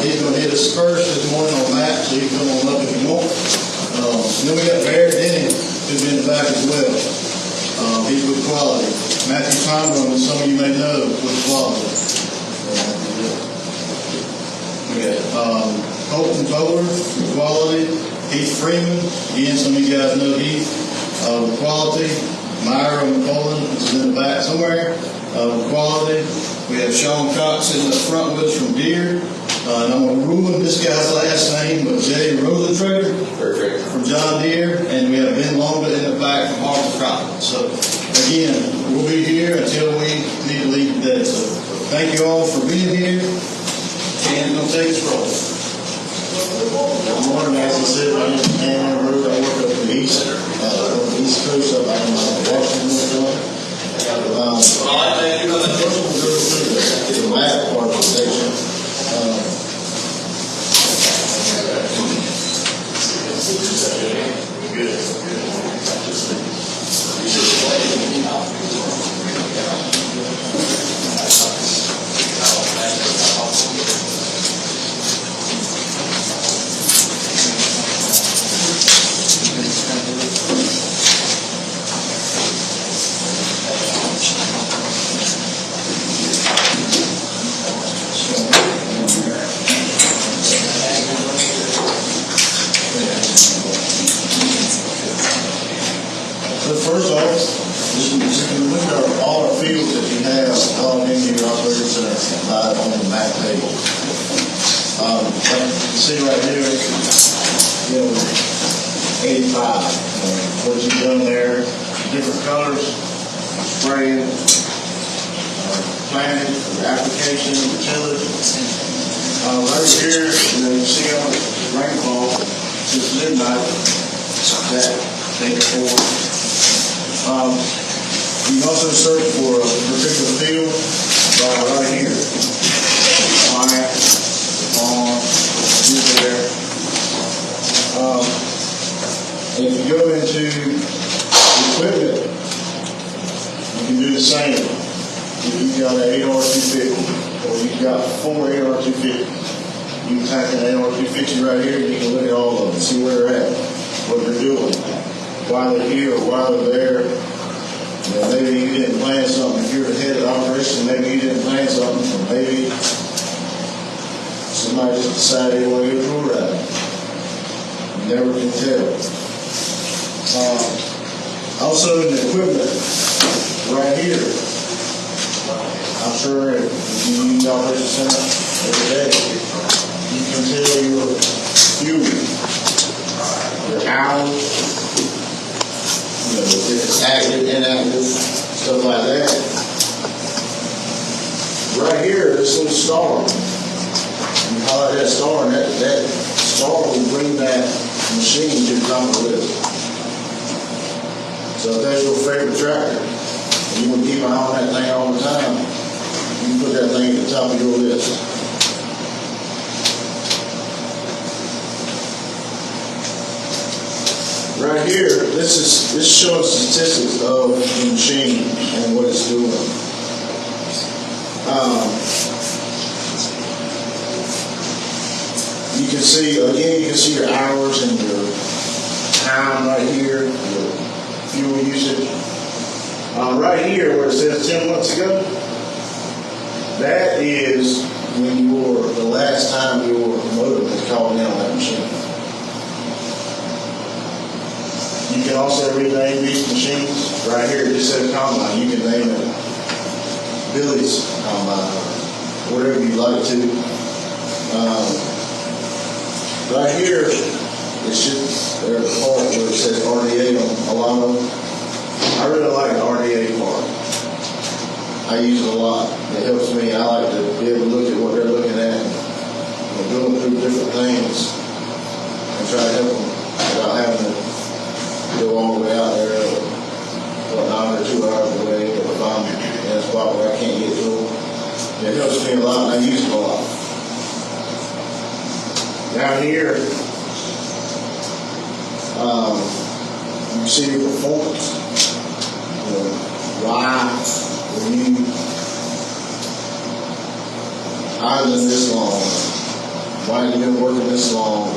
He's going to hit us first this morning on that, so you can come on up if you want. Then we got Barrett Denny, who's in the back as well. He's with Quality. Matthew Tomlin, who some of you may know, with Quality. Colton Bowler with Quality. Heath Freeman, again, some of you guys know Heath with Quality. Myra McCullen is in the back somewhere with Quality. We have Sean Cox in the front with us from Deere. And I'm going to ruin this guy's last name, but Jay Rosentrager from John Deere. And we have Ben Londa in the back from Harvard Cotton. So, again, we'll be here until we need to leave today. So, thank you all for being here. And going to take us roll. Good morning, as I said, my name is Ann Road. I work up the East Coast up in Washington. First we'll go through the map part of the section. First off, you can look at all the fields that you have logged into your operating center on the map page. Like you see right here, 85. What you've done there, different colors, spraying, planting, application, utility. Right here, you see how much rainfall since midnight. That thing for. You can also search for a particular field right here. Plant, farm, there. And if you go into equipment, you can do the same. If you've got an AR-250 or you've got 4 AR-250, you can type in AR-250 right here and you can look at all of them and see where they're at, what they're doing, why they're here or why they're there. Maybe you didn't plan something. If you're the head of the operation, maybe you didn't plan something, or maybe somebody just decided they want to go to a ride. You never can tell. Also in the equipment, right here, I'm sure if you use the operation center every day, you can tell your fuel, your hours, if it's active, inactive, stuff like that. Right here, this little star. You highlight that star, and that star will bring that machine to the top of the list. So if that's your favorite tractor, and you want to keep an eye on that thing all the time, you can put that thing at the top of your list. Right here, this shows statistics of the machine and what it's doing. You can see, again, you can see your hours and your time right here, your fuel usage. Right here where it says 10 months ago, that is when the last time your motor was called in on that machine. You can also rename these machines. Right here, it just says combine. You can name it Billy's combine, whatever you like to. Right here, it should, there's a part where it says RDA on a lot of them. I really like the RDA part. I use it a lot. It helps me. I like to be able to look at what they're looking at and going through different things and try to help them without having to go all the way out there, an hour or 2 hours away, or if I'm in a spot where I can't get to them. It helps me a lot, and I use it a lot. Down here, you see your performance. Why, when you, I was in this long, why have you been working this long?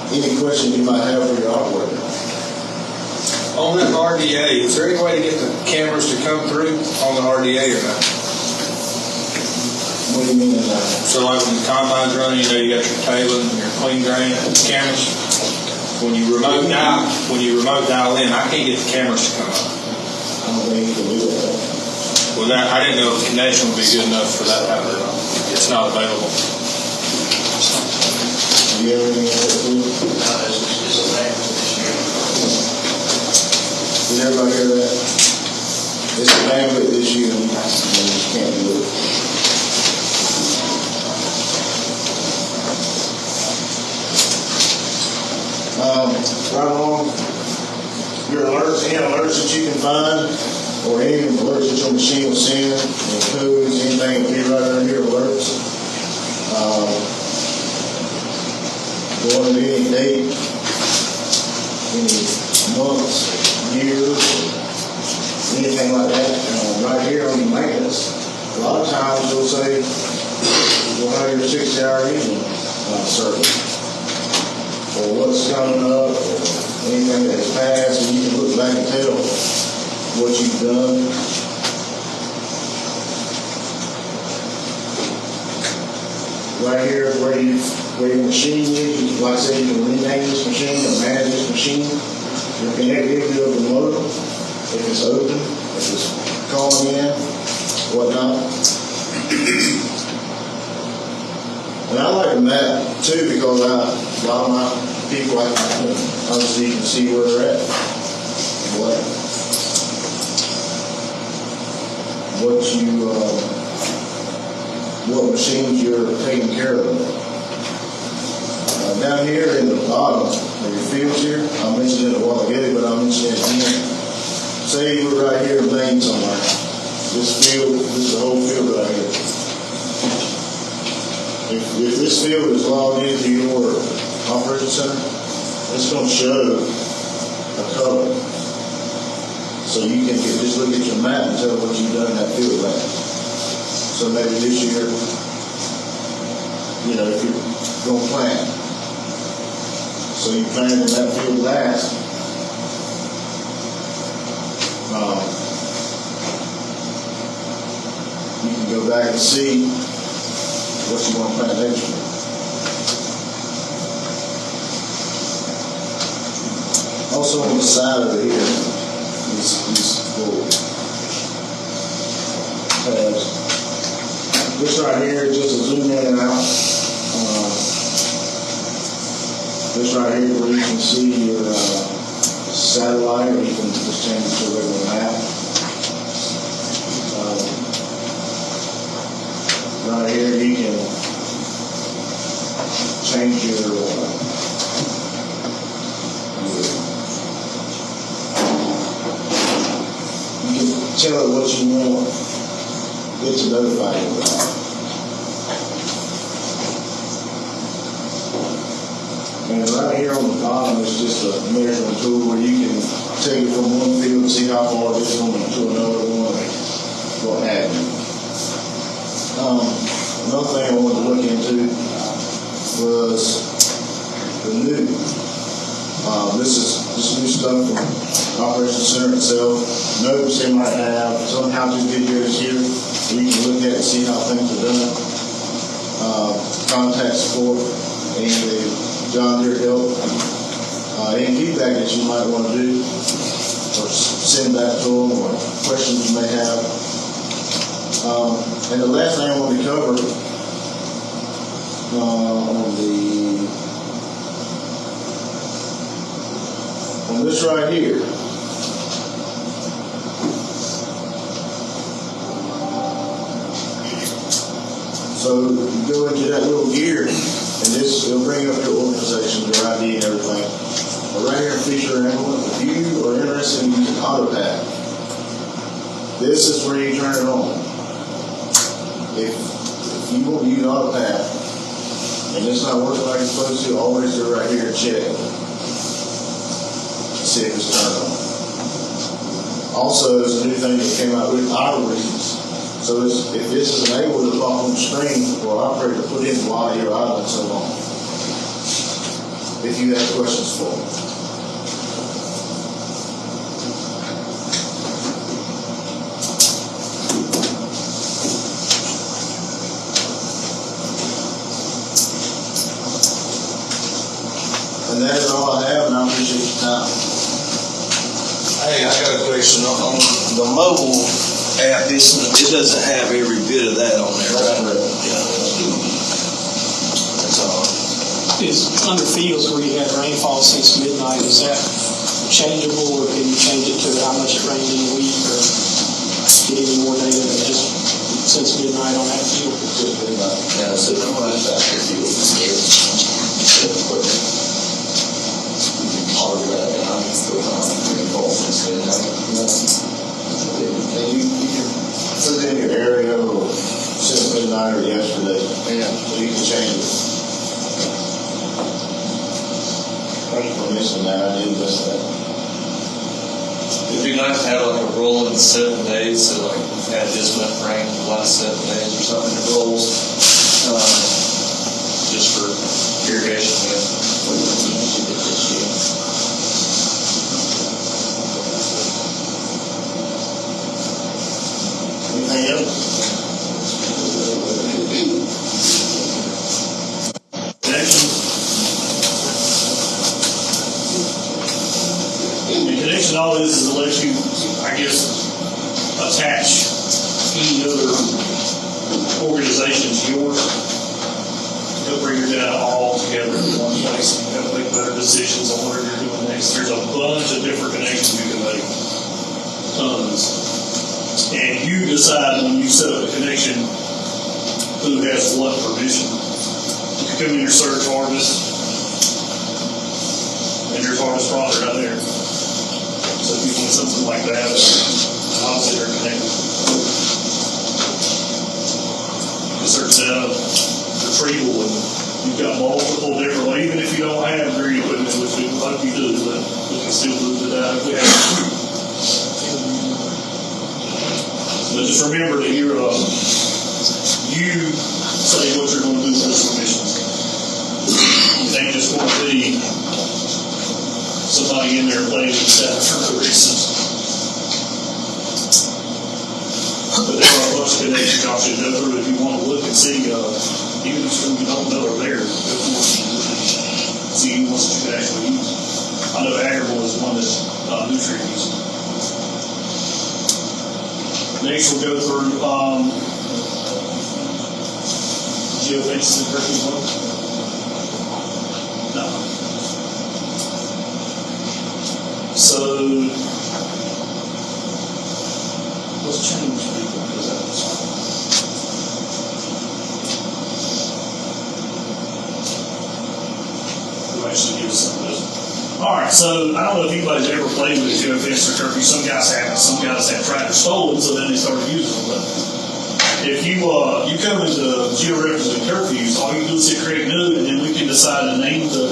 Any questions you might have for your operator? On that RDA, is there any way to get the cameras to come through on the RDA or not? What do you mean in that? So like when the combine's running, you know, you got your tailing and your clean grain cameras. When you remote dial in, I can't get the cameras to come up. I don't think you can do that. Well, I didn't know if the connection would be good enough for that to happen. It's not available. Do you have anything else to do? No, it's a thing for this year. Did everybody hear that? It's a bandwidth issue and you can't do it. Right along your alerts, any alerts that you can find, or any alerts that your machine will send, any codes, anything will be right under here, alerts. Going to any date, any months, years, anything like that. Right here on the maintenance, a lot of times they'll say, we'll have your 60-hour evening service, or what's coming up, or anything that has passed, and you can look back and tell what you've done. Right here is where your machine is. Like I said, you can rename this machine or manage this machine. You can connectivity of the motor, if it's open, if it's calling in, whatnot. And I like a map too, because a lot of my people, obviously you can see where they're at. What machines you're taking care of. Down here in the bottom of your fields here, I mentioned it a while ago, but I'll mention it again. Say you were right here in Maine somewhere. This is the whole field right here. If this field is logged into your operation center, it's going to show a color. So you can just look at your map and tell what you've done in that field last. So maybe this year, if you're going to plant, so you planted in that field last, you can go back and see what you want to plant next year. Also on the side of it here, these little tabs. This right here is just a zoom in and out. This right here is where you can see your satellite, or you can just change it to a regular map. Right here you can change your you can tell it what you want it to notify you about. And right here on the bottom is just a measuring tool where you can take it from one field and see how far it is from to another one, what have you. Another thing I wanted to look into was the new. This is new stuff from Operation Center itself. Notes they might have, some how-to videos here you can look at and see how things are done. Contact support and the John Deere help. Any feedback that you might want to do or send back to them, or questions you may have. And the last thing I want to cover on this right here. So you go into that little gear, and it'll bring up your organization, your ID and everything. But right here in feature enablement, if you are interested in using AutoPath, this is where you turn it on. If you want to use AutoPath and it's not working like it's supposed to, always go right here and check. See if it's turned on. Also, there's a new thing that came out with auto reads. So if this is enabled to pop on the screen for our operator to put in why you're idling so long. If you have questions for me. And that is all I have, and I appreciate your time. Hey, I got a question on the mobile app. It doesn't have every bit of that on there, right? Yeah. That's all. Is under fields where you had rainfall since midnight, is that changeable, or can you change it to how much it rained in a week, or get any more data than just since midnight on that field? Yeah, so I'm going to have to deal with this. And you can put in your area or since midnight or yesterday. Yeah. So you can change it. Thank you for missing that. I did miss that. It'd be nice to have like a rolling 7 days, so like we've had this much rain the last 7 days or something, it rolls, just for irrigation. Anything else? The connection, all this is to let you, I guess, attach any other organization to yours. They'll bring your data all together in one place, and you have to make better decisions on what you're doing next. There's a bunch of different connections you can make, tons. And you decide when you set up a connection who has what permission. You can come in your search harvest, and there's harvest product right there. So if you want something like that, obviously they're connected. You can search data, retrieval, and you've got multiple different, even if you don't have green equipment, which we hope you do, but we can still move the data if we have to. But just remember that you say what you're going to do with those permissions. It ain't just going to be somebody in there playing with that for no reason. But there are a bunch of connections y'all should go through if you want to look and see, even if you don't know are there, go through and see ones that you can actually use. I know Agrible is one that Nutrient uses. Next, we'll go through geofences and curfew one. No. So, let's change people because that was. We'll actually give us some of this. All right, so I don't know if anybody's ever played with geofence or curfew. Some guys have tractors stolen, so then they started using them. But if you come into georeference and curfews, all you do is hit create new, and then we can decide to name the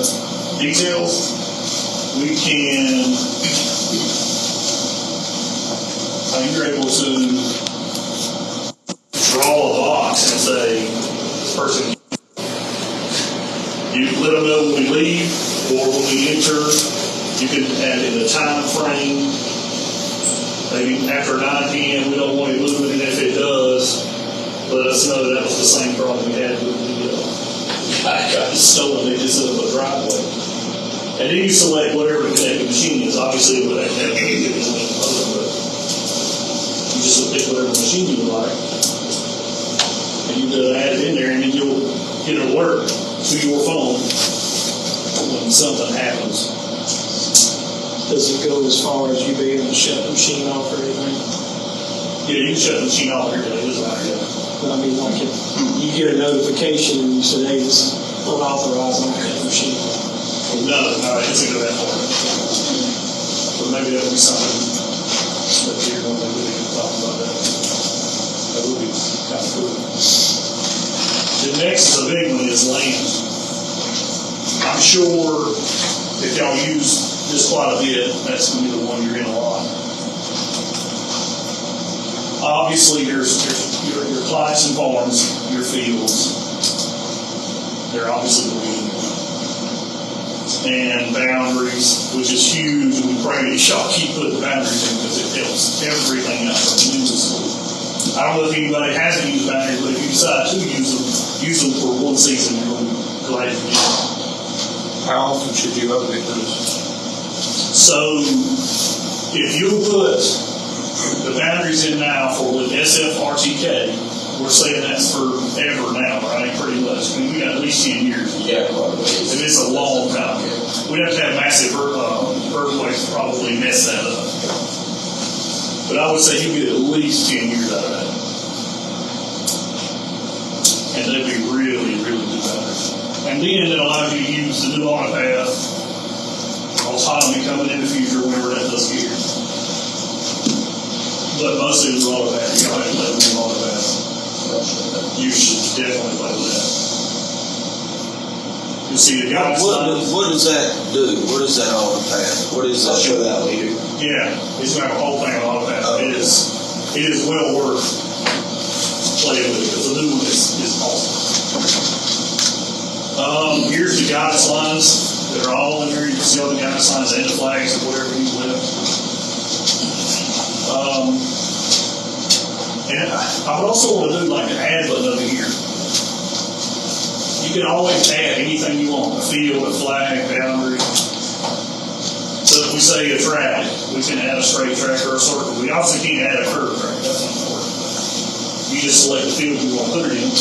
details. We can. You're able to draw a box and say, person. You let them know when we leave or when we enter. You can add in a time frame. Maybe after 9 p.m. we don't want it moving, and if it does, let us know that was the same problem we had with the guy got stolen. They just set up a driveway. And then you select whatever the connected machine is. Obviously, it would have to have but you just pick whatever machine you like. And you add it in there, and then you'll get an alert to your phone when something happens. Does it go as far as you being able to shut the machine off or anything? Yeah, you can shut the machine off every day. It doesn't matter. But I mean, like if you get a notification and you said, hey, this is unauthorized on that machine. No, it doesn't go that far. But maybe that'll be something that Deere one day we can talk about that. That would be kind of cool. The next is a big one is land. I'm sure if y'all use this quite a bit, that's going to be the one you're in a lot. Obviously, there's your plots and farms, your fields, they're obviously the weed. And boundaries, which is huge, and we pray that y'all keep putting boundaries in because it helps everything else. I don't know if anybody hasn't used boundaries, but if you decide to use them for one season, you're going to be glad you did. How often should you update those? So, if you put the boundaries in now for with SFRTK, we're saying that's forever now, right? Pretty much. I mean, we got at least 10 years. Yeah. And it's a long time. We'd have to have massive earthquakes to probably mess that up. But I would say you get at least 10 years out of that. And they'd be really, really good boundaries. And then it allows you to use the new autopath, autonomy coming in the future whenever that does get here. But mostly the new autopath, you gotta play with the new autopath. You should definitely play with that. You'll see the guys. What does that do? What is that on the path? What is I'll that? show that later. Yeah, it's gonna have a whole thing on autopath. It is well worth playing with it because the new one is awesome. Here's the guidance lines that are all in there. You can see all the guidance lines and the flags of whatever you live. And I would also want to do like an add button over here. You can always add anything you want, a field, a flag, boundary. So if we say a track, we can add a straight track or a circle. We also can't add a curve track, that's not important. You just select the field you want to put it in.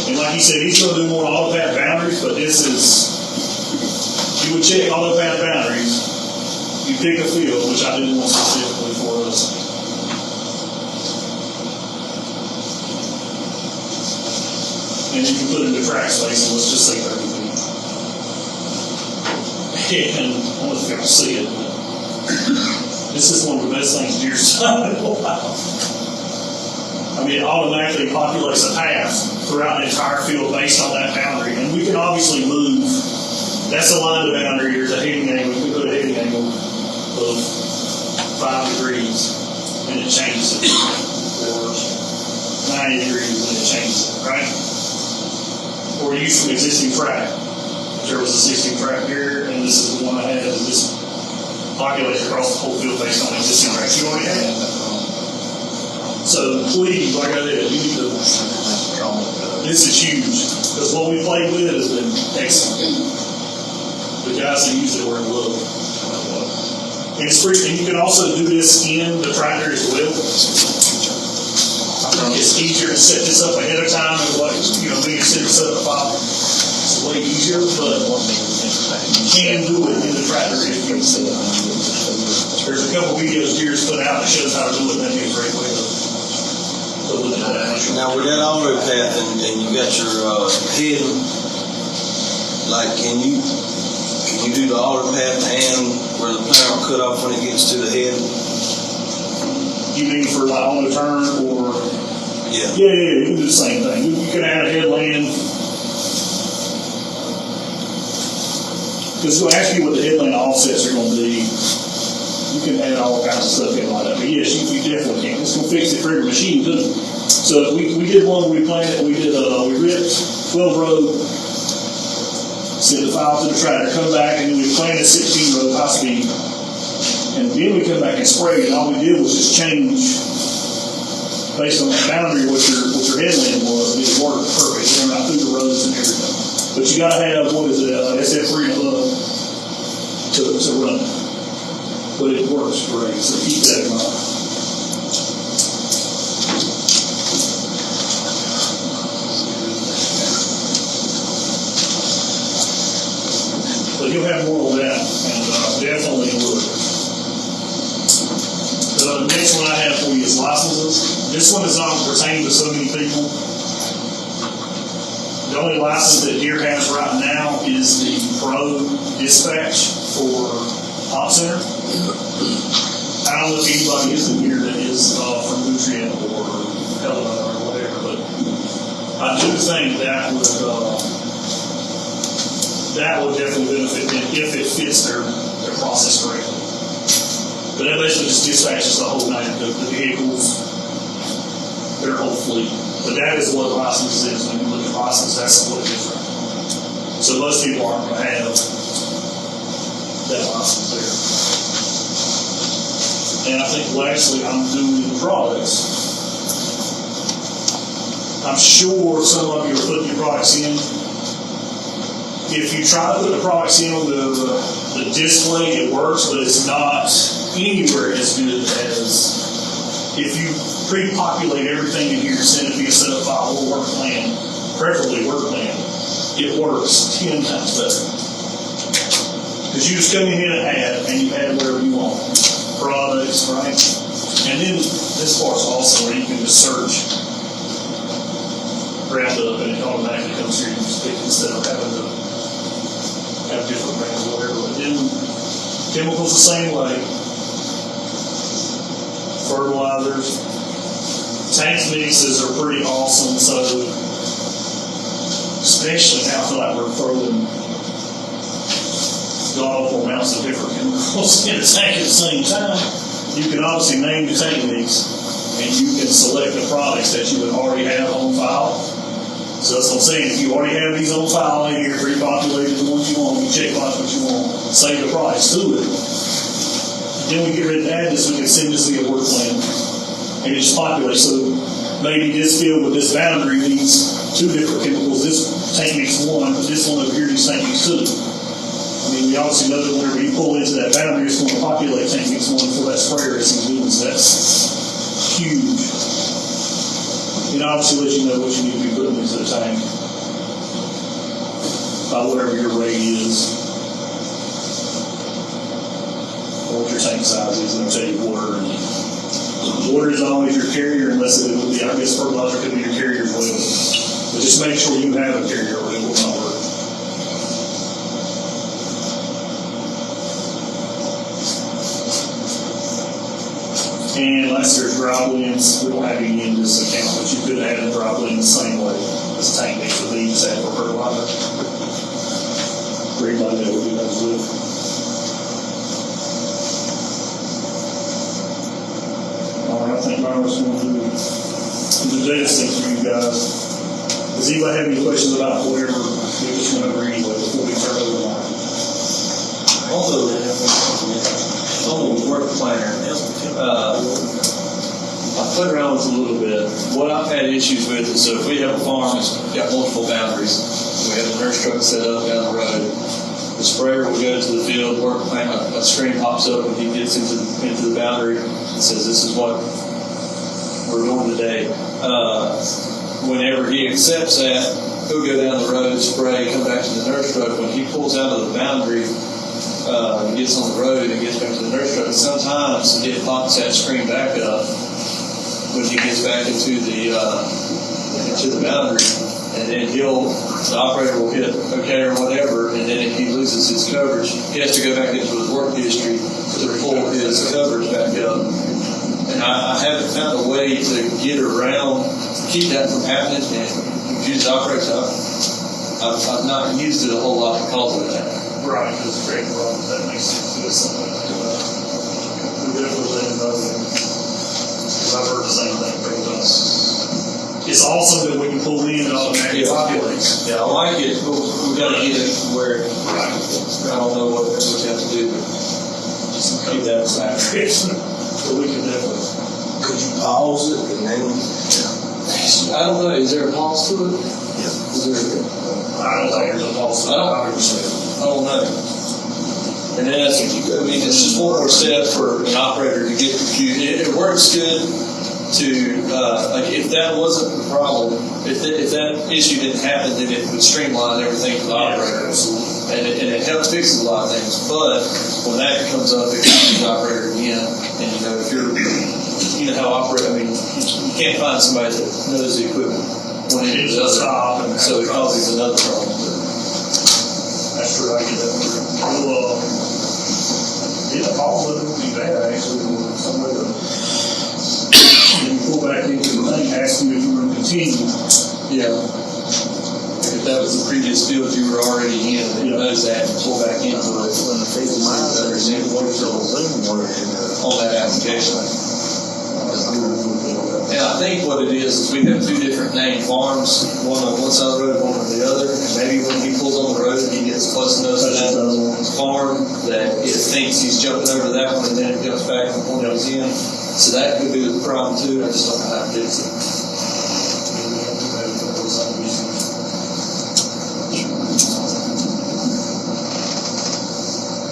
And like he said, he's going to do more autopath boundaries, but this is, you would check autopath boundaries, you pick a field, which I didn't want specifically for us. And you can put in the track space, let's just say 30 feet. And I don't know if you can see it, but this is one of the best things Deere's done in a while. I mean, it automatically populates a path throughout the entire field based on that boundary. And we can obviously move, that's a line to boundary, here's a heading angle, we can put a heading angle of 5 degrees, and it changes it. Or 90 degrees, and it changes it, right? Or use some existing track. There was an existing track here, and this is the one I had, and this populates across the whole field based on the existing track you already had. So please, like I said, you need to, this is huge, because what we played with has been excellent. The guys that use it were in love. And it's free, and you can also do this in the tractor as well. It's easier to set this up ahead of time and like, you know, me set this up file. It's way easier, but you can do it in the tractor if you see it. There's a couple videos Deere's put out that shows how to do it, and that'd be a great way to look at that. Now with that auto path and you got your hidden, like can you do the auto path and where the plow cut off when it gets to the head? You mean for like on the turn or? Yeah. Yeah, you can do the same thing. You can add a headland. Because it's going to ask you what the headland offsets are going to be. You can add all kinds of stuff in like that. But yes, you definitely can. It's going to fix it for every machine too. So we did one, we ripped 12 row, sent the file to the tractor, come back, and then we planted 16 row high speed. And then we come back and spray it. All we did was just change based on that boundary what your headland was, and it worked perfect. It went out through the roads and everything. But you gotta have, SF3 and above to run it. But it works great, so keep that in mind. But you'll have more of that, and definitely would. The next one I have for you is licenses. This one is not pertaining to so many people. The only license that Deere has right now is the Pro Dispatch for Op Center. I don't know if anybody is in here that is from Nutrient or Helena or whatever, but I do think that would definitely benefit them if it fits their process correctly. But that basically just dispatches the whole night, the vehicles, their whole fleet. But that is what license is. When you look at license, that's a little different. So most people aren't gonna have that license there. And I think lastly, I'm doing the products. I'm sure some of you are putting your products in. If you try to put the products in on the display, it works, but it's not anywhere as good as if you pre-populate everything in here, send it via setup file or work plan, preferably work plan. It works 10 times better. Because you just come in and you add whatever you want. Products, right? And then this part's also where you can just search Roundup and it automatically comes here and you just pick instead of having to have different brands or whatever. But then chemicals the same way. Fertilizers. Tank mixes are pretty awesome, so especially now I feel like we're throwing god-awful amounts of different chemicals in a tank at the same time. You can obviously name the tank mix and you can select the products that you would already have on file. So that's what I'm saying, if you already have these on file in here, pre-populated the ones you want, you check box what you want, save the price to it. Then we get ready to add this, we can send this via work plan. And it just populates, so maybe this field with this boundary needs 2 different chemicals, this tank mix 1, but this one over here needs tank mix 2. I mean, we obviously know that whenever you pull into that boundary, it's going to populate tank mix 1 for that sprayer is doing, so that's huge. And obviously let you know what you need to be putting into the tank by whatever your rate is, or what your tank size is. And I'll tell you water. And water is not always your carrier unless it would be, I guess fertilizer could be your carrier as well. But just make sure you have a carrier or it will not work. And last year's dry blends, we don't have any in this account, but you could add a dry blend the same way as tank mix would be, just add for fertilizer. For anybody that would do that as well. All right, I think Myra's going to do the data sync for you guys. Does anybody have any questions about whatever we just went over anyway before we turn over the line? Also, on the work planner, I played around with it a little bit. What I've had issues with is, so if we have a farm that's got multiple boundaries, we have the nurse truck set up down the road, the sprayer will go to the field, work plan, a screen pops up when he gets into the boundary and says, this is what we're doing today. Whenever he accepts that, he'll go down the road, spray, come back to the nurse truck. When he pulls out of the boundary, he gets on the road and gets back to the nurse truck. And sometimes it pops that screen back up when he gets back into the boundary, and then the operator will hit OK or whatever, and then if he loses his coverage, he has to go back into his work history to pull his coverage back up. And I haven't found a way to get around, keep that from happening, and confuse operators. I've not used it a whole lot because of that. Right, because it's creating problems, that makes sense to us. We definitely let him know that. Because I've heard the same thing from us. It's awesome that we can pull in and automatically populates. Yeah, I like it, but we gotta get it where, I don't know what we have to do, but just keep that aside. So we can definitely. Could you pause it and then? I don't know, is there a pause to it? Yeah. Is there? I don't think there's a false. I don't know. And then that's, I mean, it's just one more step for an operator to get confused. It works good to, like, if that wasn't the problem, if that issue didn't happen, then it would streamline everything for the operator. And it helps fix a lot of things. But when that comes up, it comes to the operator again. And, you know, if you know how operate, I mean, you can't find somebody that knows the equipment when it does stop, and so it causes another problem. That's true, I get that. We'll, yeah, all of it would be bad, actually. Somebody to, when you pull back into the thing, ask you if you want to continue. Yeah. If that was the previous field you were already in, it knows that, and pull back into it. When the people might understand what you're doing on that On that application. And I think what it is we have two different named farms, one on one side of the road, one on the other, and maybe when he pulls on the road, he gets close enough to that farm that it thinks he's jumping over that one, and then it jumps back and one goes in. So that could be the problem too, I just don't know how to fix it.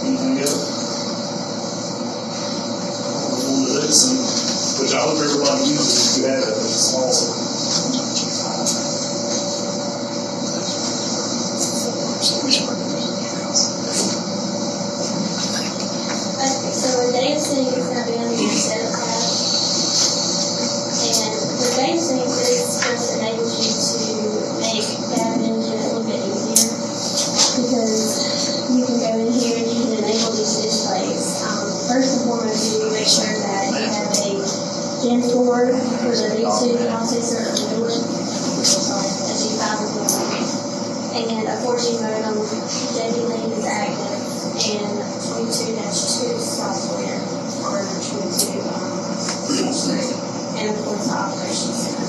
Anything else? On to this, and, which I hope everybody uses, you have it, it's awesome. Okay, so a data sync is going to be under your setup tab. And the data sync is just enables you to make data management a little bit easier because you can go in here and you can enable these displays. First and foremost, you make sure that you have a Gen 4 for the V2 processor of the middle one, a G5 and a 4G modem, JP-Link is active, and 22-2 software, or 22-3, and of course the operation center.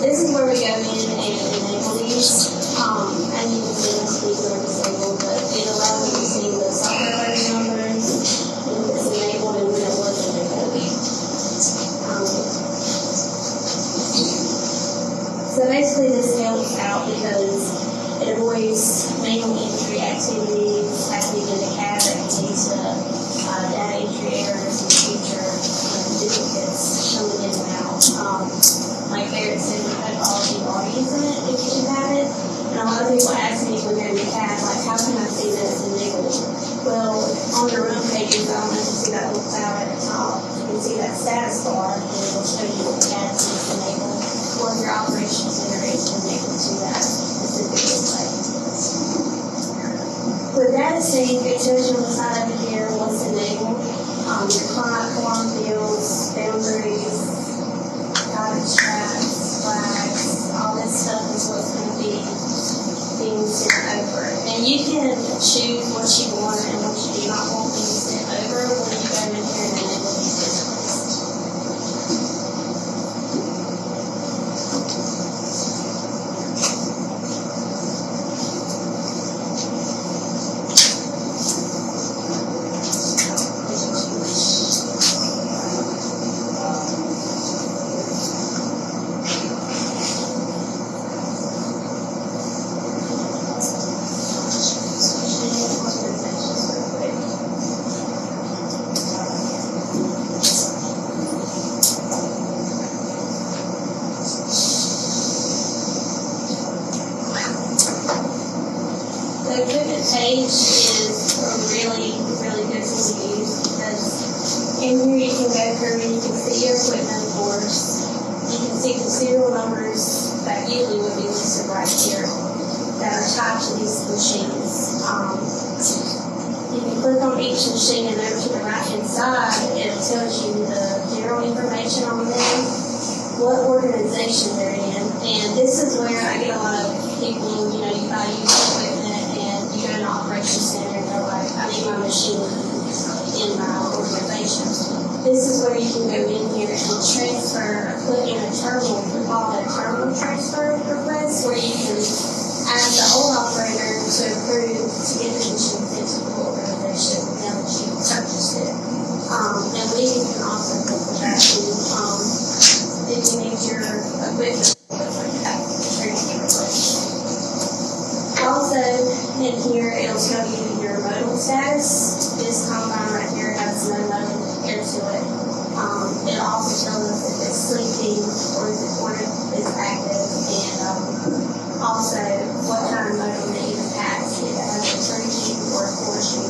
This is where we go in and enable these. And you can see these are disabled, but it allows you to see the software version numbers, and if it's enabled and when it wasn't enabled. So basically this helps out because it avoids manual entry activities, having to get a cab that can lead to data entry errors in the future, duplicates coming in and out. Like Eric said, we put all the volumes in it if you should have it. And a lot of people ask me when they're in the cab, like, how can I see that it's enabled? Well, on your own pages, I don't know if you see that little cloud at the top. You can see that status bar, and it will show you what tab is enabled, or if your operation center is connected to that specific display. With data sync, it shows you on the side over here what's enabled. Your client form fields, boundaries, guidance tracks, flags, all this stuff is what's going to be being sent over. And you can choose what you want and what you do not want being sent over when you go in here and enable these displays. The equipment page is a really good tool to use because in here you can go through and you can see your equipment, of course. You can see the serial numbers that usually would be listed right here that are tied to these machines. You can click on each machine and over to the right hand side it tells you the general information on them, what organization they're in, and this is where I get a lot of people, you buy used equipment and you go to an operation center and they're like, I need my machine in my organization. This is where you can go in here and transfer, put in a terminal, we call it a terminal transfer request, where you can ask the old operator to approve to get the machine into the organization now that you purchased it. And we can also look for that too. If you need your equipment, also, in here, it'll tell you your modem status. This combine right here has no modem here to it. It'll also tell us if it's sleeping or if it's active, and also what kind of modem that you attach, if it has a 3G or a 4G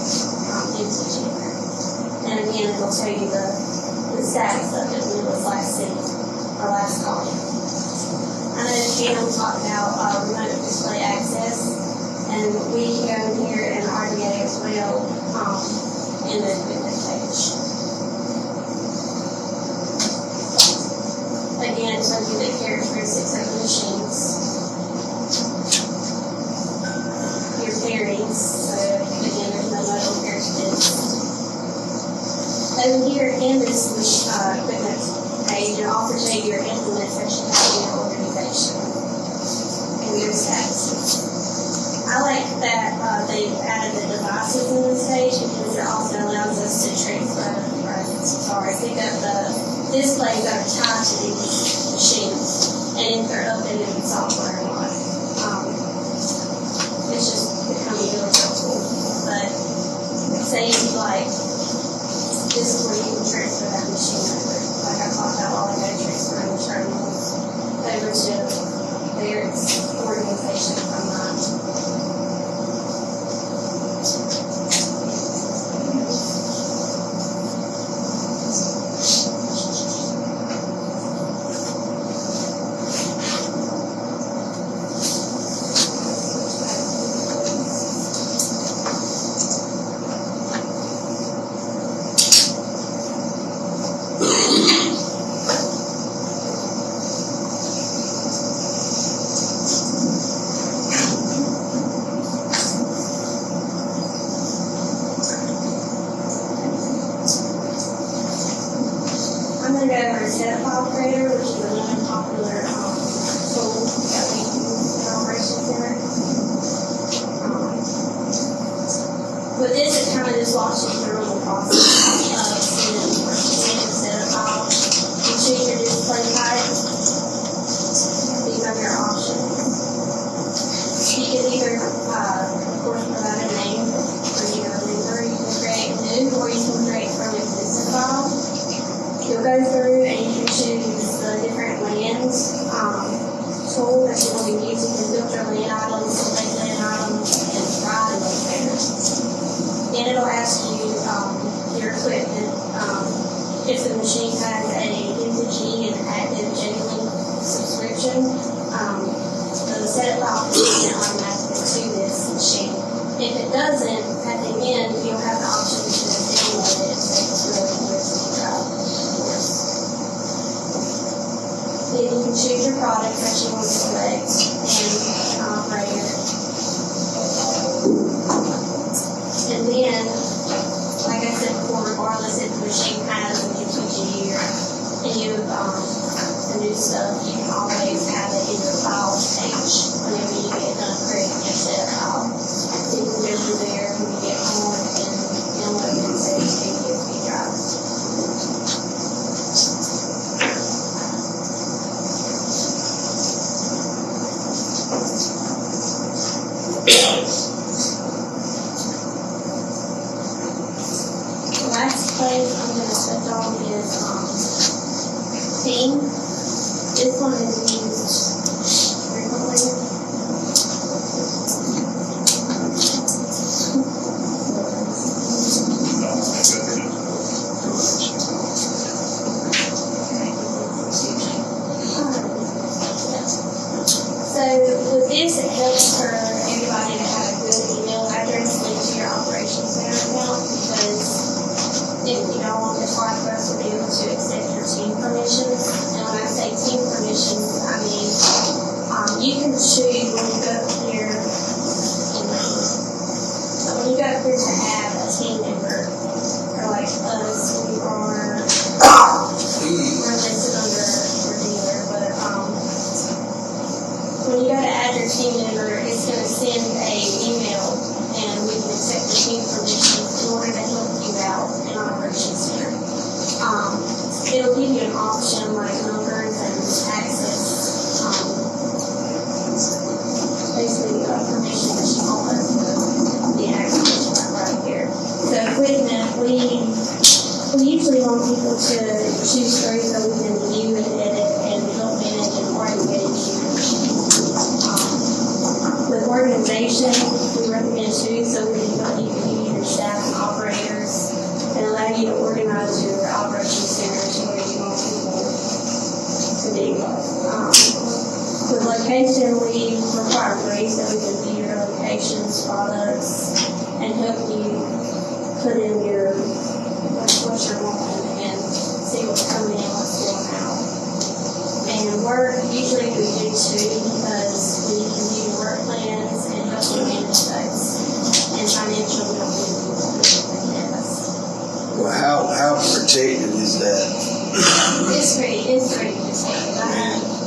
MTG in there. And again, it'll tell you the status of it when it was last seen or last called. I know again we talked about remote display access, and we can go in here and RDA as well in the equipment page. Again, it tells you the characteristics of the machines, your pairings, so again, there's no model characteristics. Over here in this equipment page, it also shows you your they've added the devices in this stage because it also allows us to transfer, pick up the displays that are tied to these machines and enter updated software and what. It's just becoming really helpful. But say like this is where you can transfer that machine over. Like I talked about while ago, transferring the terminals over to their organization from mine. I'm going to go over to Setup File Creator, which is another popular tool that we use in Operations Center. With this, it kind of just walks you through the process of sending a setup file. You choose your display type. These are your options. You can either, of course, provide a name for your member. You can create new, or you can create from an existing file. You'll go through and you can choose the different lands tool that you want to use. You can filter land items, select land items, and provide those there. Then it'll ask you your equipment. If the machine has a MPG and active J-Link subscription, the setup file will be sent automatically to this machine. If it doesn't, at the end, you'll have the option to download it and save it to the USB drive. Then you can choose your product that you want to select and an operator. And then, like I said before, regardless if the machine has an MPG or any of the new stuff, you can always have it in your files page whenever you get done creating your setup file. So you can go through there when you get home and download it and save it to your USB drive. The last place I'm going to touch on is Team. This one is used frequently. So with this, it helps for everybody to have a good email address linked to your Operations Center account, because if you don't, it's hard for us to be able to accept your team permissions. And when I say team permissions, I mean you can choose when you go up here. So when you go up here to add a team member, or like us, we are we're listed under Deere, but when you go to add your team member, it's going to send a email, and we can accept the team permission in order to help you out in Operations Center. It'll give you an option like numbers and access, basically permission that you want us to be access right here. So equipment, we usually want people to choose through so we can view and edit and help manage and engage you. With organization, we recommend choose so we can help you view your staff and operators and allow you to organize your Operations Center to where you want people to be. With location, we require three so we can view your locations, products, and help you put in your what you're wanting and see what's coming in, what's going out. And work, usually we do two, because we can view your work plans and help you manage those. And financial, we don't do Well, how protected is that? It's pretty protected.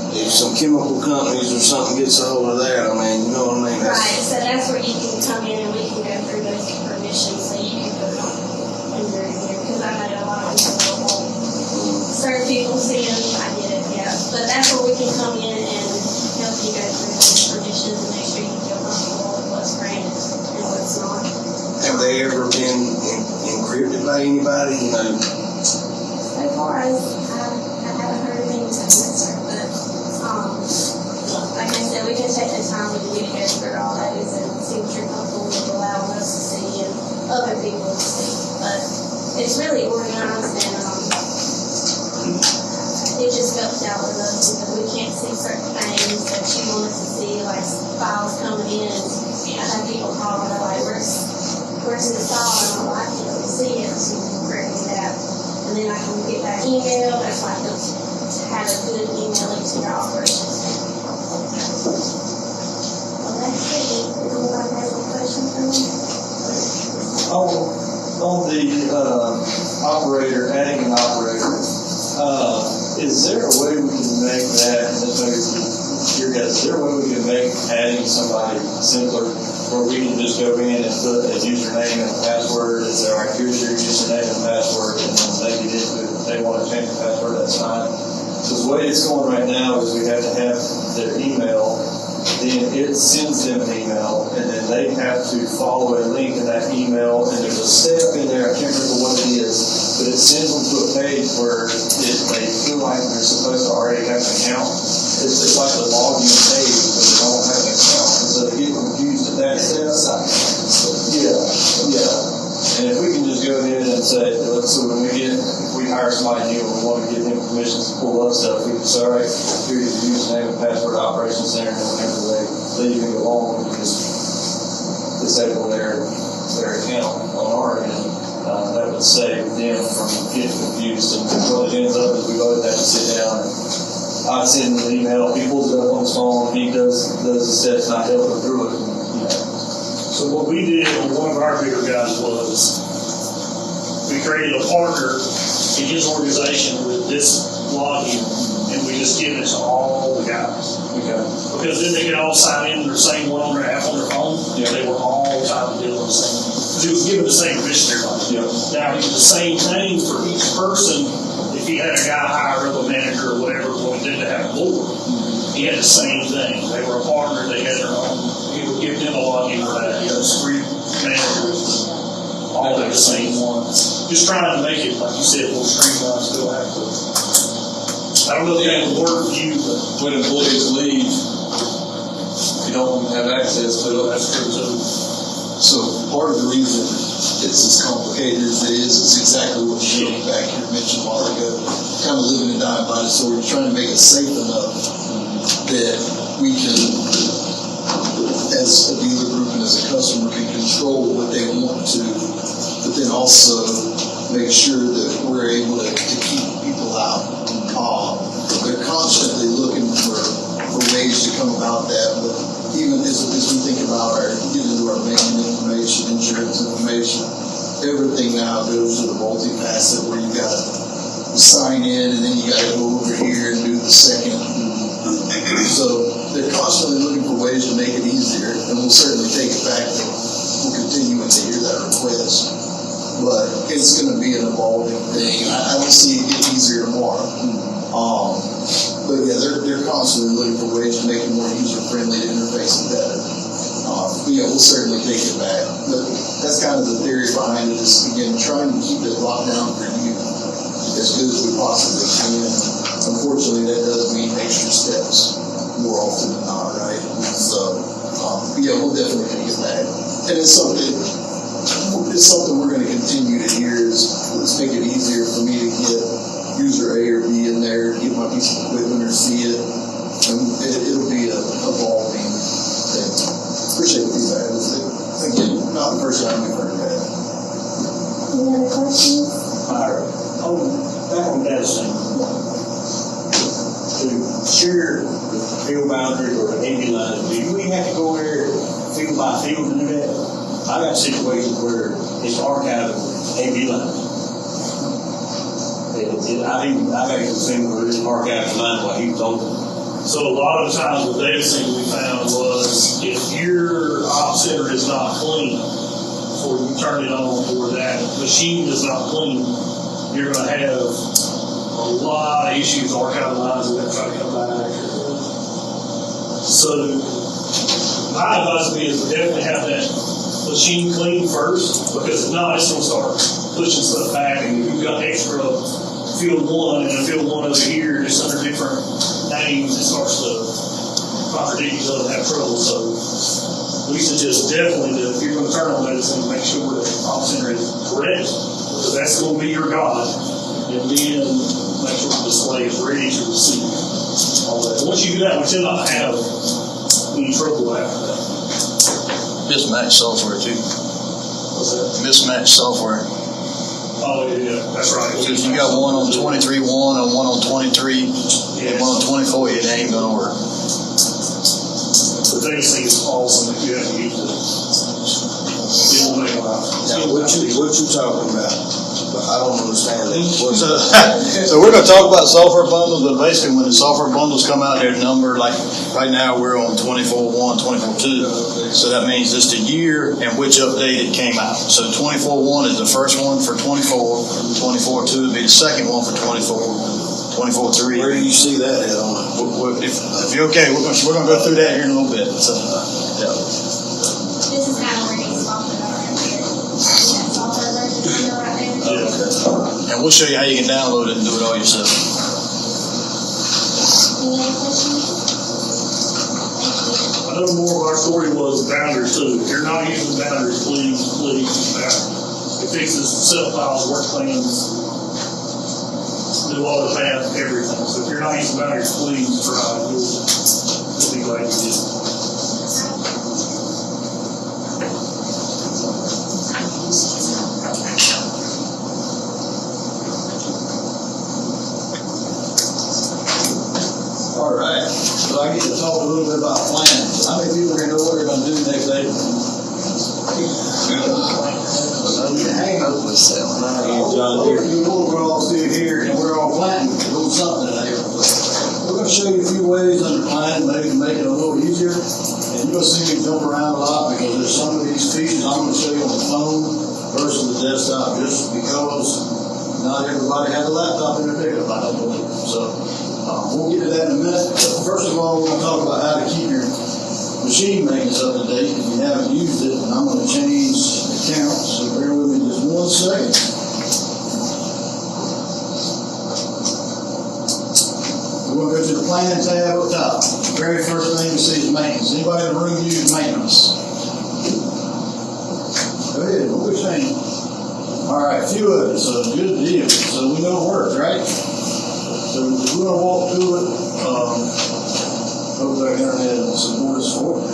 If some chemical companies or something gets a hold of that, I mean, you know what I mean? Right, so that's where you can come in and we can information so you can put it on when you're in here, because I know a lot of people won't. Certain people see them, I get it, yeah, but that's where we can come in and help you go through those permissions and make sure you feel comfortable with what's granted and what's not. Have they ever been encrypted by anybody? You know, So far as I haven't heard of anything, sir, but, like I said, we can take the time to get go through all those and see what you're comfortable with allowing us to see and other people to see. But it's really organized and, it just helps out with us because we can't see certain things that you want us to see, like files coming in. I have people calling, they're like, where's this file? And I'm like, I can't see it, so you can correct me that. And then I can get that email, that's why I have to have a good email into your operations. Well, that's it. Anybody have any questions for me? On the operator, adding an operator, is there a way we can make that, and this may be your guess, is there a way we can make adding somebody simpler, where we can just go in and put a username and a password, and say, all right, here's your username and password, and then they get into it, if they want to change the password, that's fine. So the way it's going right now is we have to have their email, then it sends them an email, and then they have to follow a link in that email, and there's a step in there, I can't remember what it is, but it sends them to a page where they feel like they're supposed to already have an account. It's like the login page, but they don't have an account, and so they get confused at that step. Yeah. And if we can just go ahead and say, so when if we hire somebody new and we want to give them permissions to pull up stuff, we can say, all right, here's your username and password operations center, and whenever they leave and go on, we can just disable their account on our end. That would save them from getting confused, and what it ends up is we both have to sit down and I send him an email, he pulls it up on his phone, he does the steps, and I help him through it. So what we did on one of our bigger guys was, we created a partner in his organization with this login, and we just give it to all the guys. Okay. Because then they could all sign in their same one on their app on their phone, they were all trying to deal with the same, because he was given the same permission to everybody. Now, he did the same thing for each person. If he had a guy hire up a manager or whatever, what he did to have a board, he had the same thing. They were a partner, they had their own, he would give them a login for that. He had 3 managers, all had the same one. Just trying to make it, like you said, more streamlined, still have to. I don't know if that would work for you, but. When employees leave, you don't have access to it. That's true too. So part of the reason it's as complicated as it is exactly what Shane back here mentioned a while ago, kind of living and dying by the sword. We're trying to make it safe enough that we can, as a dealer group and as a customer, can control what they want to, but then also make sure that we're able to keep people out. They're constantly looking for ways to come about that, but even as we think about getting into our banking information, insurance information, everything now goes to the multi-facet where you gotta sign in and then you gotta go over here and do the second. So they're constantly looking for ways to make it easier, and we'll certainly take it back and we'll continue to hear that request. But it's gonna be an evolving thing. I don't see it getting easier tomorrow. But yeah, they're constantly looking for ways to make it more user-friendly, to interface it better. But yeah, we'll certainly take it back. But that's kind of the theory behind it, is, again, trying to keep it locked down for you as good as we possibly can. Unfortunately, that does mean extra steps more often than not, right? So, yeah, we'll definitely take it back. And it's something we're going to continue to hear is, let's make it easier for me to get user A or B in there, get my piece of equipment or see it, and it'll be an evolving thing. Appreciate the feedback. Again, not the first time we've heard that. Any other questions? Back on that thing. To share the field boundaries or the empty lines, do we have to go there field by field to do that? I got situations where it's archived empty lines. I've actually seen where it's archived line while he was open. So a lot of times the data thing we found was if your op center is not clean before you turn it on or that machine is not clean, you're gonna have a lot of issues, archive lines, and that try to come back. So, my advice would be is definitely have that machine clean first, because if not, it's gonna start pushing stuff back, and if you've got extra field one and a field one over here, just under different names, it starts to contradict each other and have trouble. So we suggest definitely that if you're gonna turn on medicine, make sure that the prompt center is correct, because that's gonna be your guide, and then make sure the display is ready to receive all that. Once you do that, we tend not to have any trouble after that. Mismatch software too. What's that? Mismatch software. Oh, yeah, that's right. So if you got one on 23.1 and one on 23 and one on 24, it ain't gonna work. The biggest thing is awesome if you have to use it. It will make life. Now, what you talking about? I don't understand that. So we're gonna talk about software bundles, but basically when the software bundles come out, they're numbered, like right now we're on 24.1, 24.2. So that means just the year and which update it came out. So 24.1 is the first one for 24, 24.2 would be the second one for 24, 24.3. Where do you see that at on? If you're okay, we're gonna go through that here in a little bit. So, yeah. This is kind of where you software right here. That software version right there. And we'll show you how you can download it and do it all yourself. Any other questions? I know more of our story was boundaries too. If you're not using boundaries, please use boundaries. It fixes set files, work plans, new auto path, everything. So if you're not using boundaries, please try. You'll be glad you did. All right, so I get to talk a little bit about planning. How many people here know what they're gonna do next April? Hang on. We're all still here and we're all planning to do something in April. We're gonna show you a few ways under planning, maybe to make it a little easier. And you're gonna see me jump around a lot because there's some of these features I'm gonna show you on the phone versus the desktop, just because not everybody has a laptop in their pickup, I don't believe. So we'll get to that in a minute. But first of all, we're going to talk about how to keep your machine maintenance up to date if you haven't used it. And I'm going to change accounts, so bear with me just 1 second. We're going to go to the planning tab up top. The very first thing you see is maintenance. Anybody in the room use maintenance? Go ahead, what we're saying. All right, a few of it, so good deal. So we know it works, right? So we're going to walk through it. Hope our internet will support us for it.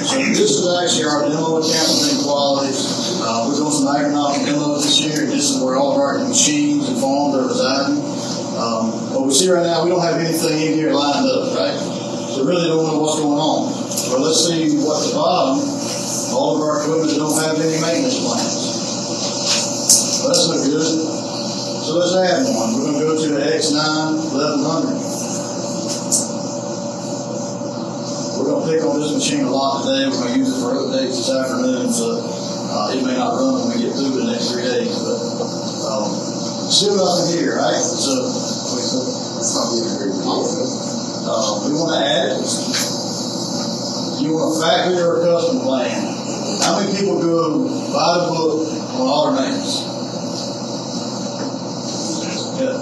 So this is actually our demo account within qualities. We're doing some agronomic demos this year. This is where all of our machines and farms are residing. What we see right now, we don't have anything in here lined up, right? So really don't know what's going on. But let's see what's at the bottom. All of our equipment don't have any maintenance plans. Well, that's not good. So let's add one. We're going to go to the X9 1100. We're going to pick on this machine a lot today. We're going to use it for updates this afternoon, so it may not run when we get through the next 3 days. But still nothing here, right? So it's not even very good. We want to add it. You want a factory or a custom plan? How many people go buy the book on all their names? Yeah.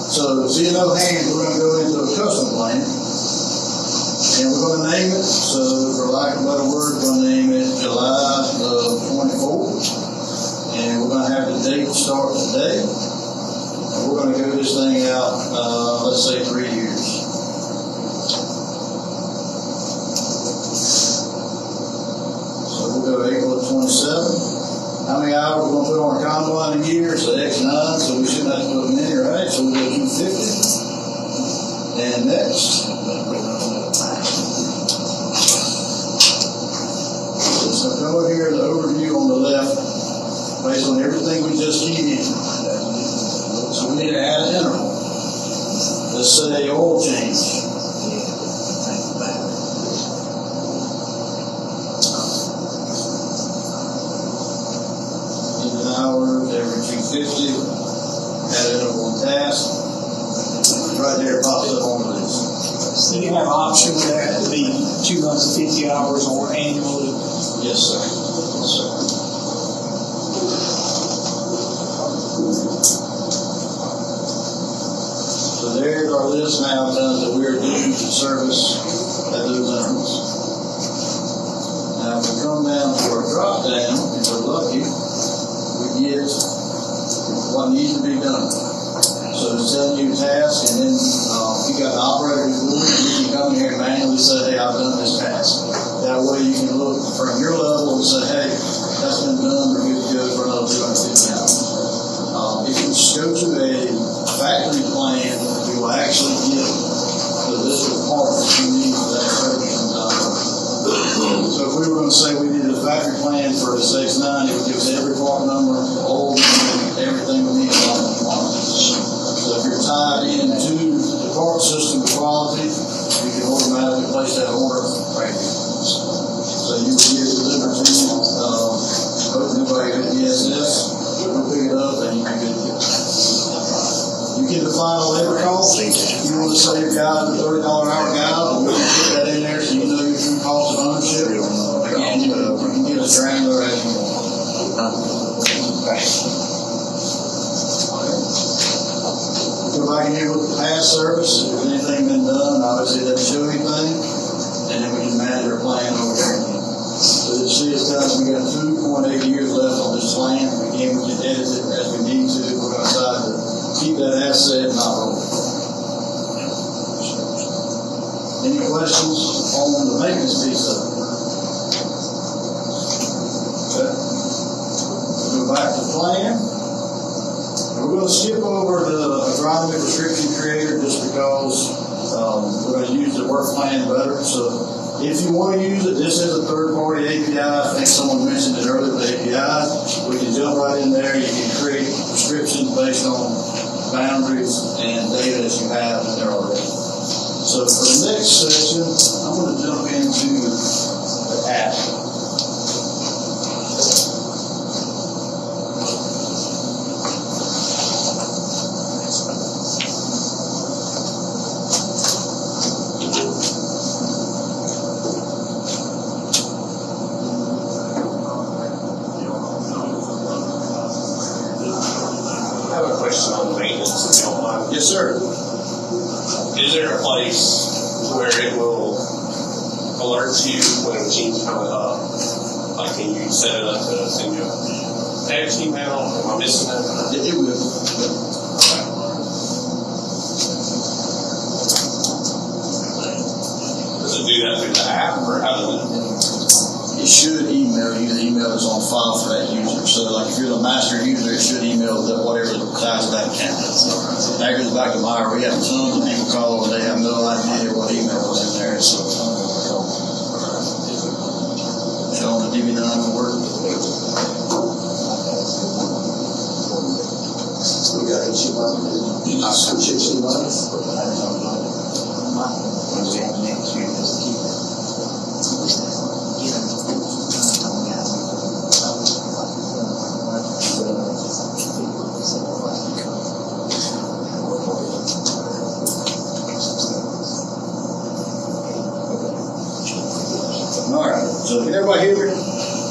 So, see no hands, we're going to go into a custom plan. And we're going to name it. So, for lack of a better word, we're going to name it July of 24. And we're going to have the date start today. And we're going to go this thing out, let's say 3 years. Go April 27. How many hours we're going to put on our combine a year? So X9, so we shouldn't have to put them in here, right? So we'll go 250. And next. So come over here to the overview on the left, based on everything we just keyed in. So we need to add an interval. Let's say oil change. 50, add it up on task. Right there, it pops up on the list. So you have options that to be 250 hours or annually. Yes, sir. Yes, sir. So there's our list now of tons that we're doing to service at those intervals. Now, if we come down to our drop down, if we're lucky, we get what needs to be done. So it's telling you a task, and then if you got an operator who's doing it, you can come in here and manually say, hey, I've done this task. That way you can look from your level and say, hey, that's been done, we're good to go for another 250 hours. If you go to a factory plan, you will actually get the list of parts that you need for that service from time. So if we were going to say we needed a factory plan for a 6.9, it would give us every part number, old, everything we need on the part. So if you're tied into the part system of quality, you can automatically place that order right here. So you would get it delivered to you, hopefully by your DSS, we'll pick it up and you can get it. You get the final labor cost. If you want to save guys a $30 an hour guy, we'll put that in there so you know your true cost of ownership. Again, you can get as granular as you want. Go back in here with the past service. If there's anything been done, obviously it doesn't show anything. And then we can manage our plan over here again. So you see it's got, we got 2.8 years left on this plan. Again, we can edit it as we need to. We're going to decide to keep that asset, not roll. Any questions on the maintenance piece of it? Okay. We'll go back to the plan. And we're going to skip over the agronomy prescription creator just because we're going to use the work plan better. So if you want to use it, this is a third-party API. I think someone mentioned it earlier, the API. We can jump right in there. You can create prescriptions based on boundaries and data that you have in there already. So for the next section, I'm going to jump into the app. I have a question on maintenance, if you don't mind. Yes, sir. Is there a place where it will alert you when a machine's coming up? Like, can you set it up to send you a text email? Am I missing that? It will. Does it do that through the app, or how does it? It should email you. The email is on file for that user. So, like, if you're the master user, it should email that whatever the size of that account is. That goes back to Meyer. We have tons of people call and they have no idea what email was in there. So, show them the DB9 will work. We got a chip on it. Chip on So can everybody hear me?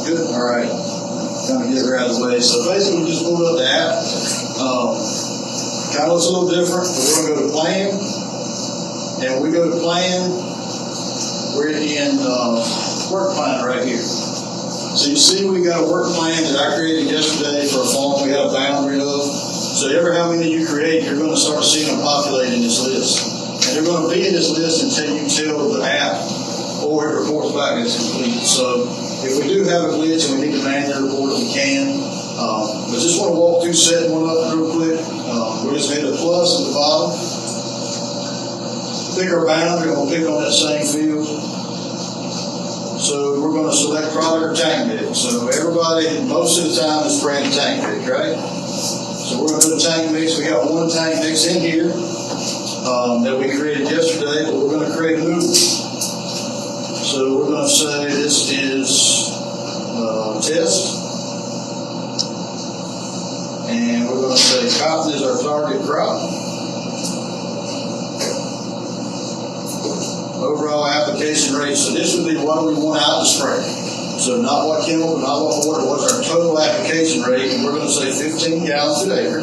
Good? All right. Kind of get her out of the way. So basically we just pulled up the app. Kind of looks a little different, but we're going to go to plan. And when we go to plan, we're in work plan right here. So you see we got a work plan that I created yesterday for a farm we have a boundary of. So every how many you create, you're going to start seeing them populate in this list. And they're going to be in this list until you tell the app or it reports back it's complete. So if we do have a glitch and we need to manually report it, we can. But just want to walk through setting one up real quick. We'll just hit a plus at the bottom. Pick our boundary and we'll pick on that same field. So we're going to select product or tank mix. So everybody, most of the time, is spraying tank mix, right? So we're going to do the tank mix. We got one tank mix in here that we created yesterday, but we're going to create a new one. So we're going to say this is test, and we're cotton is our target crop. Overall application rate, so this would be what we want out to spray. So not what chemical, not what water, what's our total application rate, and we're gonna say 15 gallons an acre.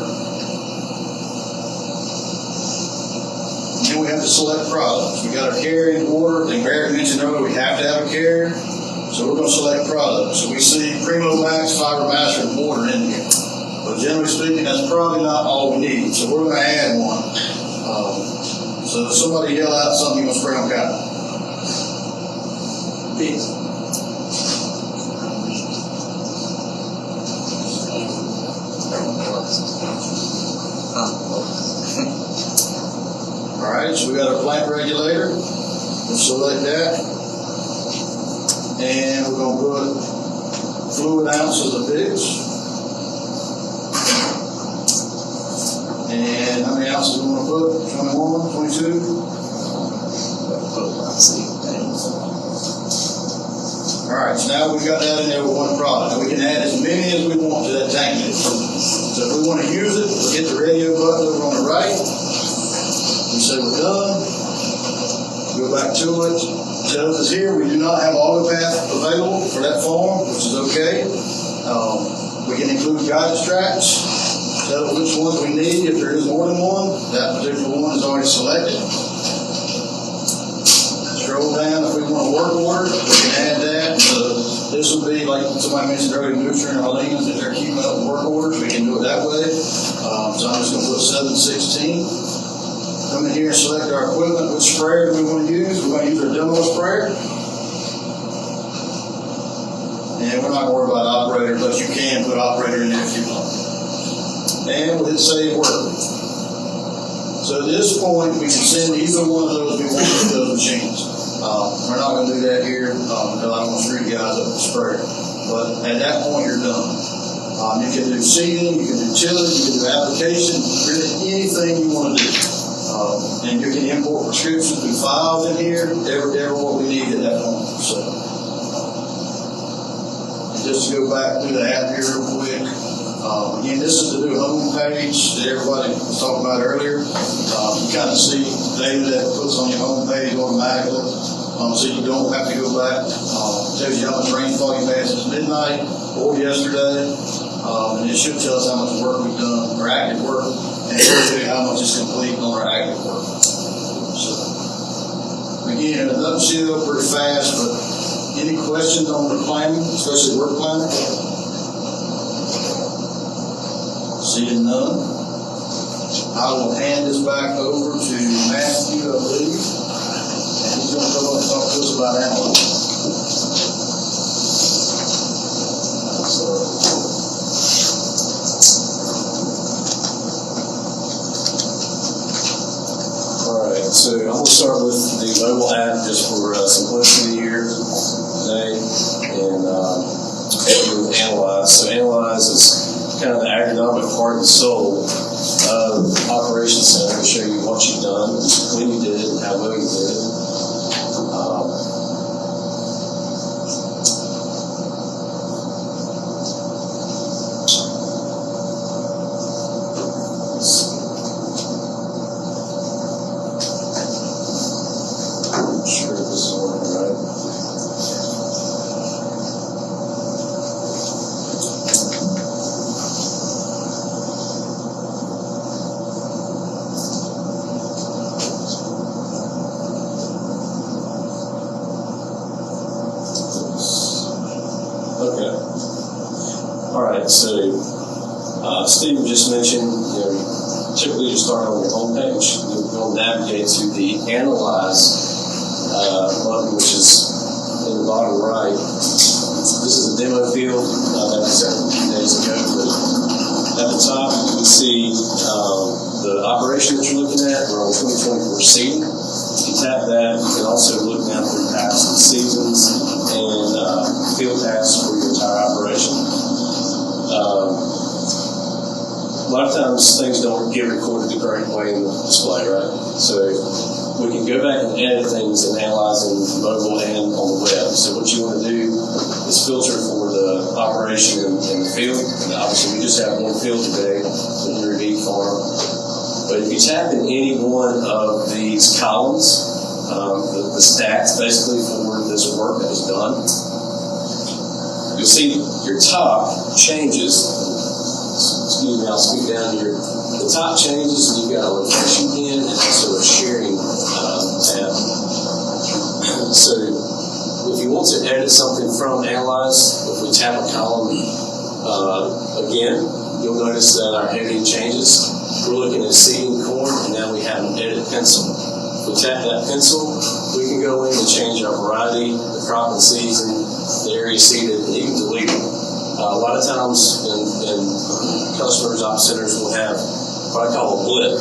Then we have to select products. We got our carrying water, and Barrett mentioned earlier, we have to have a carrier. So we're gonna select products. So we see Primo Max, Fiber Master, and water in here. But generally speaking, that's probably not all we need. So we're gonna add one. So if somebody yell out something, you're gonna spray on cotton. Beans. All right, so we got our plant regulator. We'll select that. And we're gonna put fluid ounces of Vicks. And how many ounces we wanna put? 21, 22? All right, so now we've got that in there with one product. And we can add as many as we want to that tank. So if we want to use it, we'll hit the radio button over on the right. We say we're done. Go back to it. Tells us here we do not have AutoPath available for that farm, which is okay. We can include guidance tracks. Tell us which ones we need. If there is more than one, that particular one is already selected. Scroll down. If we want a work order, we can add that. So this would be like somebody mentioned earlier, Nutrient or Alina's, if they're keeping up work orders, we can do it that way. So I'm just going to put 716. Come in here and select our equipment. Which sprayer do we want to use? We're going to use our demo sprayer. And we're not worried about operator, but you can put operator in there if you want. And we'll hit save work. So at this point, we can send either one of those we want to those machines. We're not going to do that here because I don't want to screw you guys up with the sprayer. But at that point, you're done. You can do seeding, you can do tillage, you can do application, really anything you want to do. And you can import prescriptions through files in here, ever what we need at that point. So, just to go back through the app here real quick. Again, this is the new home page that everybody was talking about earlier. You kind of see data that puts on your home page automatically, so you don't have to go back. Tells you how much rainfall you've had since midnight or yesterday, and it should tell us how much work we've done, or active work, and it will tell you how much is complete on our active work. So, again, in a nutshell, pretty fast, but any questions on the planning, especially work planning? Seeing none, I will hand this back over to Matthew, I believe, and he's going to go and talk to us about analytics. All right, so I'm going to start with the mobile app just for simplicity here today, and we'll analyze. So analyze is kind of the agronomic heart and soul of Operations Center to show you what you've done, when you did it, and how well you did it. I'm sure this is working right. Okay. All right. So Steve just mentioned, typically you start on your home page. You'll navigate to the Analyze button, which is in the bottom right. This is a demo field that we set a few days ago. But at the top, you can see the operation that you're looking at. We're on 2024 seeding. If you tap that, you can also look down through past seasons and field tasks for your entire operation. A lot of times things don't get recorded the correct way in the display, right? So we can go back and edit things and analyze in mobile and on the web. So what you want to do is filter for the operation operation in the field. And obviously, we just have one field today, the Deere farm. But if you tap in any one of these columns, the stats basically for this work that was done, you'll see your top changes. Excuse me, I'll speak down here. The top changes, and you've got a location pin and also a sharing tab. So if you want to edit something from Analyze, if we tap a column again, you'll notice that our heading changes. We're looking at seeding corn, and now we have an edit pencil. If we tap that pencil, we can go in and change our variety, the crop and season, the area seeded, and even delete it. A lot of times, customers, op centers will have what I call a blip,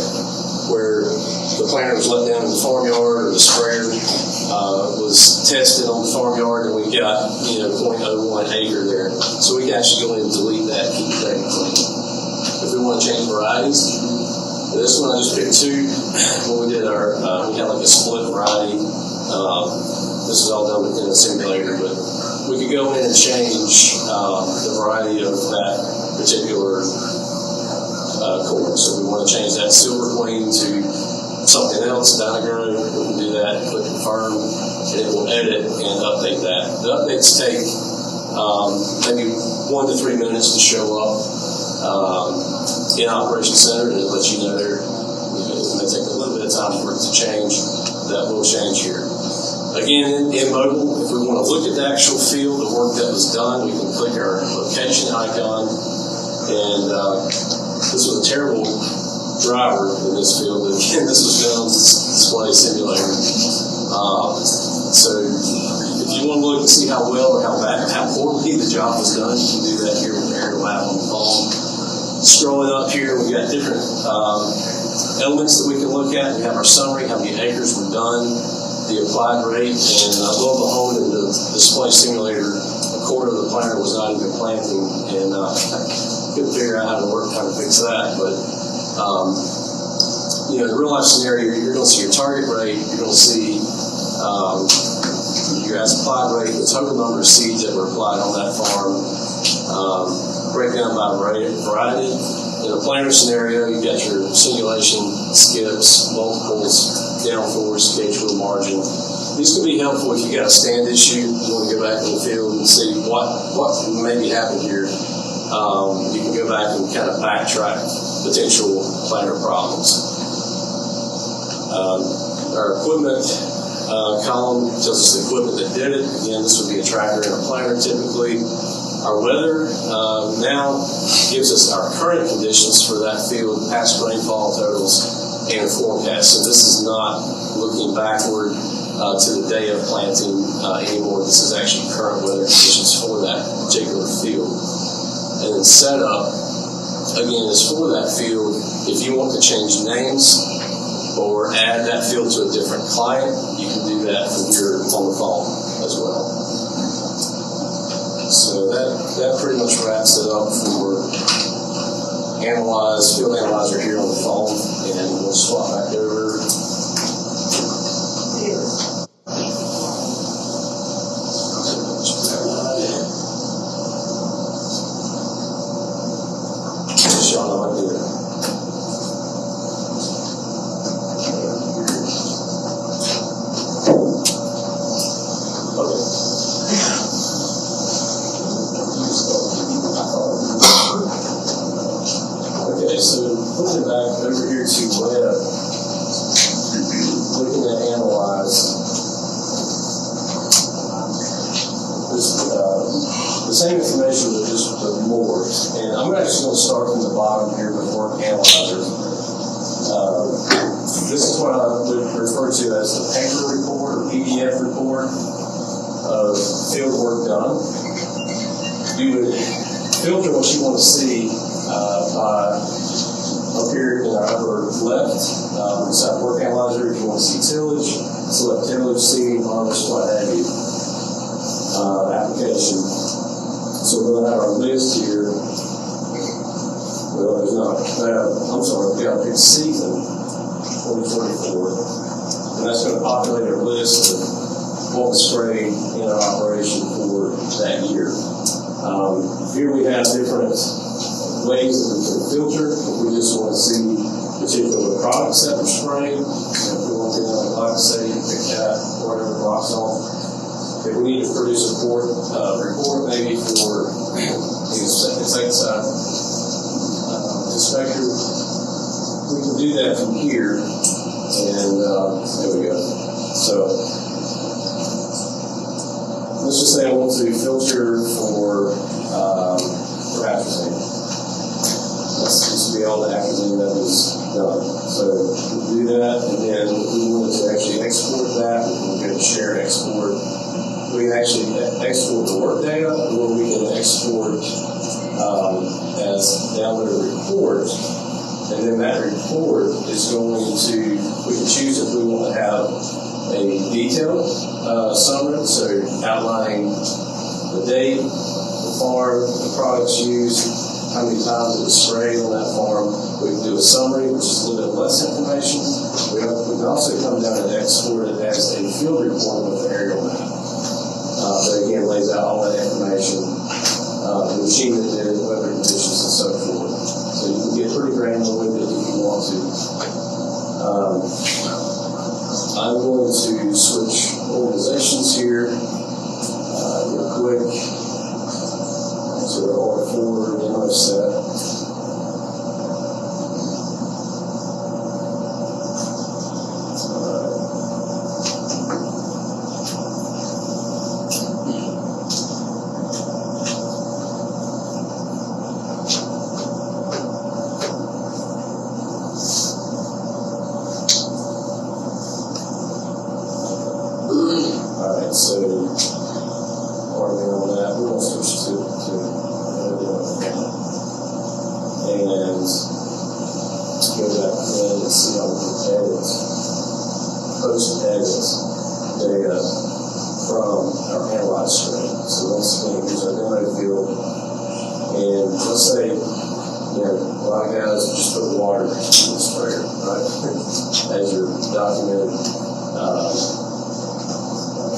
where the planter was let down in the farmyard or the sprayer was tested on the farmyard, and we got 0.01 acre there. So we can actually go in and delete that, keep the data clean. If we want to change varieties, this one I just picked two. When we did we had like a split variety. This is all done within the simulator, but we could go in and change the variety of that particular corn. So we want to change that Silver Queen to something else, Dynagrow. We can do that, click confirm, and it will edit and update that. The updates take maybe 1 to 3 minutes to show up in Operation Center, and it'll let you know there. It may take a little bit of time for it to change. That will change here. Again, in mobile, if we want to look at the actual field, the work that was done, we can click our location icon. And this was a terrible driver in this field. Again, this was done on display simulator. So if you want to look and see how well or how poorly the job was done, you can do that here with the aerial map on the phone. Scrolling up here, we've got different elements that we can look at. We have our summary, how many acres were done, the applied rate, and lo and behold, in the display simulator, a quarter of the planter was not even planting, and I couldn't figure out how to fix that. But in the real life scenario, you're going to see your target rate, you're going to see your as applied rate, the total number of seeds that were applied on that farm, breakdown by variety. In a planter scenario, you've got your simulation, skips, multiples, downforce, gauge wheel margin. These can be helpful if you got a stand issue. You want to go back in the field and see what maybe happened here. You can go back and kind of backtrack potential planter problems. Our equipment column tells us the equipment that did it. Again, this would be a tractor and a planter typically. Our weather now gives us our current conditions for that field, past rainfall totals, and forecast. So this is not looking backward to the day of planting anymore. This is actually current weather conditions for that particular field. And then setup, again, is for that field. If you want to change names or add that field to a different client, you can do that from here on the phone as well. So that pretty much wraps it up for Field Analyzer here on the phone, and we'll swap back over. Sean, I like it. Okay, so putting it back over here to web, looking at Analyze, the same information but just with more. And I'm actually going to start from the bottom here with Work Analyzer. This is what I would refer to as the paper report or PDF report of field work done. You would filter what you want to see by up here in our upper left, inside Work Analyzer. If you want to see tillage, select tillage, seeding, harvest, what have you. Application. So we're going to have our list here. Well, there's not. I'm sorry, we got to pick season 2024, and that's going to populate our list of what was sprayed in our operation for that year. Here we have different ways that we can filter. If we just want to see particular products that we're spraying, if we want to know glyphosate, pick whatever rocks on. If we need to produce a report maybe for insecticide inspector, we can do that from here, and there we go. So let's just say I want to filter for atrazine. This would be all the atrazine that was done. So we do that, and then if we wanted to actually export that, we can go to share export. We can actually export the work data, or we can export as download a report, and then that report is going to, we can choose if we want to have a detailed summary, so outlining the date, the farm, the products used, how many times it was sprayed on that farm. We can do a summary, which is a little bit less information. We can also come down and export it as a field report with the aerial map. That again lays out all that information, the machine that did it, weather conditions, and so forth. So you can get pretty granular with it if you want to. I'm going to switch organizations here real quick to the R4 demo set. So, pardon me on that, we're going to switch to and go back in and see how we can edit, post-edit data from our analyze screen. So once again, here's our demo field, and let's say, a lot of guys just put water in the sprayer, right, as your documented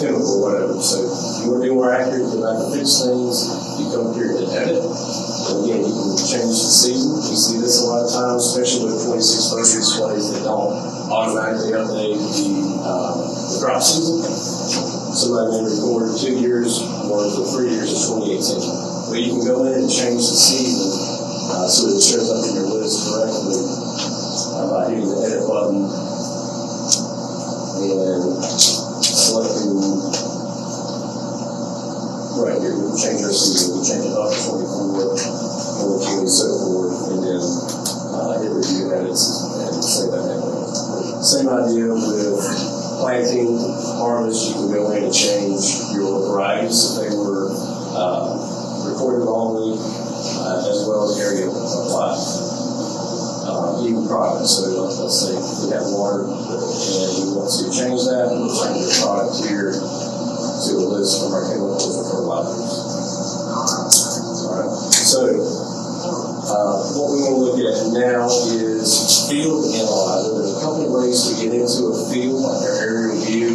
chemical, whatever. So if you want to be more accurate, go back and fix things, you come up here and edit. And again, you can change the season. We see this a lot of times, especially with 26 photo displays that don't automatically update the crop season. Somebody may record 2 years or for 3 years of 2018. But you can go in and change the season so it shows up in your list correctly by hitting the edit button and selecting right here. We can change our season, we can change it up to 24, 22, and so forth, and then hit review edits and save that anyway. Same idea with planting, harvest. You can go in and change your varieties if they were recorded wrongly, as well as area applied. Even products. So let's say we have water and we want to change that. We'll change the product here to a list from our chemicals and fertilizers. All right. So what we want to look at now is field analyzer. There's a couple of ways to get into a field, like our aerial view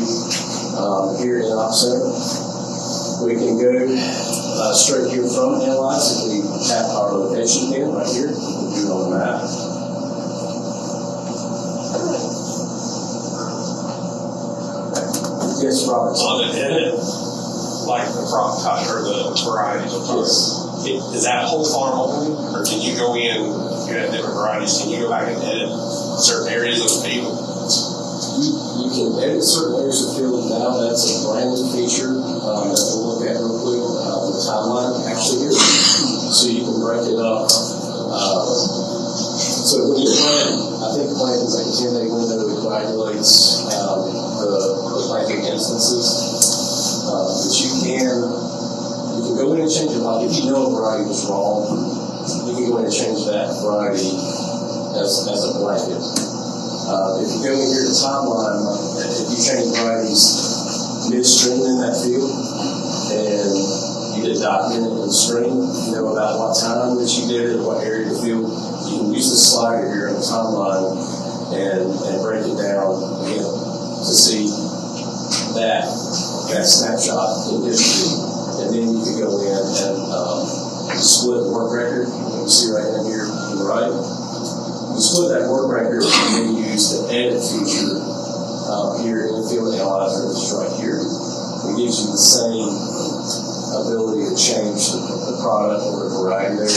here in Op Center. We can go straight here from analyze. If we tap our location pin right here, we can do it on the map. Yes, Robert. On the edit, like the crop type or the varieties of products, is that whole farm only, or can you go in? You have different varieties. Can you go back and edit certain areas of the field? You can edit certain areas of the field now. That's a brand new feature that we'll look at real quick. The timeline actually here, so you can break it up. So when you plant, I think planting is like a 10-day window. It coagulates the planting instances. But you can go in and change it. Like if you know a variety was wrong, you can go in and change that variety as a blanket. If you go in here to timeline, if you change varieties midstream in that field, and you did document it in stream, you know about what time that you did it, what area of the field, you can use this slider here in the timeline and break it down again to see that snapshot in history and and then you can go in and split the work record. You can see right in here on the right. You split that work record and then use the edit feature here in the field analyzer, which is right here. It gives you the same ability to change the product or the variety there. The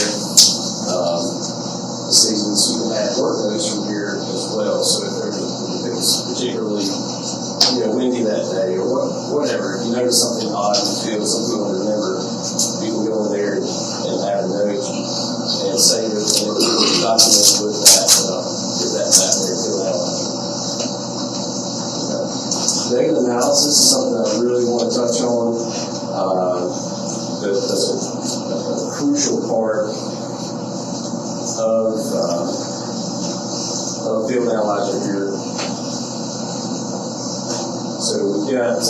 seasons, you can add work notes from here as well. So if it's particularly windy that day or whatever, if you notice something odd in the field, something you want to remember, you can go in there and add a note and save it and document with that, get that map there, field analyzer. Data analysis is something I really want to touch on. That's a crucial part of field analyzer here. So we've got,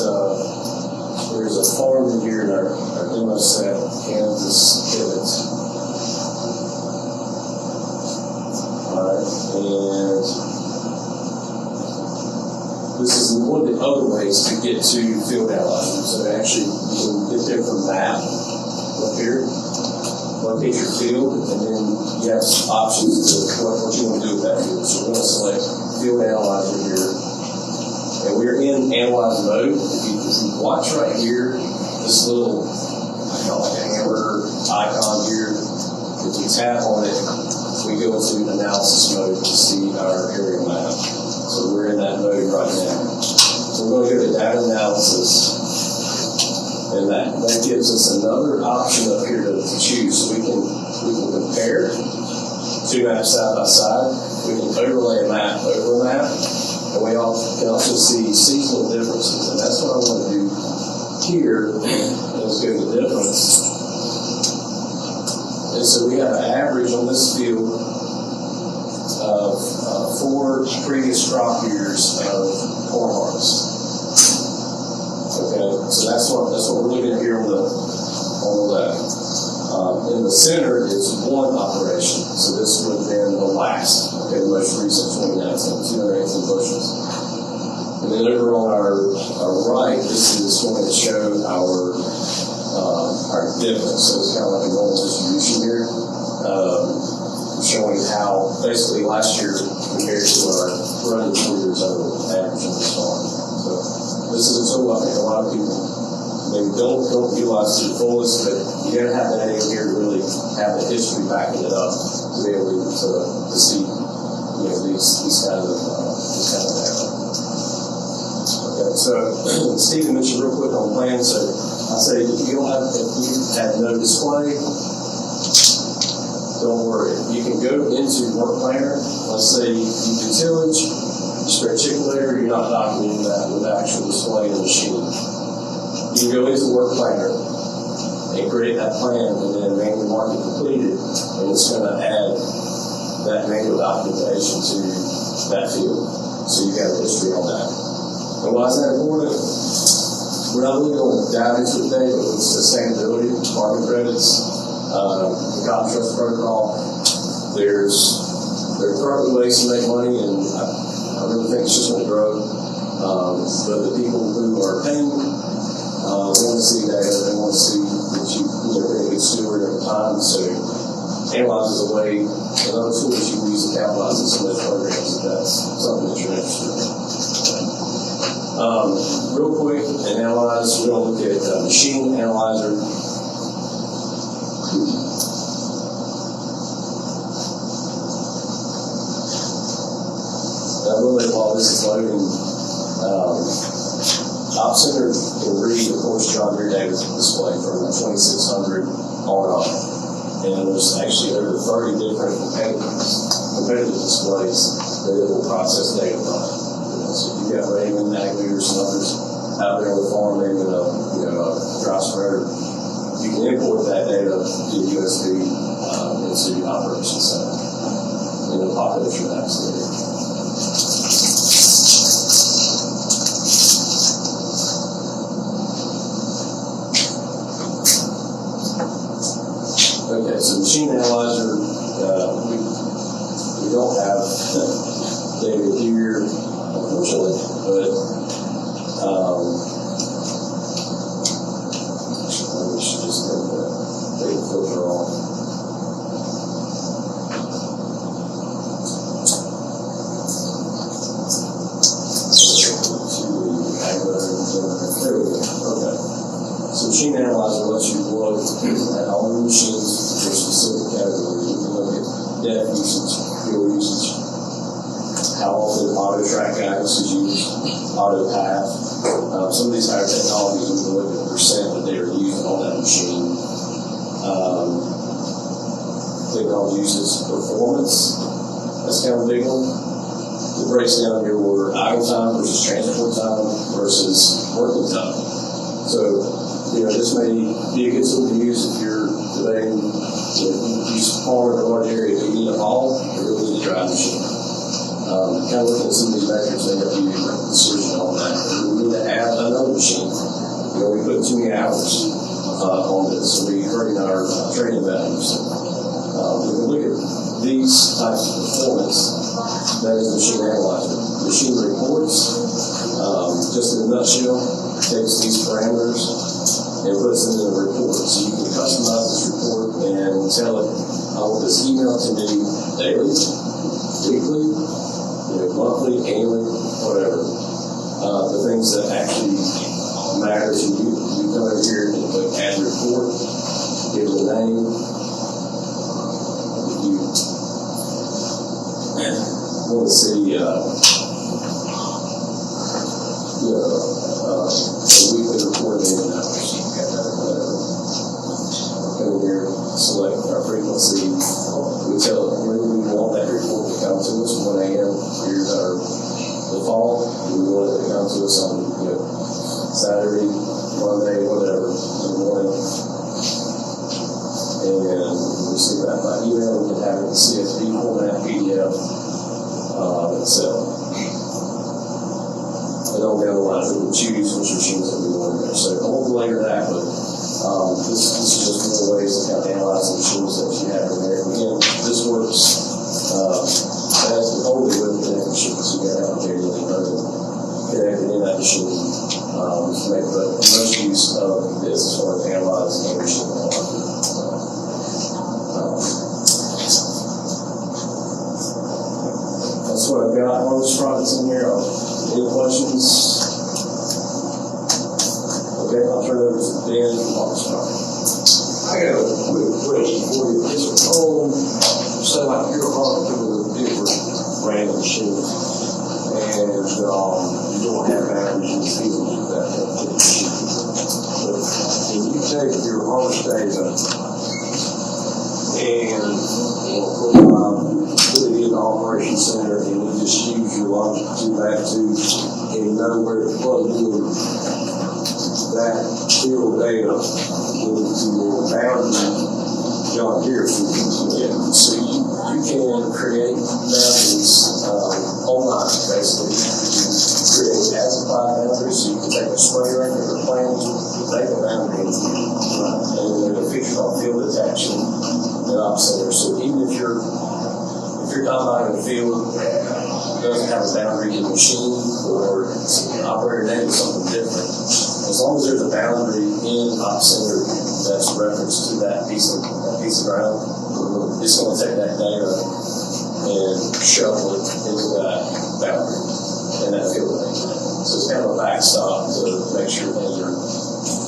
there's a farm in here in our demo set, Kansas pivot. Alright, and this is one of the other ways to get to field analyzer. So actually, you can get there from map up here, locate your field, and then you have options to what you want to do with that field. So we're going to select field analyzer here, and we're in analyze mode. If you watch right here, this little, I call it a hamburger icon here, if you tap on it, we go into analysis mode to see our area map. So we're in that mode right now. So we're going to go to data analysis, and that gives us another option up here to choose. So we can compare two maps side by side. We can overlay a map over a map, and we can also see seasonal differences. And that's what I want to do here. Let's go to difference. And so we have an average on this field of 4 previous crop years of corn harvest. Okay, so that's what we're looking at here on the left. In the center is one operation, so this would have been the last, the most recent 2019, 218 bushels. And then over on our right, this is going to show our difference. So it's kind of like a normal distribution here, showing how basically last year compared to our running 4 years old average on this farm. So this is a tool I think a lot of people maybe don't utilize to the fullest, but you gotta have that in here to really have the history backing it up to be able to see these kind of data. Okay, so Stephen mentioned real quick on plans. So I say if you have no display, don't worry. You can go into Work Planner. Let's say you do tillage, you spread chicken litter, you're not documenting that with actual display in the machine. You can go into Work Planner and create that plan and then manually mark it completed, and it's going to add that manual documentation to that field. So you've got a history on that. And why is that important? We're not really going to dive into it today, but with sustainability, carbon credits, the cotton trust protocol, there are partly ways to make money, and I really think it's just going to grow. But the people who are paying, they want to see data, they want to see that you've been a good steward over time. So Analyze is a way, another tool that you can use to capitalize on some of those programs if that's something that you're interested in. Real quick, in Analyze, we're going to look at machine analyzer. Really, while this is loading, Op Center can read, of course, John Deere data display from 2600 on up. And there's actually over 30 different competitive displays that it will process data from. So if you've got Raven, Agleers, and others out there on the farm, maybe a dry spreader, you can import that data via USB into Operations Center. And it'll populate your maps there. Okay, so machine analyzer, we don't have data here, unfortunately, but let me machine analyzer lets you look at all the machines for specific categories. You can look at depth usage, fuel usage, how often auto track guidance is used, auto path. Some of these higher technologies, we can look at the percent that they are using on that machine. Technology uses performance. That's kind of a big one. It breaks down your idle time versus transport time versus working time. So, this may be a good tool to use if you're debating, you farm in a large area, if you need a haul, or you need a drive machine. Kind of looking at some of these metrics, they help you make a decision on that. Or we need to add another machine. We put too many hours on this, so we're hurting our training values. We can look at these types of performance. That is the machine analyzer. Machine reports, just in a nutshell, takes these parameters and puts them in a report. So you can customize this report and tell it, I want this email to me daily, weekly, monthly, annually, whatever. The things that actually matter to you. You come over here and click add report, give it a name. You want to see a weekly report in hours. Whatever. Come here, select our frequency. We tell it when we want that report to come to us, 1 a.m. Here's our default. We want it to come to us on Saturday, Monday, whatever, in the morning. And we receive that by email. We can have it in CSV format, PDF, itself. And on down the line, we can choose which machines that we want in there. So I won't belabor that, but this is just more ways to kind of analyze the machines that you have in there. Again, this works as only with the machines. You got to have a data link connected in that machine to make the most use of this as far as analyzing the machine. That's what I've got. Harvest products in here. Any questions? Okay, I'll turn it over to Dan from Harvest Products. I got a quick question for you. Is it on, say like you're harvesting with a different random machine, and you don't have average in the field with that particular machine. But when you take your harvest data and put it in the operation center, and you just use your longitude, latitude, and know where to plug in that field data into your boundary John Deere field. So you can create boundaries online, basically. You can create as-applied boundaries, so you can take a spray record or planting, make a boundary, and then a feature called field detection and op center. So even if your combine in the field doesn't have a boundary in the machine, or the operator name is something different, as long as there's a boundary in op center that's referenced to that piece of ground, it's going to take that data and shuffle it into that boundary and that field name. So it's kind of a backstop to make sure things are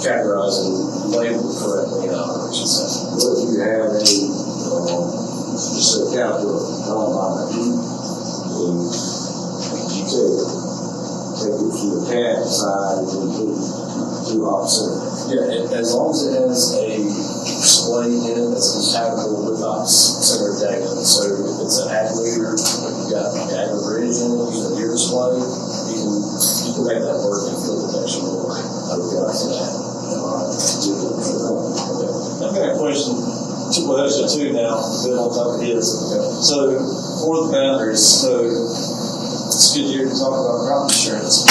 categorized and labeled correctly in operation center. What if you have just a caterpillar combine, and you take it from the cat side and put it through op center? Yeah, as long as it has a display in it that's compatible with op center data. So if it's an ag leader, you've got ag bridge in it, using your display, you can make that work in field detection or I've got a question. Well, there's two now, build on top of his. So, for the boundaries, so it's good here to talk about crop insurance.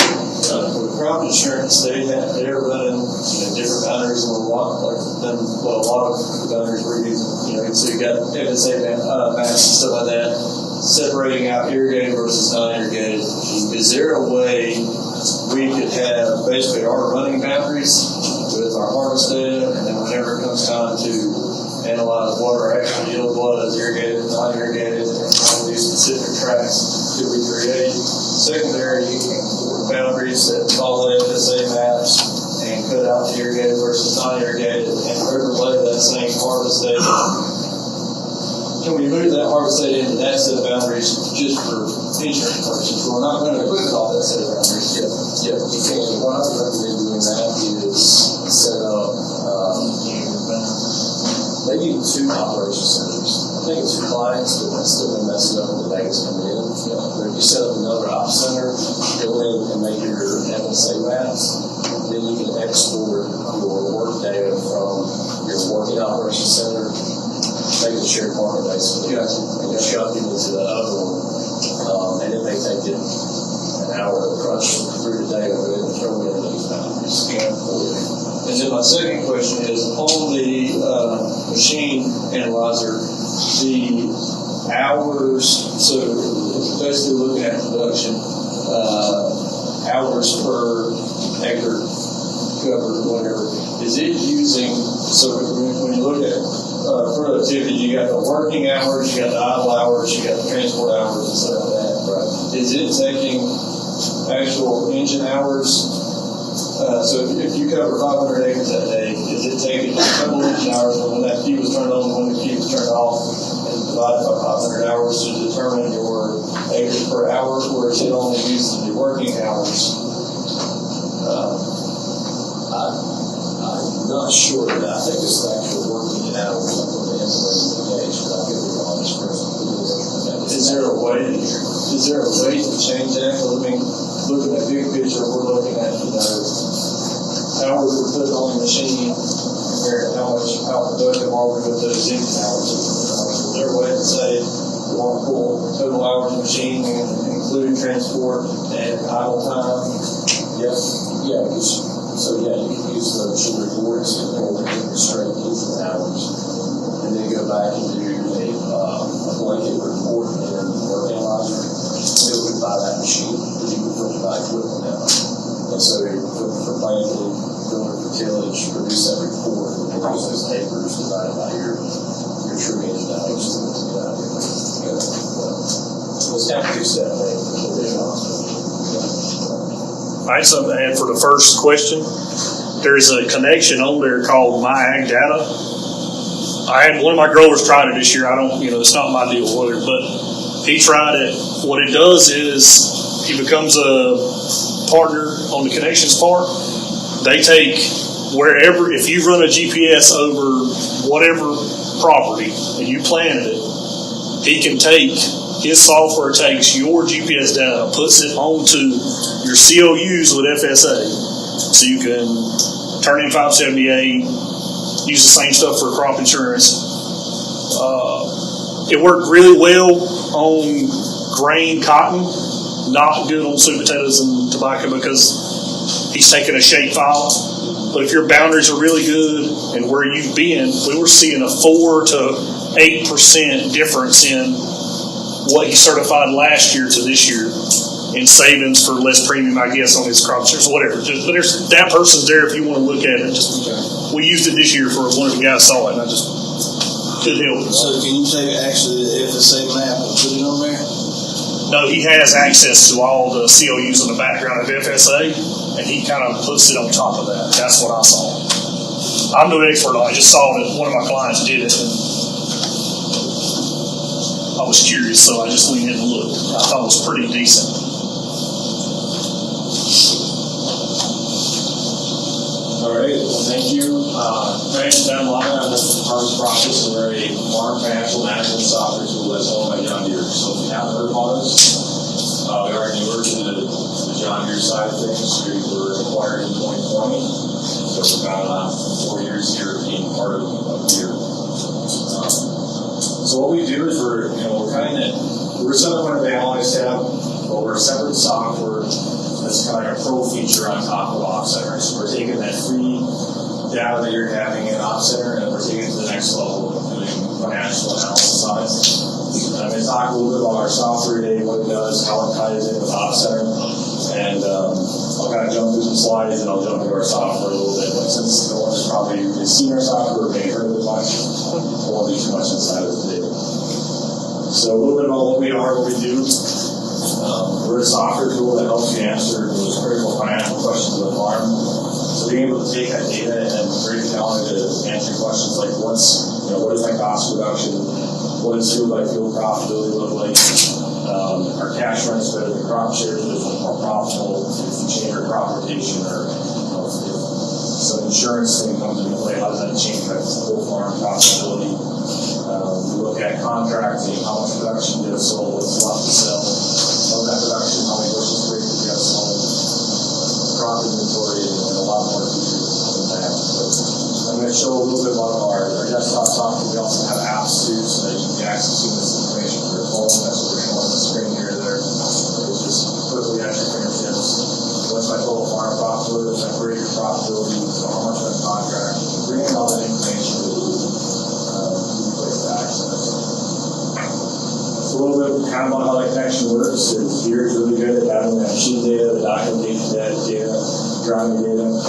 With crop insurance, they're running different boundaries on a lot of the boundaries we're using. So you got FSA maps and stuff like that, separating out irrigated versus non-irrigated. Is there a way we could have basically our running boundaries with our harvest data, and then whenever it comes time to analyze what our actual yield was, irrigated, non-irrigated, and all these specific tracks, could we create secondary boundaries that follow FSA maps and cut out the irrigated versus non-irrigated and overlay that same harvest data. Can we move that harvest data into that set of boundaries just for insurance purposes? We're not going to equip all that set of boundaries. Yeah, you can. What I would recommend doing that is set up maybe 2 operation centers. I think it's 2 clients, but that's still going to mess it up when the data's coming in. But if you set up another op center, go in and make your MSA maps, then you can export your work data from your working operation center, make it shared market basically, and shove it into the other one. And it may take it an hour to crunch through the data and throw in those boundaries. And then my second question is, on the machine analyzer, the hours, so basically looking at production, hours per acre covered or whatever, is it using, so when you look at productivity, you got the working hours, you got the idle hours, you got the transport hours and stuff like that. Right. Is it taking actual engine hours? So if you cover 500 acres that day, is it taking a couple engine hours from when that key was turned on to when the key was turned off and divided by 500 hours to determine your acres per hour, or is it only using the working hours? I'm not sure of that. I think it's the actual working hours when they implement the gauge, but I'll give you on this person. Is there a way to change that? I mean, looking at big picture, we're looking at, hours we put on the machine compared to how productive are we with those engine hours. Is there a way to say we want to pull total hours of machine, including transport and idle time? Yes. Yeah. So yeah, you can use the machine reports and the straight engine hours, and then go back and do a blanket report in the work analyzer, filtered by that machine, and you can filter by equipment now. And so for planting, filter for tillage, produce that report, and then use those acres divided by your true engine hours to get out of it. So it's kind of a 2-step thing. I had something to add for the first question. There's a connection on there called My Ag Data. I had one of my growers tried it this year. I don't, it's not my deal with it, but he tried it. What it does is he becomes a partner on the connections part. They take wherever, if you run a GPS over whatever property and you planted it, he can take, his software takes your GPS data, puts it onto your COUs with FSA. So you can turn in 578, use the same stuff for crop insurance. It worked really well on grain, cotton, not good on sweet potatoes and tobacco because he's taking a shape file. But if your boundaries are really good and where you've been, we were seeing a 4 to 8% difference in what he certified last year to this year in savings for less premium, I guess, on his crop insurance, whatever. But there's that person's there if you want to look at it. We used it this year for one of the guys saw it, and I just couldn't help it. So can you take actually the FSA map and put it on there? No, he has access to all the COUs in the background of FSA, and he kind of puts it on top of that. That's what I saw. I'm no expert on it. I just saw that one of my clients did it, and I was curious, so I just leaned in and looked. I thought it was pretty decent. All right, thank you. My name's Ben Lyon. I'm the Harvest Process, and we're a farm financial management software tool that's owned by John Deere. So if you haven't heard about us, we are newer to the John Deere side of things. We were acquired in 2020, so we've got 4 years here being part of Deere. So what we do is we're set up under the analyze tab, but we're a separate software that's kind of like a pro feature on top of Offcenter. So we're taking that free data that you're having in Offcenter and we're taking it to the next level, doing financial analysis on it. I'm going to talk a little bit about our software today, what it does, how it ties in with Offcenter, and I'll kind of jump through some slides and I'll jump into our software a little bit. But since no one's probably seen our software or maybe heard of it much, I won't be too much inside of it today. So a little bit about what we are, what we do. We're a software tool that helps you answer those critical financial questions of the farm. So So being able to take that data and break it down into answering questions like what is my cost reduction? What does field by field profitability look like? Our cash runs better than crop shares, is it more profitable if you change your crop rotation, or if some insurance thing comes into play, how does that change that whole farm profitability? We look at contracting, how much production you have sold, what's left to sell, of that production, how many bushels per acre you have sold, crop inventory, and a lot more features than that. But I'm going to show a little bit about our desktop software. We also have apps too, so that you can access this information through your phone. That's what we're showing on the screen here. There, it's just quickly at your fingertips. What's my total farm profitability? What's my per acre profitability? So how much on contract? Bringing all that information to you, place to access. So a little bit kind of about how that connection works is Deere is really good at having that machine data, the documentation data, driving data, and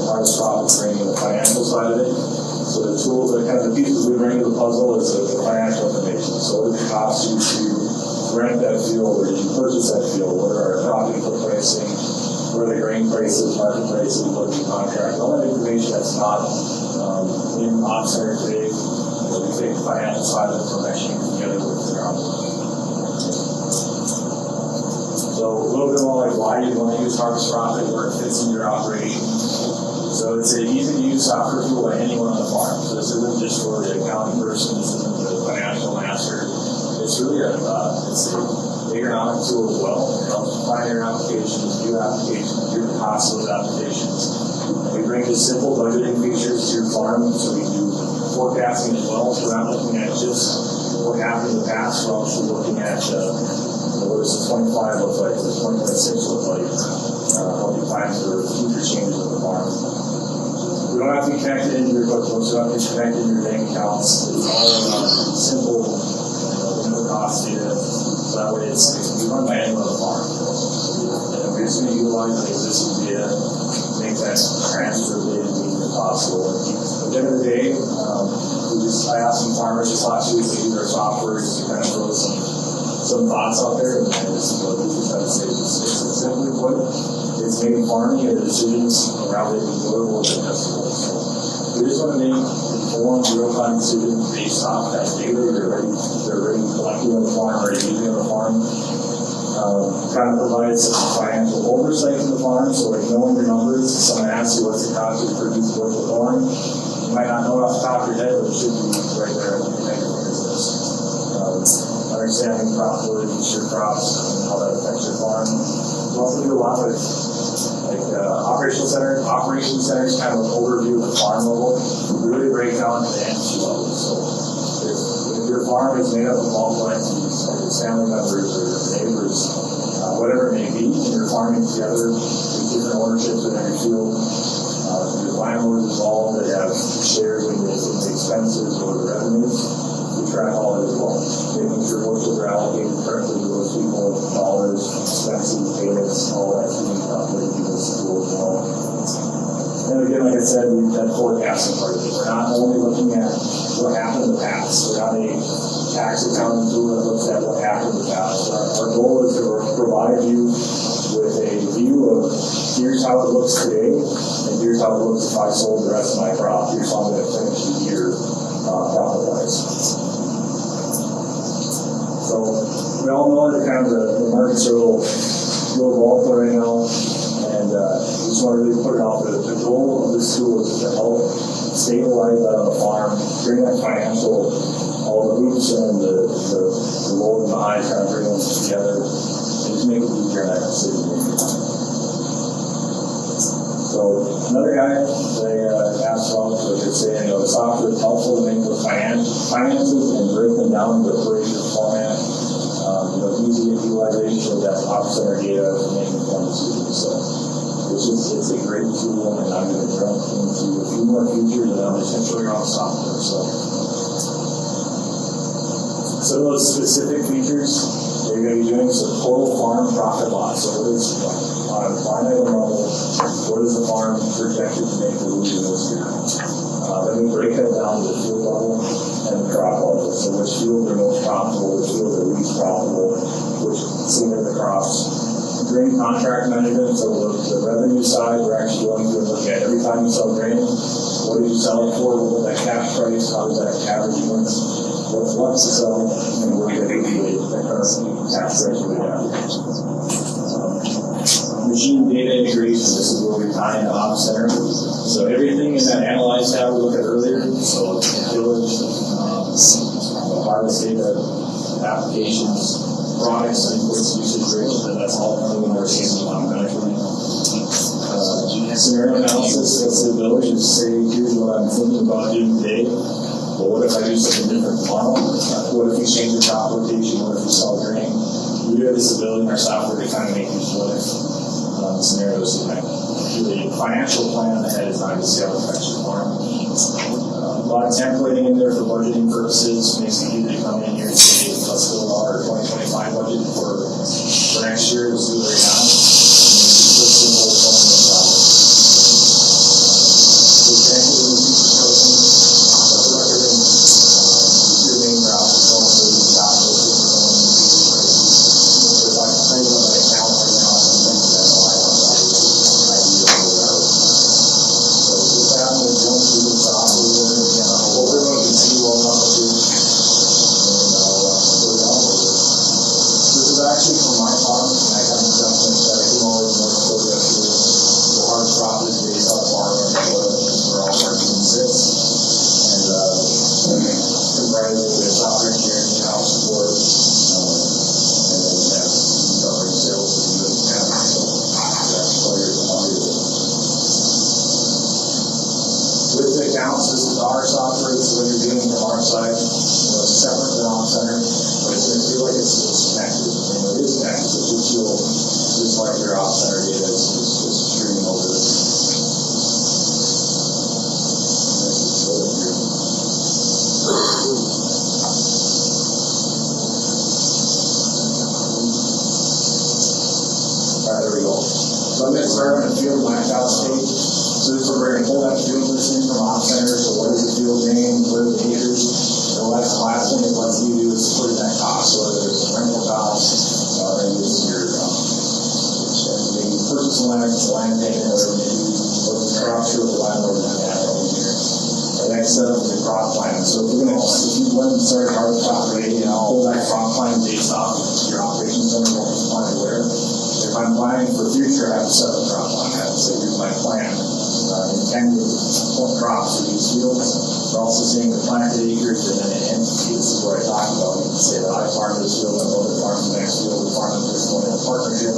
part of profit bringing the financial side of it. So the tools, the kind of the pieces we bring to the puzzle is the financial information. So what does it cost you to rent that field, or did you purchase that field? What are our crop input pricing? What are the grain prices, market prices, what are the contract? All that information that's not in Op Center today. We take the financial side of it from meshing together with the ground. So a little bit more like why you want to use Harvest Profit, where it fits in your operation. So it's an easy to use software tool by anyone on the farm. So this isn't just for the accounting person, this isn't the financial master. It's really a agronomic tool as well. It helps find your applications, view the cost of those applications. And we bring just simple budgeting features to your farm, so we do forecasting as well. So we're not looking at just what happened in the past, we're also looking at what does the 25 look like, what does 26 look like, help you plan for future changes of the farm. We don't have to be connected into your QuickBooks, we don't have to be connected into your bank accounts. It's all simple input cost data, so that way it can be run by anyone on the farm. And we're just going to utilize the existing data, make that transfer data as easy as possible. At the end of the day, I asked some farmers just last week to use our software to kind of throw some thoughts out there, and this is what we just have to say. It's simply put, it's making farming and the decisions around it enjoyable and accessible. So we just want to make informed, real-time decisions based off that data they're already collecting on the farm, or using on the farm. Kind of provides some financial oversight to the farm, so like knowing your numbers, if someone asks you what's it cost you to produce a bushel of corn, you might not know it off the top of your head, but it should be right there at your fingertips. Understanding profitability of your crops and how that affects your farm. We also do a lot with operations centers, kind of an overview of the farm level. We really break down to the entity level. So if your farm is made up of multiple entities, like your family members or your neighbors, whatever it may be, and you're farming together with different ownerships in every field, your landlords involved that have shares in the expenses or the revenues, we track all that as well. Making sure bushels are allocated correctly to those people, dollars, expenses, payments, all that's being calculated in this tool as well. And again, like I said, that forecasting part of it. We're not only looking at what happened in the past. We're not a tax accounting tool that looks at what happened in the past. Our goal is to provide you with a view of here's how it looks today, and here's how it looks if I sold the rest of my crop. Here's how I'm going to finish the year profit-wise. So we all know that kind of the markets are a little volatile right now, and we just want to really put it out there. The goal of this tool is to help stabilize that on the farm, bring that financial, all the hoops and the low and the high, kind of bring them together, and just make it easier in that decision making. So another guy they asked about, so they say, the software is helpful to make those finances and break them down into a per acre format. Easy utilization of that Op Center data to make informed decisions. So it's a great tool, and I'm going to jump into a few more features, and I'm just going to show you on the software. So some of those specific features that you're going to be doing is the total farm profit loss. So what is on a line item level, what is the farm projected to make the losing this year? Then we break that down to the field level and the crop level. So which fields are most profitable, which fields are least profitable, which seem of the crops grain contract management, so the revenue side, we're actually going to look at every time you sell grain, what do you sell it for, what was that cash price, how does that average work, what's left to sell, and we're going to calculate the current cash price we have. Machine data integration, this is where we tie into Ops Center. So everything in that analyze tab we looked at earlier, so tillage, harvest data, applications, products, inputs, usage rates, that's all coming in our season on management. Scenario analysis, that's the ability to say, here's what I'm thinking about doing today, but what if I do something different tomorrow? What if we change the crop rotation? What if we sell grain? We do have this ability in our software to kind of make these what if scenarios. The financial plan ahead is not to see how it affects your farm. A lot of templating in there for budgeting purposes, makes it easy to come in here and say, let's build our 2025 budget for next year, let's do it right now. Actually, for my farm, and I kind of jumped in that I came all the way from North Dakota yesterday. The hard crop is based on farm and where all marketing sits. And congratulated with software engineering and house support. And then we have covering sales and doing accounting. So that's players and all your with the accounts, this is our software, this is what you're doing from our side. It's separate than Ops Center, but it's going to feel like it's connected. It is connected, so you feel just like your Ops Center data is streaming over this. Alright, there we go. So I'm going to start on the field blackout stage. So this is where we're going to pull that field listing from Ops Center. So what is the field name, what are the acres? The last thing it lets you do is put in that cost, so whether it's a rental cost, maybe it's your maybe purchase land, it's a land payment, whatever it may be, or the structure of the landlord that have over here. The next setup is the crop plan. So if you went and started harvest crop ready, pull that crop plan based off your operations center, what was planted where. If I'm planning for future, I have to set up a crop plan. I have to say, here's my plan. Intended crops for these fields. We're also seeing the planted acres and then an entity. This is what I talked about. You can say that I farm this field, I know the farm the next field, we farm this one in a partnership,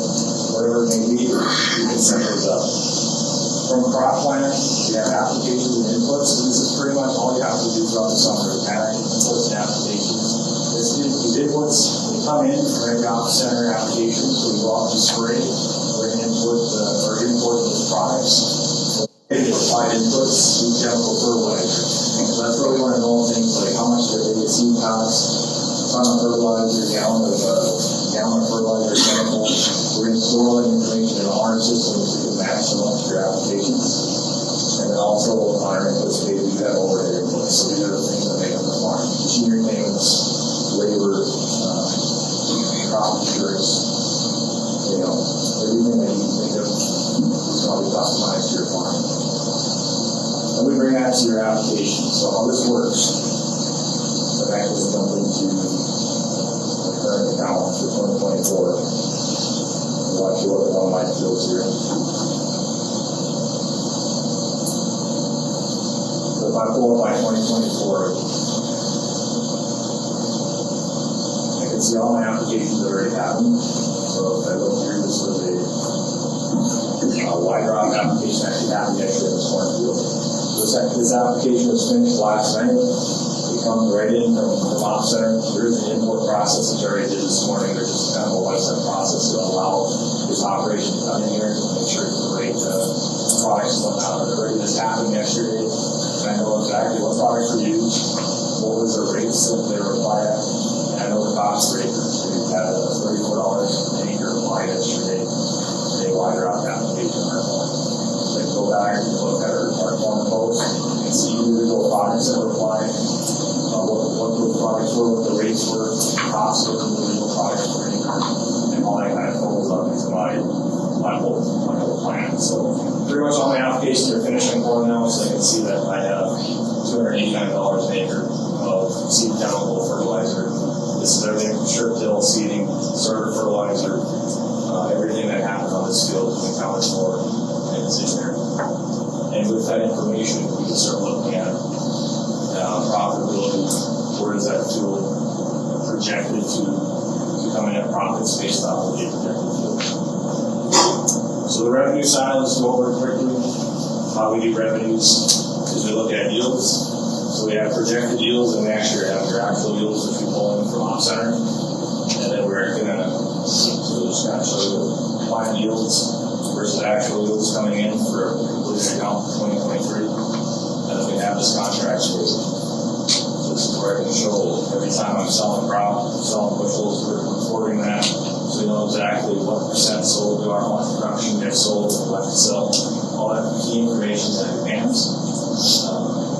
whatever it may be, you can set those up. From crop plan, we have applications and inputs. So this is pretty much all you have to do throughout the summer, add inputs and applications. The inputs, they come in from every Ops Center application, so we go out and spray, we're going to import those products. Applied inputs, do chemical fertilizer. So that's where we want to know things like how much did the seed cost, ton of fertilizer, gallon of fertilizer, chemical. We're going to store all that information in our system so you can match them up to your applications. And then also on our inputs page, we have overhead inputs. So these are the things that make up the farm. Machinery payments, labor, crop insurance, everything that you think of is probably customized to your farm. And we bring that to your application. So how this works, the bank will jump into the current account for 2024. We'll watch you look at one of my fields here. So if I pull up my 2024, I can see all my applications that already happened. So if I look here, this was a wide drop application actually happened yesterday in this cornfield. This application was finished last night. It comes right in from Ops Center. There is an import process which I already did this morning. There's just kind of a one-step process to allow this operation to come in here to make sure it's the right products and whatnot. Already this happened yesterday. And I know exactly what products were used, what was the rates that they were applied at, and I know the cost rate. So we had $34 an acre applied yesterday. A wide drop application on our farm. Then go back and look at our farm post and see individual products that were applied, what those products were, what the rates were, costs of individual products per acre, and all that kind of totals up into my applications are finishing for now, so I can see that I have $289 an acre of seed chemical fertilizer. This is everything from strip till, seeding, starter fertilizer, everything that happens on this field is accounted for and it's in there. And with that information, we can start looking at profitability. Where is that fuel projected to come in at profits based off of the projected fuel? So the revenue side, let's go over quickly. How we do revenues is we look at yields. So we have projected yields, and we actually have your actual yields if you pull in from off center. And then we're gonna just kind of show you the planned yields versus actual yields coming in for a completed account for 2023. And then we have this contract space. So this is where I can show every time I'm selling crop, selling bushels, we're recording that. So we know exactly what percent sold to our month production, we have sold, left to sell, all that key information that advance.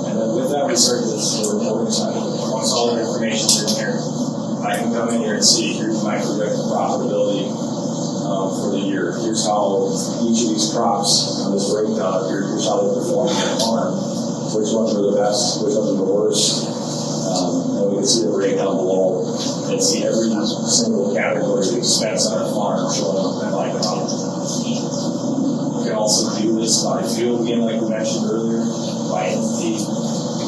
And then with that, we start this reporting side. Once all that information is in here, I can come in here and see, here's my projected profitability for the year. Here's how each of these crops on this breakdown up here, here's how they perform on the farm. Which ones are the best, which ones are the worst. And we can see the breakdown below and see every single category of expense on our farm showing up in my account. We can also do this by field again, like we mentioned earlier, by entity.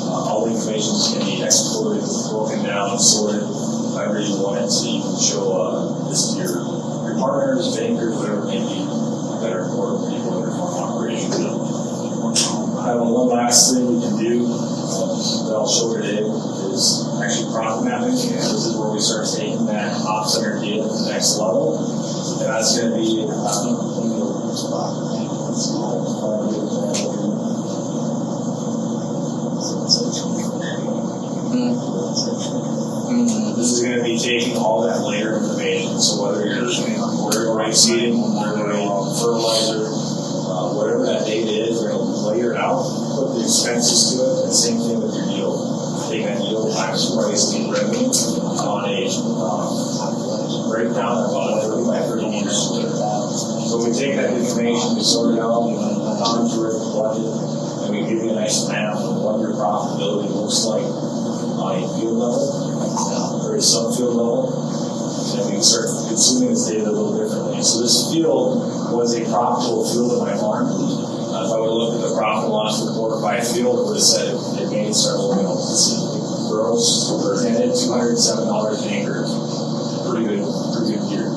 All the information can be exported, broken down, sorted, however you want it, so you can show this to your partners, bankers, whatever it may be, that are important people in your farm operation. One last thing we can do that I'll show today is actually profit mapping. This is where we start taking that off-center data to the next level. And that's going to be this is going to be taking all that layer information. So whether you're right seeding, whether you're fertilizer, whatever that data is, we're going to layer it out, put the expenses to it, and same thing with your yield. Take that yield times price and revenue on a breakdown of about 30 by 30 meters split. So we take that information, we sort it out, contour it, budget, and we give you a nice map of what your profitability looks like on a field level, or a subfield level, and we can start consuming this data a little differently. So this field was a profitable field in my farm. If I would have looked at the profit and loss report by field, it would have said it made several millions. Gross netted $207 an acre. Pretty good year.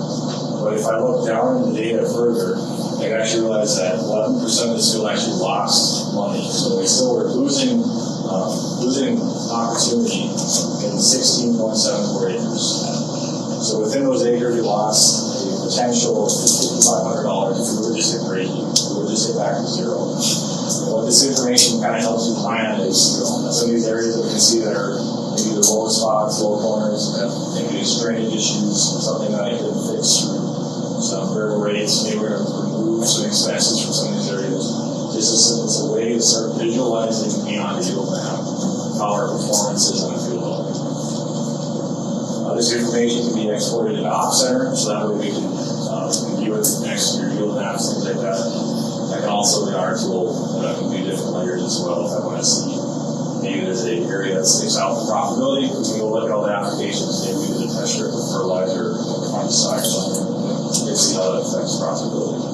But if I look down in the data further, I actually realized that 11% of this field actually lost money. So we still were losing opportunity in 16.74 acres. So within those acres, we lost a potential of $5,500 if we were just at break even. We were just hit back to zero. And what this information kind of helps you plan is, some of these areas that we can see that are maybe the low spots, low corners, that maybe there's drainage issues, something that I can fix through some variable rates. Maybe we're going to remove some expenses from some of these areas. It's a way to start visualizing beyond the yield map how our performance is on the field level. This information can be exported into Op Center, so that way we can view it next to your yield maps, things like that. I can also, the R tool, I can do different layers as well if I want to see. Maybe there's an area that sticks out for profitability. We can go look at all the applications. Maybe we did a test strip with fertilizer on the front side or something. You can see how that affects profitability.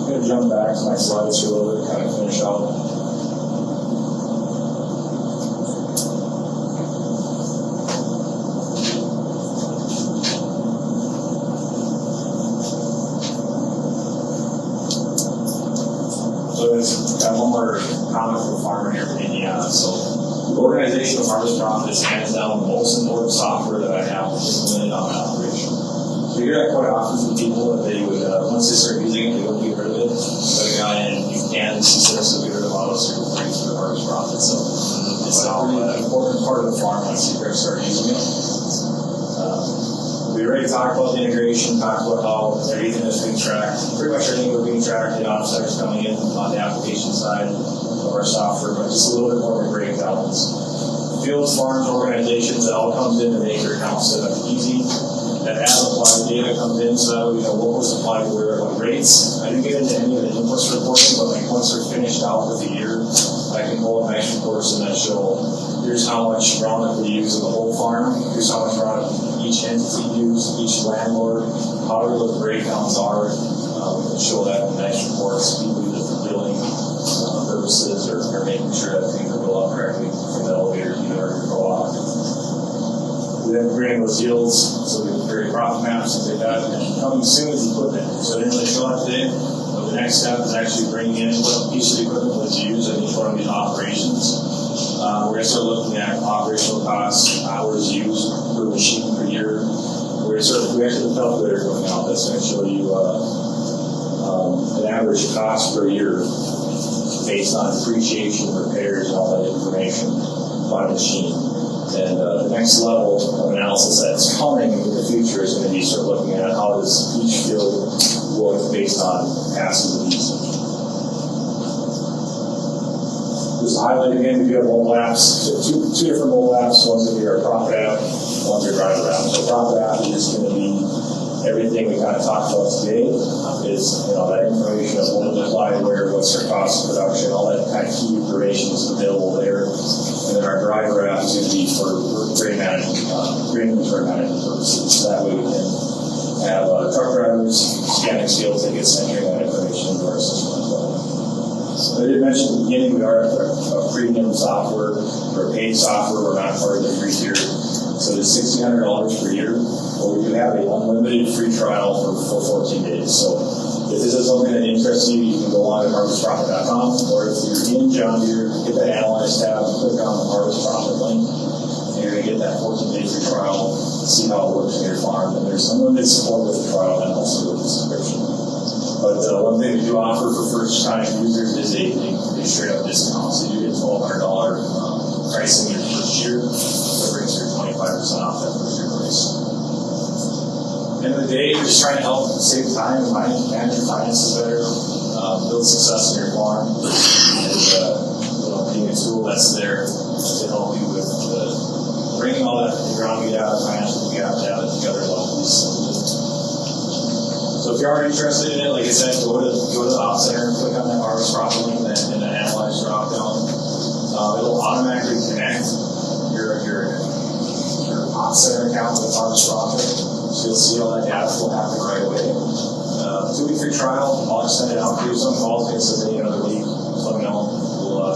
I'm going to jump back to my slides here a little bit, kind of finish out. Got one more comment from a farmer here from Indiana. So the organization of Harvest Profit is hands down the most important software that I have implemented on my operation. So you hear that quite often from people that they would, once they start using it, they won't get rid of it. But a guy in Kansas, he says to get rid of auto circle things for the Harvest Profit. So it's now an important part of the farm once you start using it. We already talked about the integration, talked about how everything is being tracked. Pretty much everything we're being tracked, the offsets coming in on the application side of our software, but just a little bit more of a breakdown. Fields, farms, organizations, it all comes in to make your account set up easy that as applied data comes in, so that way we know what was applied where, what rates. I didn't get into any of the inputs reporting, but like once they're finished out with the year, I can pull up nice reports and that show here's how much Roundup we use in the whole farm, here's how much Roundup each entity used, each landlord, however those breakdowns are. We can show that in nice reports, people use it for billing purposes or making sure that things are built up correctly from the elevator unit or co-op. We then bring those yields, so we can create profit maps, things like that, and coming soon is equipment. So I didn't really show that today, but the next step is actually bringing in what piece of equipment was used in each one of these operations. We're going to start looking at operational costs, hours used per machine per year. We actually have a calculator going out that's going to show you an average cost per year based on depreciation, repairs, and all that information by machine. And the next level of analysis that's coming in the future is going to be start looking at how does each field look based on passes and usage. Just to highlight again, we do have mobile apps. So two different mobile apps. One's going to be our profit app, one's our driver app. So profit app is going to be everything we kind of talked about today. Is that information of what was applied where, what's their cost of production, all that kind of key information is available there. And then our driver app is going to be for grain management, grain inventory management purposes. So that way we can have truck drivers scanning scale tickets, entering that information into our system as well. So I did mention at the beginning we are a premium software or paid software. We're not part of the free tier. So it's $1,600 per year, but we do have an unlimited free trial for 14 days. So if this is something that interests you, you can go on to harvestprofit.com, or if you're in John Deere, hit that Analyze tab, click on the Harvest Profit link, and you're going to get that 14-day free trial, see how it works in your farm. And there's unlimited support with the trial and also with the subscription. But one thing we do offer for first-time users is a straight-up discount. So you get $1,200 pricing your first year. That brings your 25% off that first year price. End of the day, you're just trying to help save time and money, manage your finances better, build success in your farm, and being a tool that's there to help you with bringing all that ground data, financial data together at all these. So if you are interested in it, like I said, go to the Ops Center and click on that Harvest Profit link and the Analyze drop down. It'll automatically connect your Ops Center account with Harvest Profit. So you'll see all that data will happen right away. 2-week free trial, I'll extend it out to you. Some calls get said any other week. Let me know. We'll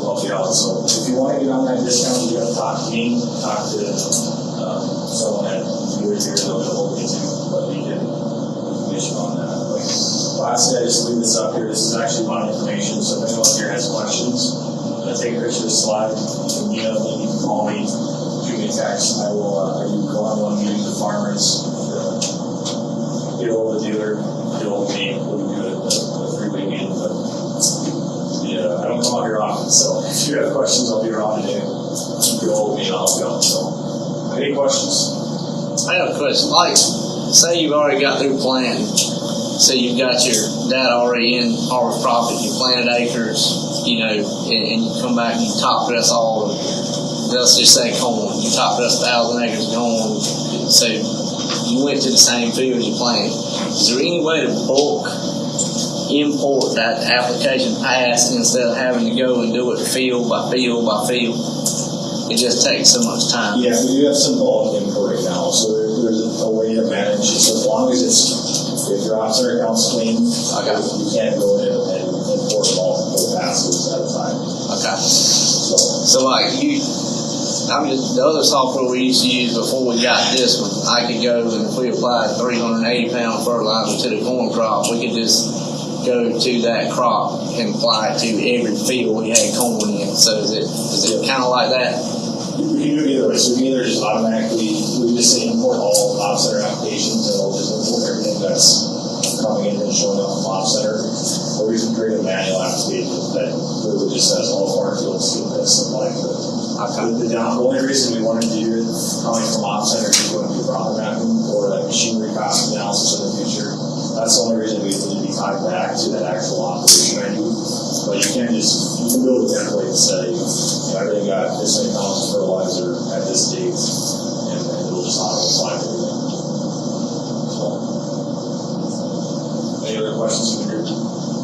help you out. So if you want to get on that discount, you got to talk to me, talk to someone at Deere, they'll hold you to, but we can information on that. But lastly, I just leave this up here. This is actually my information, so if anyone here has questions, take a picture of the slide. You can email me, you can call me, shoot me a text. I will go on one meeting with farmers, get hold of the dealer, get hold of me. We'll do a 3-way meeting. But I don't come out here often, so if you have questions, I'll be around today. Get hold of me and I'll help you out. So, any questions? I have a question. Like, say you've already got through planting. So you've got your data already in Harvest Profit. You planted acres. And you come back and you top dress all of, let's just say corn, you top dress 1,000 acres of corn, so you went to the same field you planted. Is there any way to bulk import that application pass instead of having to go and do it field by field by field? It just takes so much time. Yeah, we do have some bulk importing now, so there's a way to manage it. So as long as if your Ops Center account's clean, you can't go in and import multiple passes at a time. Okay. So like the other software we used to use before we got this one, I could go and if we applied 380-pound fertilizer to the corn crop, we could just go to that crop and apply it to every field we had corn in. So is it kind of like that? We can do it either way. So we can either just automatically, we just say import all Ops Center applications and we'll just import everything that's coming in and showing up from Ops Center. Or we can create a manual application that literally just says all farm fields do this and like the only reason we wanted to do it coming from Ops Center is going to be profit mapping or like machinery cost analysis in the future. That's the only reason we need to be tied back to that actual operation I do. But you can build a template and say, everything got this many pounds of fertilizer at this date, and it'll just auto apply to everything. questions you can hear?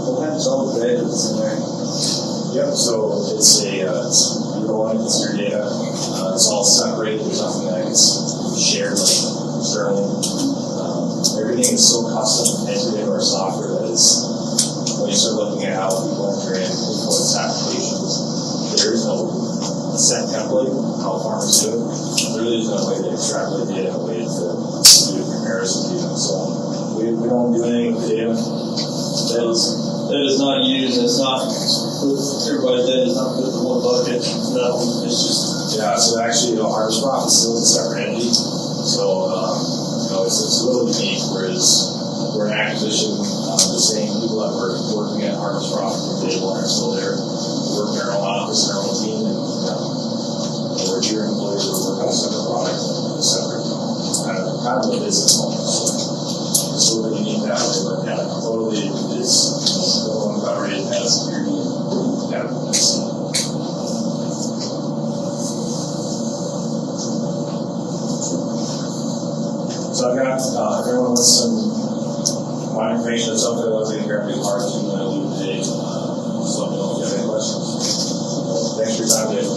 What happens to all the data that's in there? Yep, so it's it's your data. It's all separated. There's nothing that gets shared like externally. Everything is so custom entered into our software that is, when you start looking at how people enter in influence applications, there is no set template how farmers do it. There really is no way to extrapolate data in a way to do a comparison even. So we don't do anything with data. That is not used, it's not, everybody's data is not put in one bucket. No, it's just, Yeah, so actually, Harvest Profit still is a separate entity. So, it's a little unique, whereas we're an acquisition, the same people that were working at Harvest Profit from day one are still there. We work in our own office and our own team, and we're Deere employees, we're working on separate products and a separate kind of a business model. So it's a little bit unique that way, but yeah, totally is the one about it as Deere database. So I've got, everyone with some my information that's up there, I'll take care of it hard to leave today. Just let me know if you have any questions. Thanks for your time, Dave.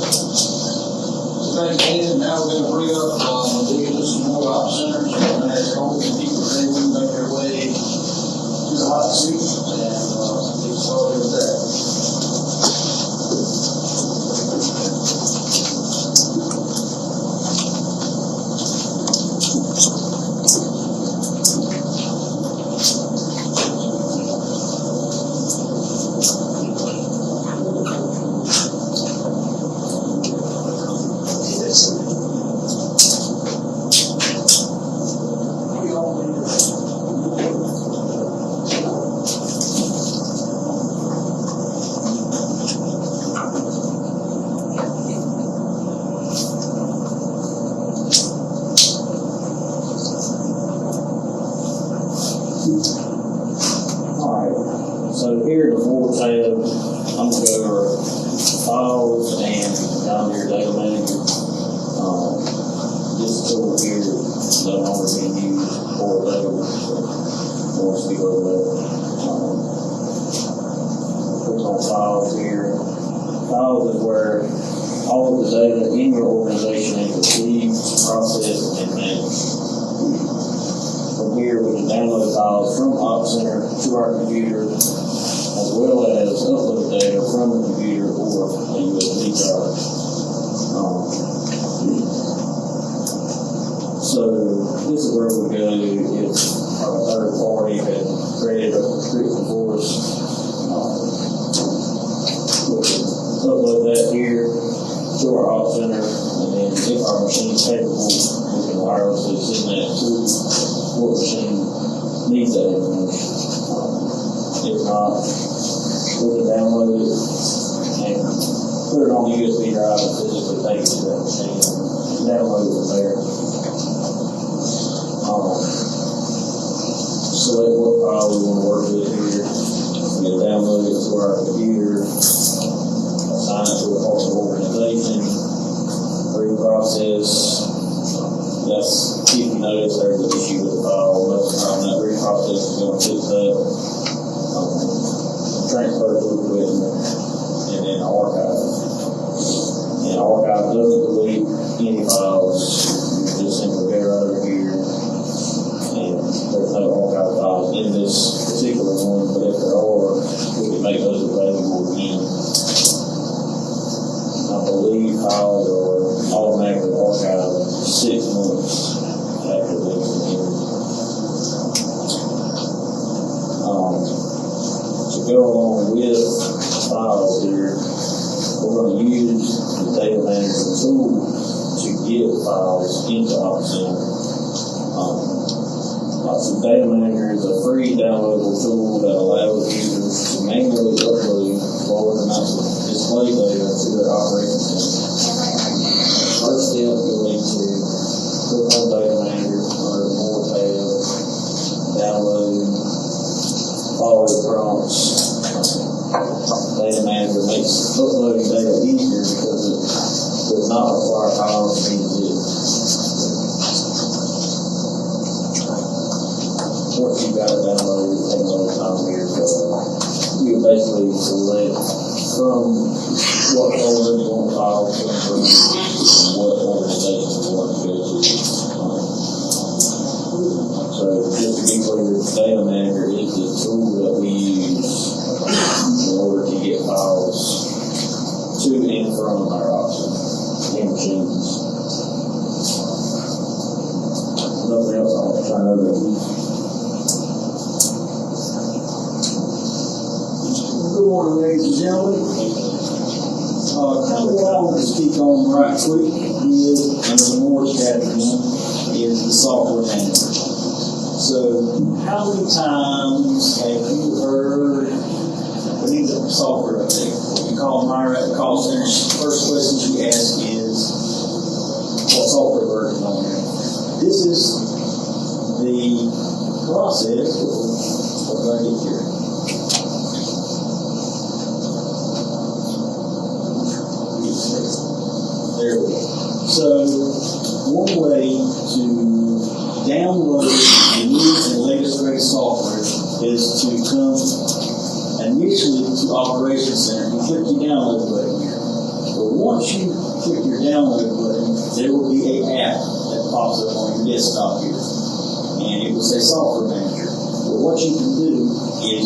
Thank you, now we're gonna bring up, some more op centers, and ask all the people if they want to make their way to the hot seat, and, get started with that. So here at the forward tab, I'm gonna go over files and down here data manager. This tool here is no longer being used for data, so once we go to that, click on files here. Files is where all of the data in your organization is received, processed, and managed. From here, we can download files from Op Center to our computer, as well as upload data from the computer or a USB drive. So this is where we go if our third party had created a restriction for us. We can upload that here to our Op Center, and then if our machine's capable, we can wirelessly send that to what machine needs that information. If not, we can download it and put it on the USB drive and physically take it to that machine and download it from there. Select what file we want to work with here. We can download it to our computer, assign it to a part of organization, reprocess. That's, if you notice there's an issue with the file, most of the time that reprocess is going to fix that. Transfer to equipment, and then archive. And archive doesn't delete any files. You just simply go right over here, and there's no archive files in this particular one, but if there are, we can make those available again. I believe files are automatically archived 6 months after they were here. To go along with files here, we're going to use the data management tool to get files into Op Center. So data manager is a free downloadable tool that allows users to manually upload large amounts of display data to their operating system. First step, you'll need to click on data manager under the more tab, download, follow the prompts. Data manager makes uploading data easier because it does not require files to be zipped. Once you've got it downloaded, it takes a little time here. from what order you want to file, from what organization you want to go to. So just to be clear, data manager is the tool that we use in order to get files to and from our auction and machines. Nothing else I'm trying to know. Good morning, ladies and gentlemen. Kind of what I want to speak on right quick is, under the mortgage category, is the software manager. So, how many times have you heard we need a software update? You call Myra at the call center, first question she asks is, what software version on there? This is the process. What do I get here? There we go. So, one way to download the newest and latest greatest software is to come initially to Operations Center and click your download button here. But once you click your download button, there will be an app that pops up on your desktop here. And it will say Software Manager. But what you can do is,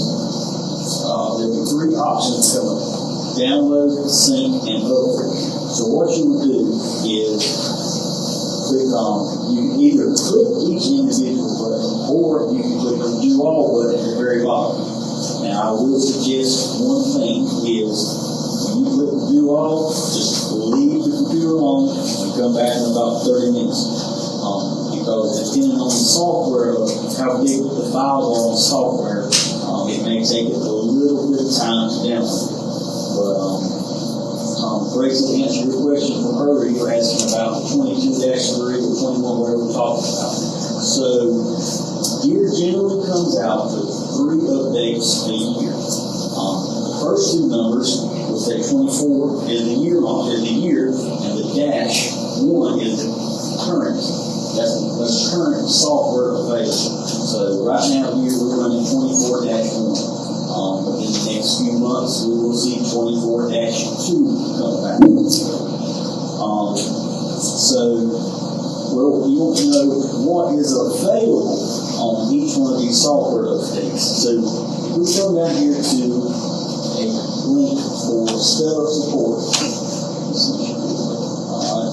there will be three options coming up: download, sync, and upgrade. So what you would do is click on, you can either click each individual button, or you can click the do all button at the very bottom. Now I will suggest one thing is, when you click do all, just leave the computer on and come back in about 30 minutes. Because depending on the software, of how big the files are on the software, it may take it a little bit of time to download. But Grace, to answer your question from earlier, you were asking about 22-3 or 21, whatever we're talking about. So, Deere generally comes out with 3 updates a year. The first 2 numbers will say 24 is the year, and the -1 is the current. That's the current software available. So right now here we're running 24-1. In the next few months, we will see 24-2 come back. Well, you want to know what is available on each one of these software updates. So, we come down here to a link for Stellar Support. Alright,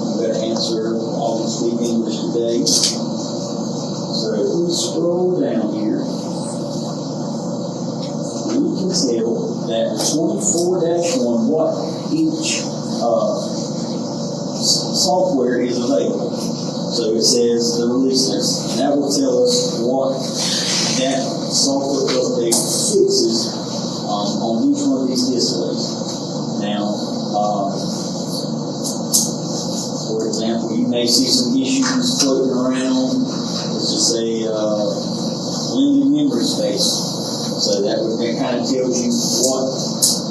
we better answer all the speak English today. So, if we scroll down here, we can tell that 24-1, what each software is available. So it says the release list, and that will tell us what that software update fixes on each one of these displays. Now, for example, you may see some issues floating around. Let's just say limited memory space. So that kind of tells you what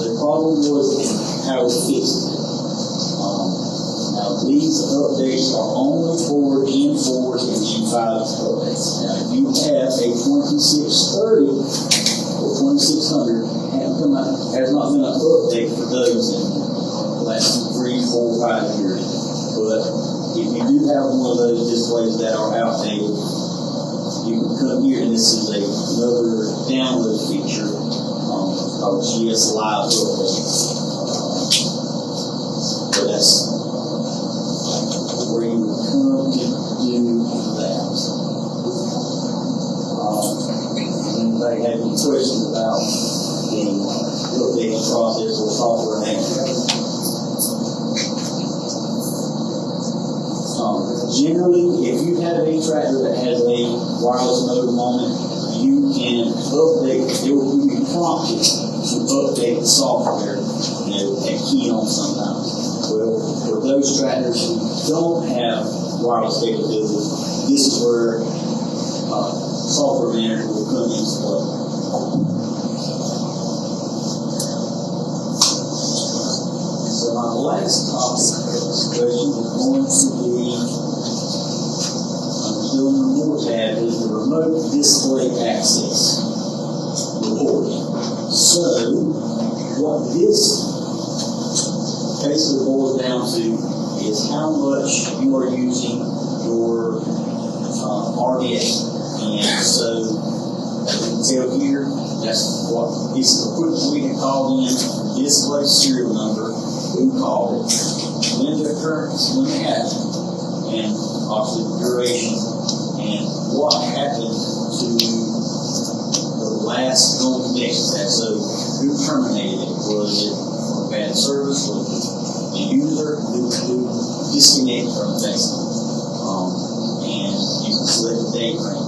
the problem was and how it fixed it. Now these updates are only for Gen 4s and Gen 5s updates. Now if you have a 2630 or 2600, has not been an update for those in the last 3, 4, 5 years. But if you do have one of those displays that are outdated, you can come here, and this is another download feature called GS Live Update. So that's where you would come to do that. Anybody have any questions about the updating process or software manager? Generally, if you have a tractor that has a wireless mode on it, you can update, it will be prompted to update the software, at key on sometimes. Well, for those tractors who don't have wireless capabilities, this is where software manager will come into play. So my last topic of discussion is going to be still in the more tab is the remote display access report. So what this basically boils down to is how much you are using your RDA. And so, as you can tell here, that's what piece of equipment we had called in, display serial number, who called it, when the occurrence, when it happened, and obviously the duration, and what happened to the last known connection. So, who terminated it? Was it for bad service? Was it the user who disconnected from the basement? And you can select the date frame.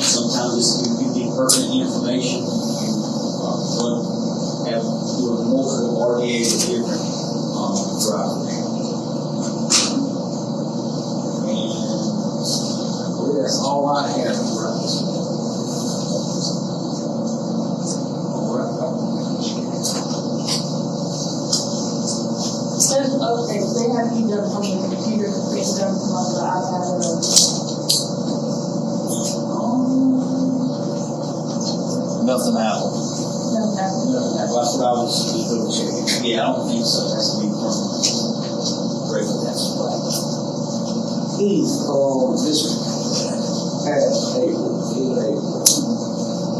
Sometimes this could be pertinent information. You have multiple RDA with different drivers. And that's all I have for us. Those updates, they have to be done from the computer, it's done from the iPad or Nothing out. nothing happened. That's what I was double checking. Yeah, I don't think so. That's to be permanent. Great, that's right. Keith, this past April, in April,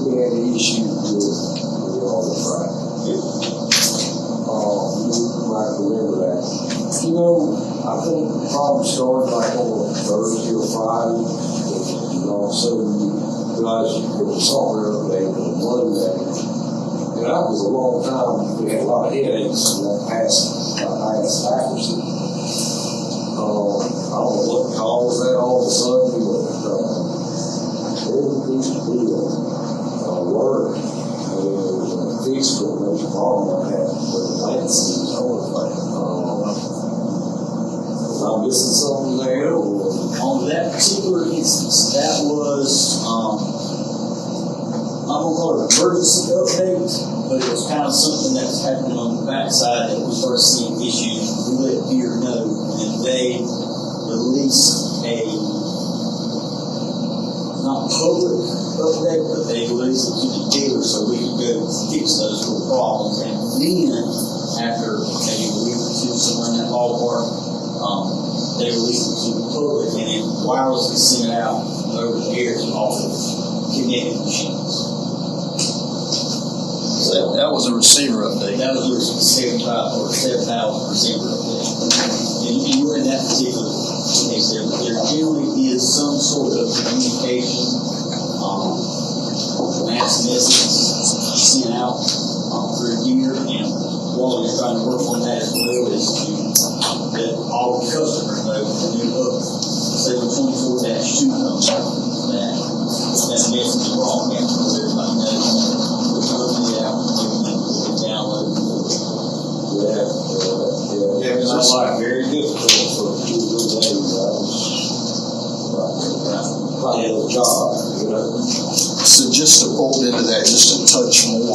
we had an issue with all the track. You might remember that. You know, I think the problem started like on Thursday or Friday, and all of a sudden you realize there was a software update on Monday. And that was a long time. We had a lot of headaches and that passed accuracy. I don't know what caused that all of a sudden, but everything to be work and fixed it, no problem like that. But the plant seems am I missing something there? Or? On that particular instance, that was, I'm gonna call it an emergency update, but it was kind of something that was happening on the backside that we started seeing issues. We let Deere know, and they released a, not public update, but they released it to the dealer so we could go fix those little problems. And then, after maybe a week or two, somewhere in that ballpark, they released it to the public, and then wirelessly sent it out over the air to all the connected machines. So that was a receiver update. That was a 7,000% update. And in that particular case, there generally is some sort of communication, mass messages sent out through Deere, and while we're trying to work on that as well is to let all the customers know the new up, say when 24-2 comes out, that message is wrong, and so everybody knows we're looking it out, everything will be downloaded. Yeah, because that's like very difficult for 2 or 3 days. Quite a little job, you know. So just to fold into that just a touch more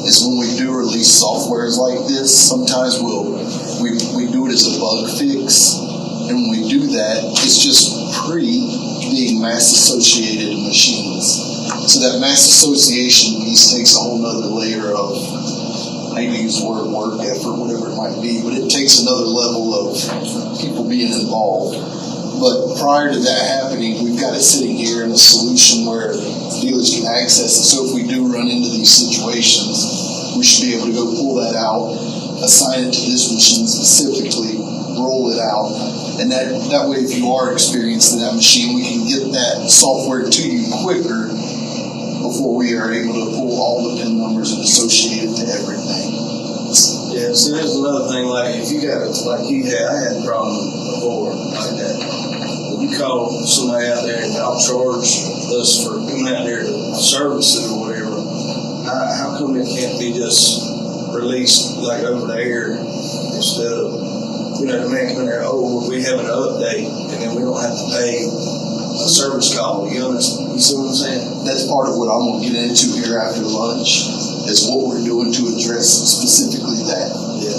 is when we do release softwares like this, sometimes we do it as a bug fix, and when we do that, it's just being mass associated machines. So that mass association piece takes a whole nother layer of, I hate to use the word work, effort, whatever it might be, but it takes another level of people being involved. But prior to that happening, we've got it sitting here in a solution where dealers can access it. So if we do run into these situations, we should be able to go pull that out, assign it to this machine specifically, roll it out, and that way if you are experiencing that machine, we can get that software to you quicker before we are able to pull all the PIN numbers and associate it to everything. Yeah, see, there's another thing, like, if you got, like you had, I had a problem before, like that. If you call somebody out there and I'll charge us for coming out there to service it or whatever, how come it can't be just released, like, over the air instead of, the man coming there, we have an update, and then we don't have to pay a service call, you understand? You see what I'm saying? That's part of what I'm going to get into here after lunch, is what we're doing to address specifically that. Yeah.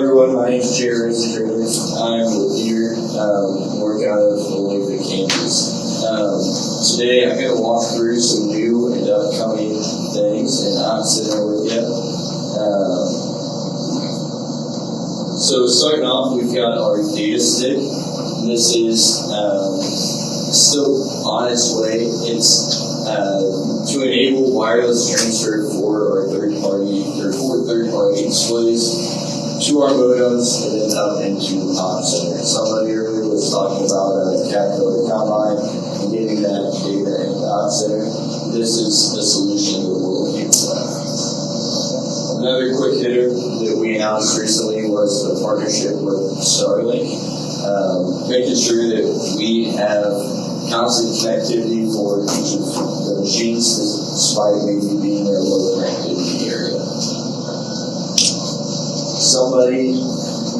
everyone, my name is Jared Trailers. I'm with Deere, work out of Olathe, Kansas. Today I'm going to walk through some new and upcoming things, and I'm sitting there with you. So starting off, we've got our data stick. This is still on its way. It's to enable wireless transfer for third-party displays to our modems and then up into the comm center. Somebody earlier was talking about a Caterpillar combine and getting that data in the comm center. This is a solution that will enable that. Another quick hitter that we announced recently was the partnership with Starlink, making sure that we have constant connectivity for each of the machines despite maybe being in a low connectivity area. Somebody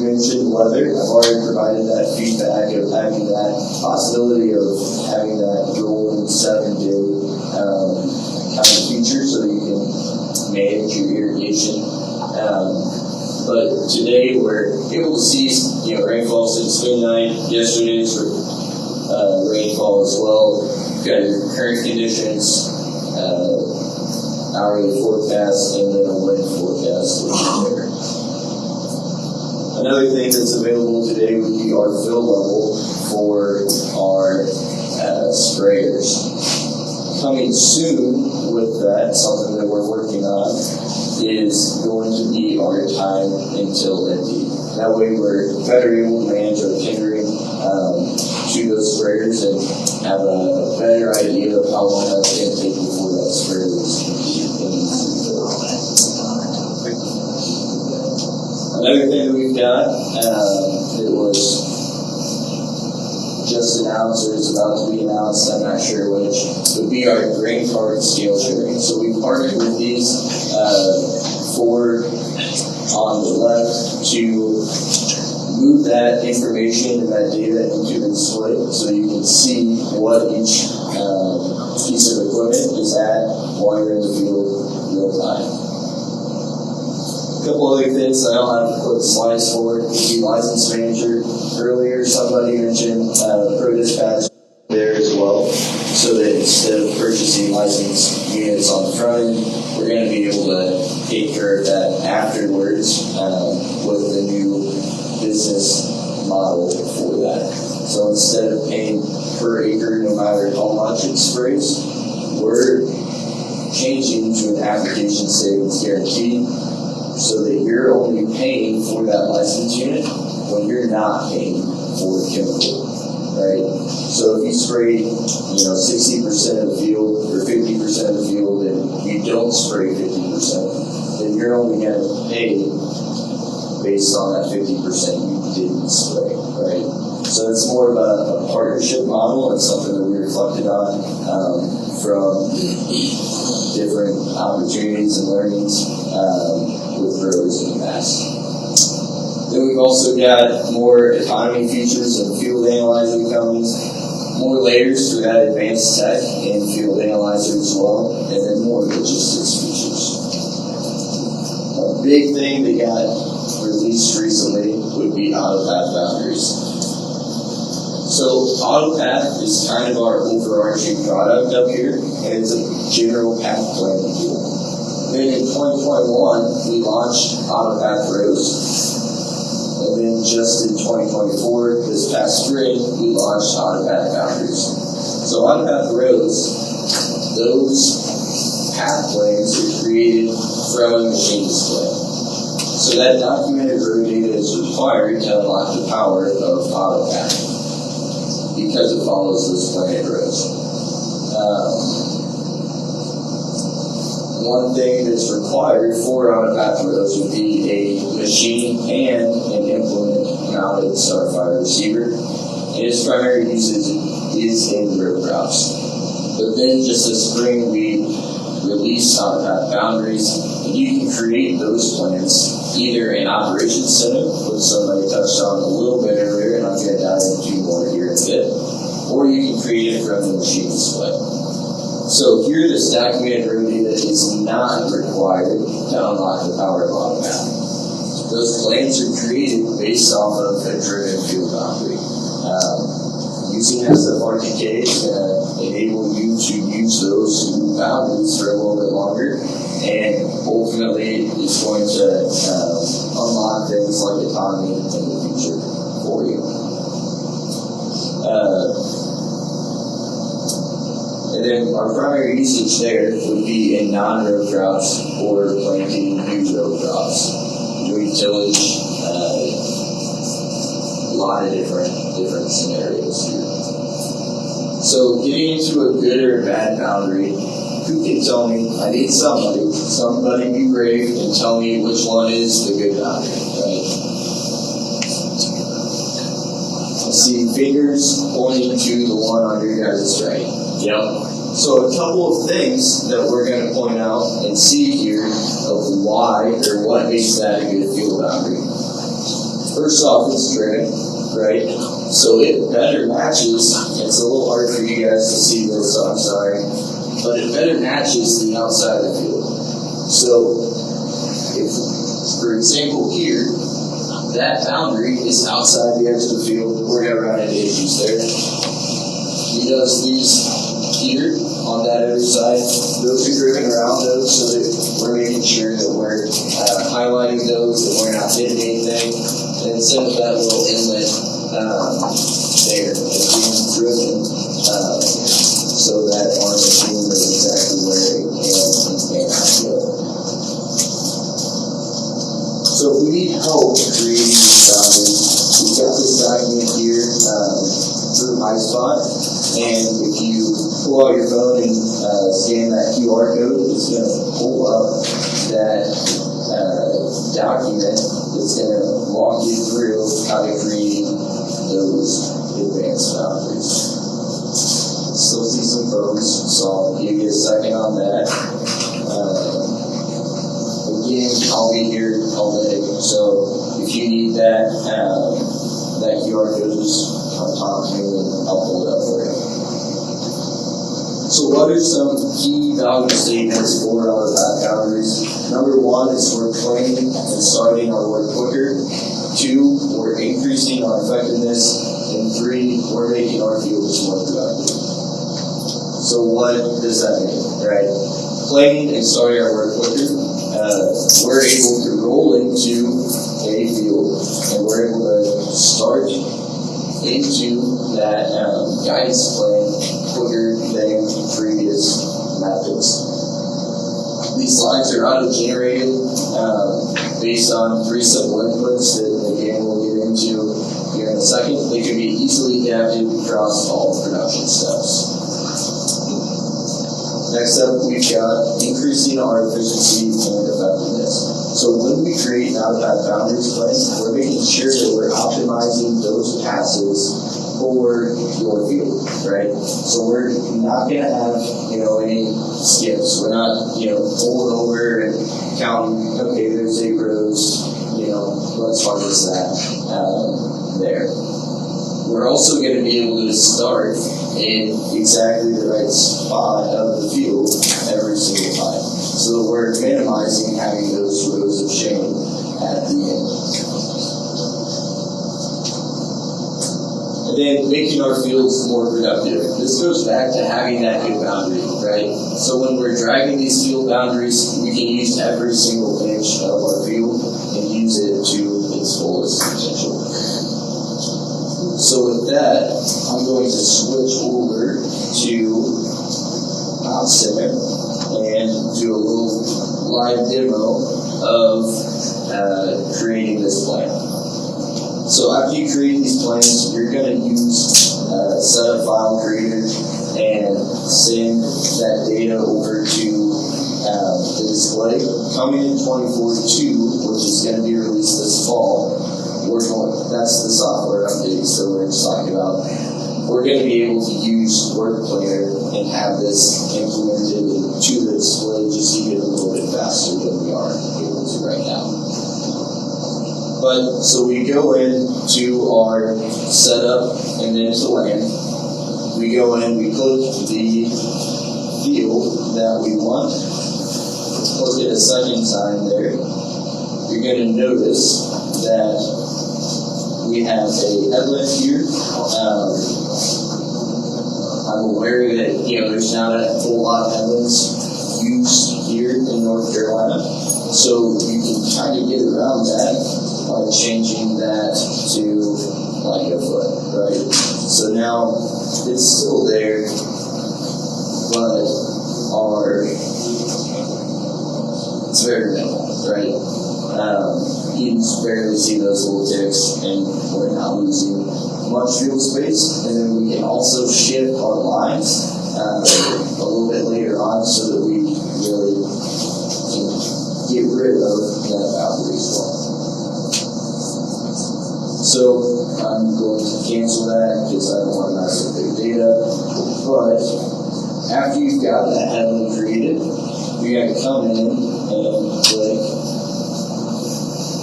mentioned weather. I've already provided that feedback of having that possibility of having that rolling 7-day kind of feature so that you can manage your irrigation. But today we're able to see rainfall since midnight. Yesterday's rainfall as well. You've got your current conditions, hourly forecast, and then a wind forecast there. Another thing that's available today would be our fill level for our sprayers. Coming soon with that, something that we're working on, is going to be our time until empty. That way we're better able to manage our tendering to those sprayers and have a better idea of how long that's going to take before that sprayer is Another thing that we've got that was just announced or is about to be announced, I'm not sure which, would be our grain cart scale sharing. So we partnered with these four on the left to move that information and that data into the display so you can see what each piece of equipment is at while you're in the field real time. A couple other things I don't have to put slides for would be license manager. Earlier, somebody mentioned Pro Dispatch there as well, so that instead of purchasing license units on the front end, we're going to be able to take care of that afterwards with the new business model for that. So instead of paying per acre no matter how much it sprays, we're changing to an application savings guarantee so that you're only paying for that license unit when you're not paying for the chemical, right? So if you spray, 60% of the field or 50% of the field and you don't spray 50%, then you're only going to pay based on that 50% you didn't spray, right? So it's more of a partnership model and something that we reflected on from different opportunities and learnings with growers in the past. Then we've also got more autonomy features and field analyzer coming, more layers for that advanced tech and field analyzer as well, and then more logistics features. A big thing that got released recently would be AutoPath boundaries. So AutoPath is kind of our overarching product up here, and it's a general path planning tool. Then in 2021, we launched AutoPath Rows. And then just in 2024, this past spring, we launched AutoPath Boundaries. So AutoPath Rows, those path planes are created from a machine display. So that documented road data is required to unlock the power of AutoPath because it follows those planted rows. One thing that's required for AutoPath rows would be a machine and an implement mounted Starfire receiver. And its primary usage is in row crops. But then just this spring we released AutoPath boundaries, and you can create those plans either in Operations Center, which somebody touched on a little bit earlier, and I'm going to dive into more here in a bit, or you can create it from the machine display. So here, this documented row data is not required to unlock the power of AutoPath. those plans are created based off of a driven field boundary. Using SFRTK is going to enable you to use those new boundaries for a little bit longer, and ultimately it's going to unlock things like autonomy in the future for you. And then our primary usage there would be in non-row crops or planting new row crops, doing tillage, a lot of different scenarios here. So getting into a good or a bad boundary, who can tell me? I need somebody be brave and tell me which one is the good boundary, right? I see fingers pointing to the one on your guys' right. Yep. So a couple of things that we're going to point out and see here of why or what makes that a good field boundary. First off, it's driven, right? So it better matches, it's a little hard for you guys to see this, so I'm sorry, but it better matches the outside of the field. So if, for example here, that boundary is outside the edge of the field, we're going to run into issues there. He does these here on that other side, those are driven around those so that we're making sure that we're highlighting those, that we're not hitting anything, and instead of that little inlet there, it's being driven so that our machine knows exactly where it can and cannot go. So if we need help creating these boundaries, we've got this document here through MySpot, and if you pull out your phone and scan that QR code, it's going to pull up that document that's going to walk you through how to create those advanced boundaries. Still see some phones, so I'll give you a second on that. Again, I'll be here all day, so if you need that QR code, just come talk to me and I'll pull it up for you. So what are some key value statements for our boundaries? Number one is we're planning and starting our work quicker. 2, we're increasing our effectiveness. And 3, we're making our fields more productive. So what does that mean, right? Planning and starting our work quicker, we're able to roll into a field and we're able to start into that guidance plan quicker than previous methods. These slides are auto-generated based on 3 simple inputs that, again, we'll get into here in a second. They can be easily adapted across all production steps. Next up, we've got increasing our efficiency and effectiveness. So when we create an out-of-path boundaries plan, we're making sure that we're optimizing those passes for your field, right? So we're not going to have, any skips. We're not, pulling over and counting, okay, there's 8 rows, let's harvest that there. We're also going to be able to start in exactly the right spot of the field every single time. So that we're minimizing having those rows of shame at the end. And then making our fields more productive. This goes back to having that good boundary, right? So when we're driving these field boundaries, we can use every single inch of our field and use it to its fullest potential. So with that, I'm going to switch over to Mount Center and do a little live demo of creating this plan. So after you create these plans, you're going to use Setup File Creator and send that data over to the display. Coming in 24.2, which is going to be released this fall, that's the software update, so we're just talking about. We're going to be able to use Work Planner and have this implemented to the display just even a little bit faster than we are able to right now. But so we go into our setup and then to land. We go in, we click the field that we want. Click it a second time there. you're gonna notice that we have a headland here. I'm aware that, there's not a whole lot of headlands used here in North Carolina. So you can kind of get around that by changing that to like a foot, right? So now it's still there, but it's very minimal, right? You can barely see those little ticks, and we're not losing much field space. And then we can also shift our lines a little bit later on so that we really can get rid of that boundary as well. So I'm going to cancel that because I don't want to mess with big data. But after you've got that headland created, you got to come in and click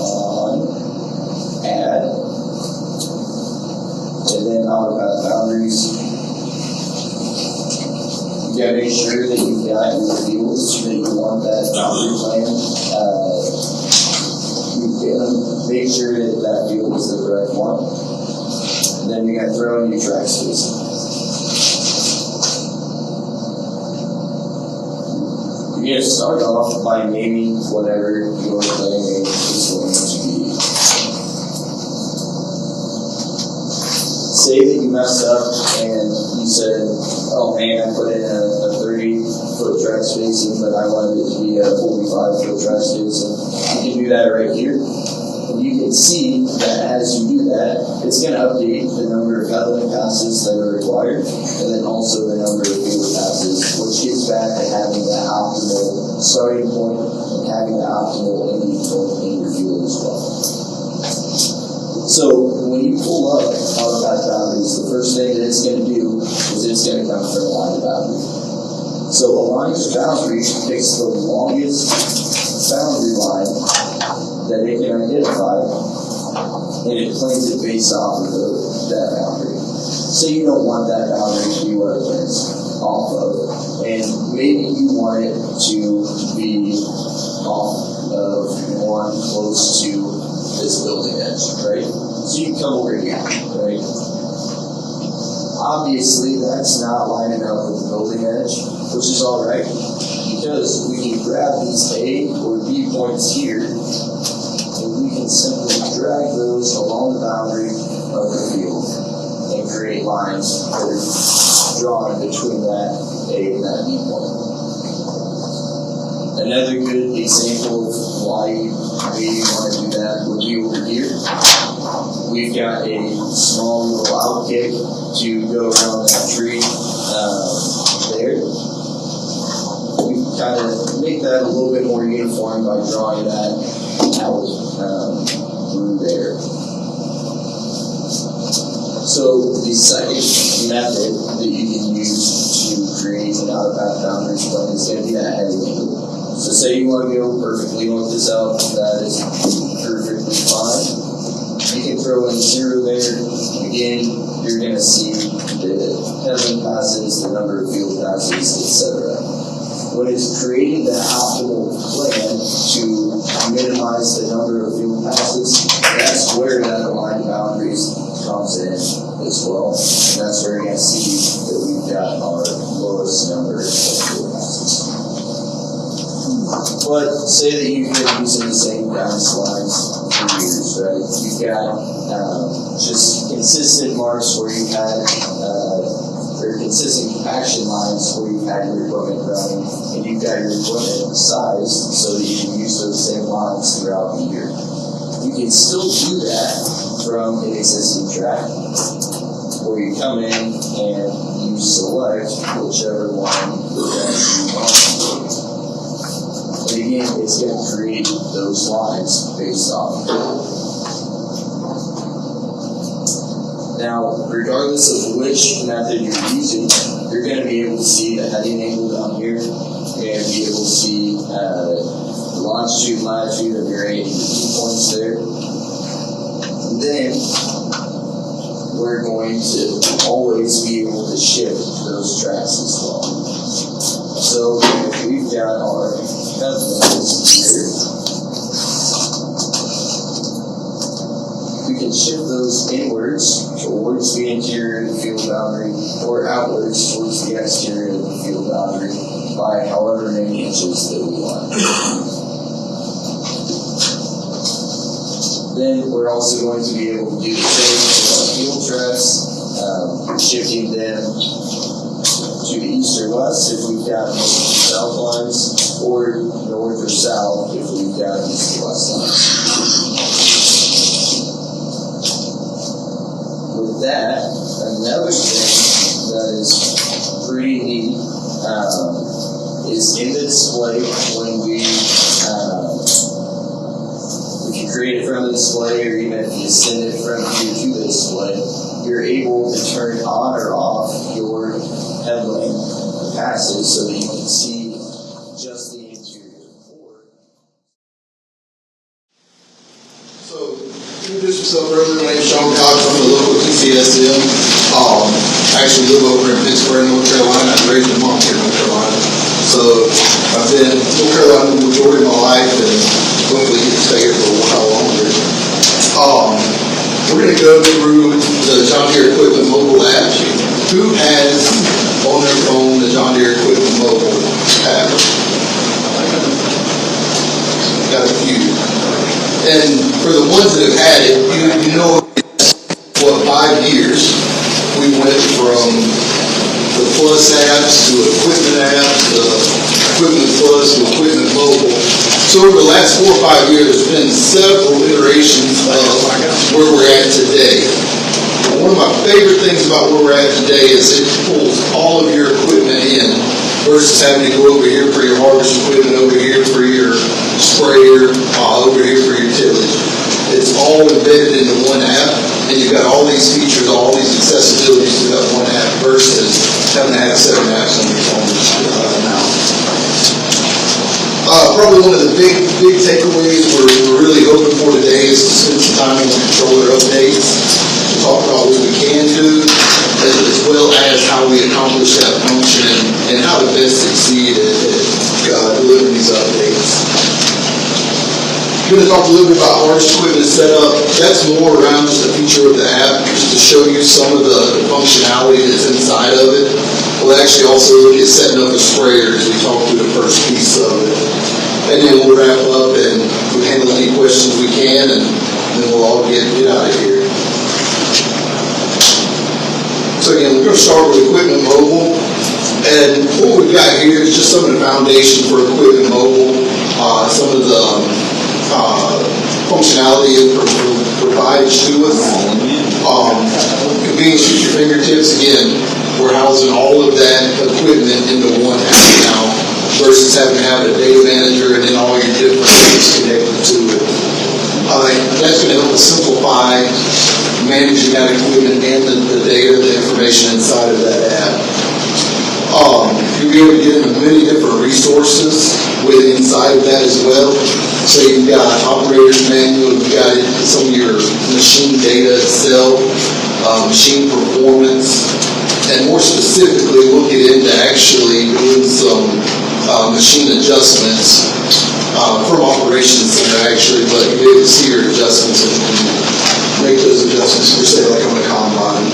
on Add, and then out about boundaries. You got to make sure that you've got your fields that you want that boundary plan. You can make sure that that field is the correct one, and then you got to throw in your track spacing. You're going to start off by naming whatever your plan is going to be. Say that you messed up and you said, oh man, I put in a 30-foot track spacing, but I wanted it to be a 45-foot track spacing. You can do that right here. And you can see that as you do that, it's going to update the number of headland passes that are required, and then also the number of field passes, which gets back to having that optimal starting point and having the optimal ending point in your field as well. So when you pull up out of that boundaries, the first thing that it's going to do is it's going to come from a line to boundary. So a line to boundary picks the longest boundary line that it can identify, and it plans it based off of that boundary. Say you don't want that boundary to be what it plans off of, and maybe you want it to be off of one close to this building edge, right? So you come over here, right? Obviously, that's not lining up with the building edge, which is all right, because we can grab these A or B points here, and we can simply drag those along the boundary of the field and create lines that are drawn between that A and that B point. Another good example of why you maybe want to do that would be over here. We've got a small little outkick to go around that tree there. We can kind of make that a little bit more uniform by drawing that out through there. So the second method that you can use to create an out of path boundaries plan is going to be that heading angle. So say you want to go perfectly north to south, that is perfectly fine. You can throw in 0 there. Again, you're going to see the headland passes, the number of field passes, etc. When it's creating the optimal plan to minimize the number of field passes, that's where that aligned boundaries comes in as well. And that's where you're going to see that we've got our lowest number of field passes. But say that you've been using the same down slides for years, right? You've got just consistent marks where you've had, or consistent compaction lines where you've had your equipment running, and you've got your equipment sized so that you can use those same lines throughout the year. You can still do that from an existing track, where you come in and you select whichever one that you want. And again, it's going to create those lines based off. Now, regardless of which method you're using, you're going to be able to see the heading angle down here. You're going to be able to see the longitude and latitude of your A and B points there. And then we're going to always be able to shift those tracks as well. So we've got our headlands here. can shift those inwards towards the interior of the field boundary or outwards towards the exterior of the field boundary by however many inches that we want. Then we're also going to be able to do the same with our field trucks, shifting them to the east or west if we've got north or south lines, or north or south if we've got east or west lines. With that, another thing that is pretty neat is in the display when we if you create it from the display, or even if you send it from here to the display, you're able to turn on or off your headlamp passes so that you can see just the interior. So, introduce myself earlier. My name's Sean Cox. I'm the local TCSM. I actually live over in Pittsburgh, North Carolina. I'm raised in Montclair, North Carolina. So I've been in North Carolina the majority of my life, and hopefully get to stay here for a while longer. We're going to go through the John Deere Equipment mobile app. Who has on their phone the John Deere Equipment mobile app? Got a few. And for the ones that have had it, you know what 5 years we went from the Plus apps to Equipment apps to Equipment Plus to Equipment Mobile. So over the last 4 or 5 years, there's been several iterations of where we're at today. One of my favorite things about where we're at today is it pulls all of your equipment in versus having to go over here for your harvest equipment, over here for your sprayer, over here for your tillage. It's all embedded into one app, and you've got all these features, all these accessibilities to that one app versus having to have 7 apps on your phone now. Probably one of the big takeaways we're really hoping for today is to spend some time on the controller updates, to talk about what we can do, as well as how we accomplish that function and how to best succeed at delivering these updates. I'm going to talk a little bit about harvest equipment setup. That's more around just a feature of the app, just to show you some of the functionality that's inside of it. We'll actually also look at setting up a sprayer as we talk through the first piece of it. And then we'll wrap up and we'll handle any questions we can, and then we'll all get out of here. So again, we're going to start with Equipment Mobile. And what we've got here is just some of the foundation for Equipment Mobile, some of the functionality it provides to us. Convenience at your fingertips. Again, we're housing all of that equipment into one app now versus having to have a data manager and then all your different things connected to it. That's going to help us simplify managing that equipment and the data, the information inside of that app. You'll be able to get into many different resources inside of that as well. So you've got operator's manual, you've got some of your machine data itself, machine performance, and more specifically, we'll get into actually doing some machine adjustments from Operations Center actually, but you'll be able to see your adjustments and make those adjustments per se, like on a combine.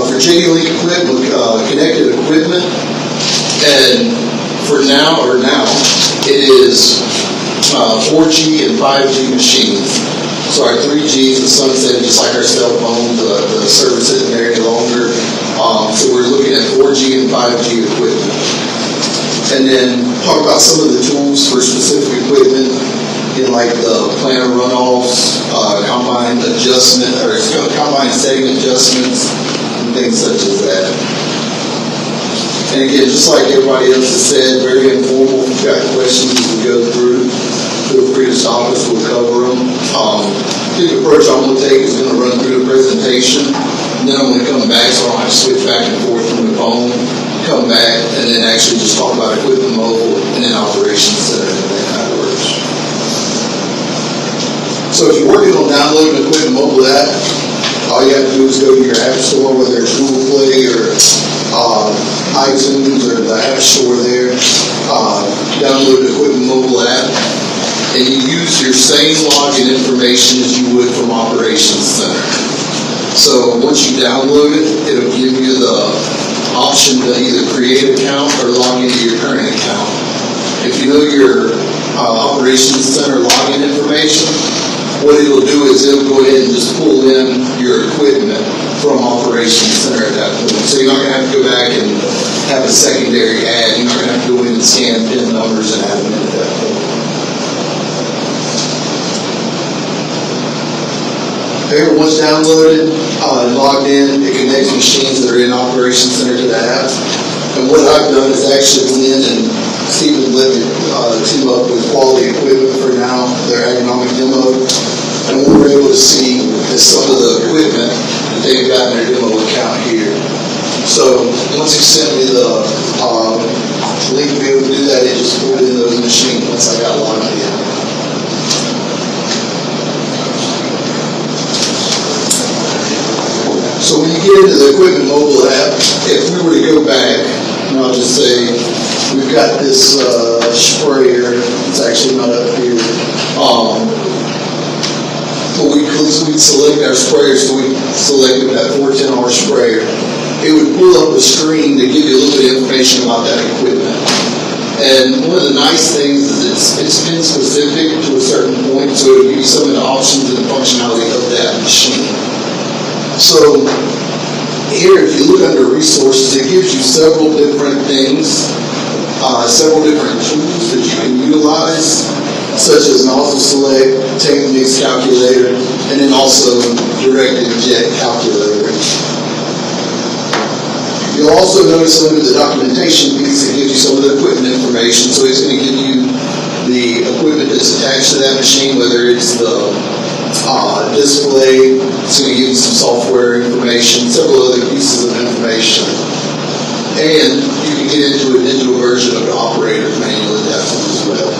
For JD-Link equipment, connected equipment, and for now, it is 4G and 5G machines. So our 3G is sunsetting just like our cell phone, the service isn't there any longer. So we're looking at 4G and 5G equipment. And then talk about some of the tools for specific equipment, like the planter runoffs, combine adjustment, or combine setting adjustments, and things such as that. And again, just like everybody else has said, very informal. If you've got questions as we go through, feel free to stop us, we'll cover them. The approach I'm going to take is going to run through the presentation, and then I'm going to come back so I don't have to switch back and forth from the phone, come back, and then actually just talk about Equipment Mobile and then Operations Center and that kind of works. So if you're working on downloading the Equipment Mobile app, all you have to do is go to your app store, whether it's Google Play or iTunes or the App Store there, download the Equipment Mobile app, and you use your same login information as you would from Operations Center. So once you download it, it'll give you the option to either create an account or log into your current account. If you know your Operations Center login information, what it'll do is it'll go ahead and just pull in your equipment from Operations Center at that point. So you're not going to have to go back and have a secondary add. You're not going to have to go in and scan PIN numbers and add them in at that point. Okay, once downloaded and logged in, it connects machines that are in Operations Center to the app. And what I've done is actually went in and Stephen Livett team up with Quality Equipment for now, their agronomic demo. And what we're able to see is some of the equipment that they've got in their demo account here. So once he sent me the link to be able to do that, it just pulled in those machines once I got logged in. So when you get into the Equipment mobile app, if we were to go back, and I'll just say, we've got this sprayer, it's actually not up here. But we'd select our sprayer, so we selected that 410R sprayer. It would pull up a screen to give you a little bit of information about that equipment. And one of the nice things is it's pin specific to a certain point, so it'll give you some of the options and the functionality of that machine. So here, if you look under resources, it gives you several different things, several different tools that you can utilize, such as nozzle select, tank mix calculator, and then also direct inject calculator. You'll also notice under the documentation piece, it gives you some of the equipment information. So it's going to give you the equipment that's attached to that machine, whether it's the display, it's going to give you some software information, several other pieces of information. And you can get into a digital version of the operator's manual at that point as well.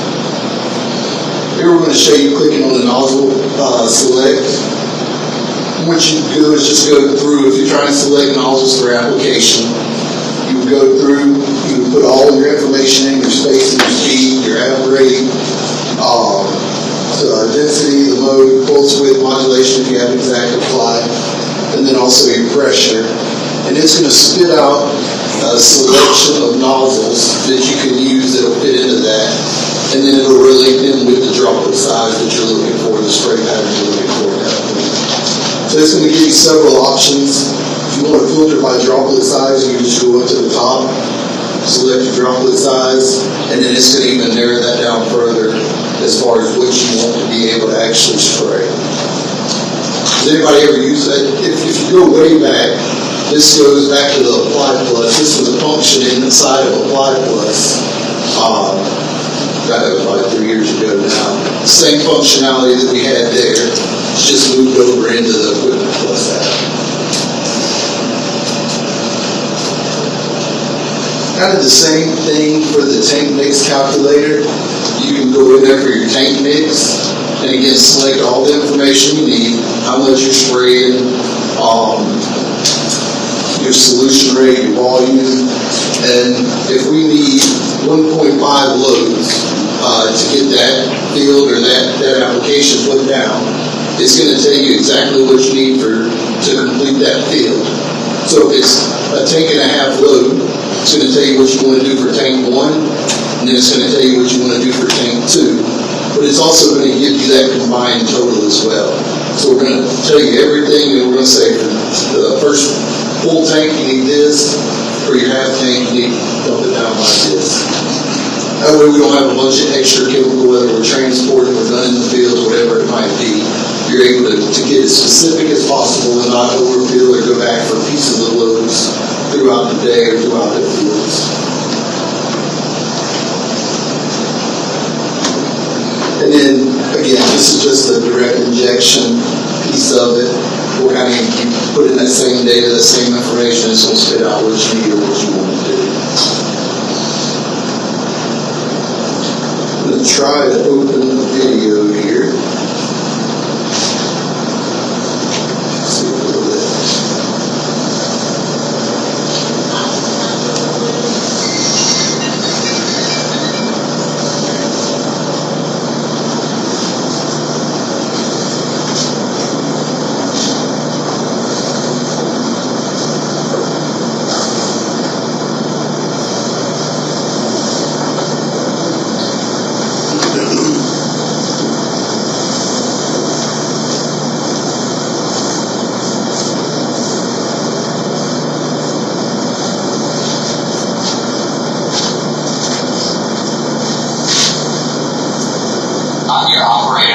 Here we're going to show you clicking on the nozzle select. What you do is just go through, if you're trying to select nozzles for application, you would go through, you would put all your information in, your spacing, your speed, your average rate, density, the mode, pulse width, modulation if you have exact apply, and then also your pressure. And it's going to spit out a selection of nozzles that you can use that will fit into that. And then it'll relate them with the droplet size that you're looking for, the spray pattern you're looking for at that point. So it's going to give you several options. If you want to filter by droplet size, you can just go up to the top, select your droplet size, and then it's going to even narrow that down further as far as what you want to be able to actually spray. Does anybody ever use that? If you go way back, this goes back to the Apply Plus. This was a function inside of Apply Plus. That was probably 3 years ago now. Same functionality that we had there, it's just moved over into the Equipment Plus app. Kind of the same thing for the tank mix calculator. You can go in there for your tank mix, and again, select all the information you need, how much you're spraying, your solution rate, your volume, and if we need 1.5 loads to get that field or that application put down, it's going to tell you exactly what you need to complete that field. So if it's a tank and a half load, it's going to tell you what you want to do for tank 1, and then it's going to tell you what you want to do for tank 2. But it's also going to give you that combined total as well. So we're going to tell you everything, and we're going to say for the first full tank you need this, for your half tank you need to dump it down like this. That way we don't have a bunch of extra chemical, whether we're transporting or running in the fields, whatever it might be. You're able to get as specific as possible and not overfill or go back for pieces of loads throughout the day or throughout the fields. And then, again, this is just the direct injection piece of it. We're kind of you put in that same data, the same information, it's going to spit out what you need or what you want to do. I'm going to try to open the video here. See a little bit.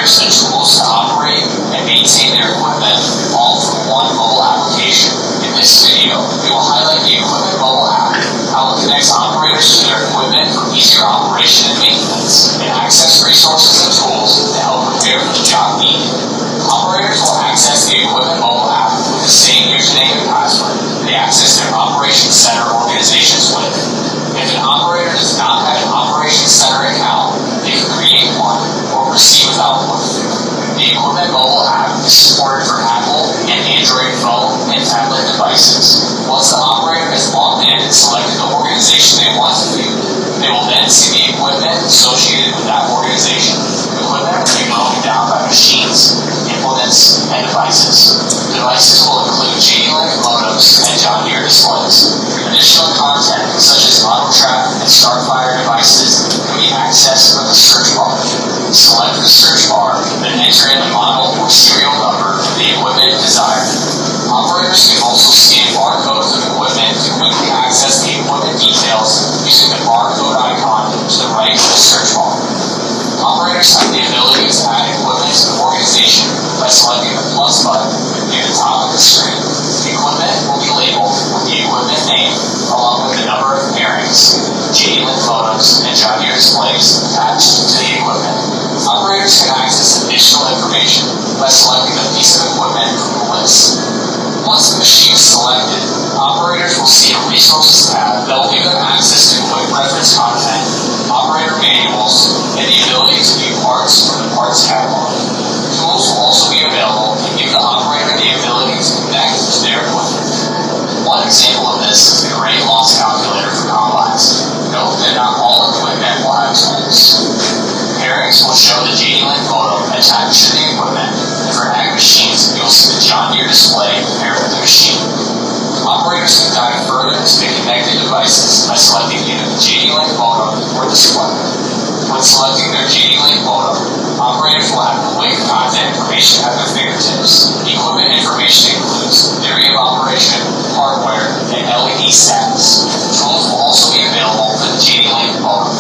operators the tools to operate and maintain their equipment, all from one mobile application. In this video, we will highlight the Equipment Mobile app, how it connects operators to their equipment for easier operation and maintenance, and access resources and tools to help prepare for the job needed. Operators will access the Equipment Mobile app with the same username and password they access their Operations Center organizations with. If an operator does not have an Operations Center account, they can create one or proceed without one. The Equipment Mobile app is supported for Apple and Android phone and tablet devices. Once the operator has logged in and selected the organization they want to view, they will then see the equipment associated with that organization. Equipment will be broken down by machines, implements, and devices. The devices will include JD-Link modems and John Deere displays. Additional content, such as AutoTrack and StartFire devices, can be accessed from the search bar. Select the search bar, then enter in the model or serial number of the equipment desired. Operators can also scan barcodes of equipment to quickly access the equipment details using the barcode icon to the right of the search bar. Operators have the ability to add equipment to the organization by selecting the plus button near the top of the screen. The equipment will be labeled with the equipment name, along with the number of pairings, JD-Link modems, and John Deere displays attached to the equipment. Operators can access additional information by selecting a piece of equipment from the list. Once the machine is selected, operators will see a Resources tab that will give them access to quick reference content, operator manuals, and the ability to view parts from the parts catalog. Tools will also be available and give the operator the ability to connect to their equipment. One example of this is the grain loss calculator for combines. Note that not all equipment will have tools. Pairings will show the JD-Link modem attached to the equipment, and for ag machines, you'll see the John Deere display paired with the machine. Operators can dive further into the connected devices by selecting either the JD-Link modem or display. When selecting their JD-Link modem, operators will have quick content information at their fingertips. Equipment information includes theory of operation, hardware, and LED status. Tools will also be available for the JD-Link modem.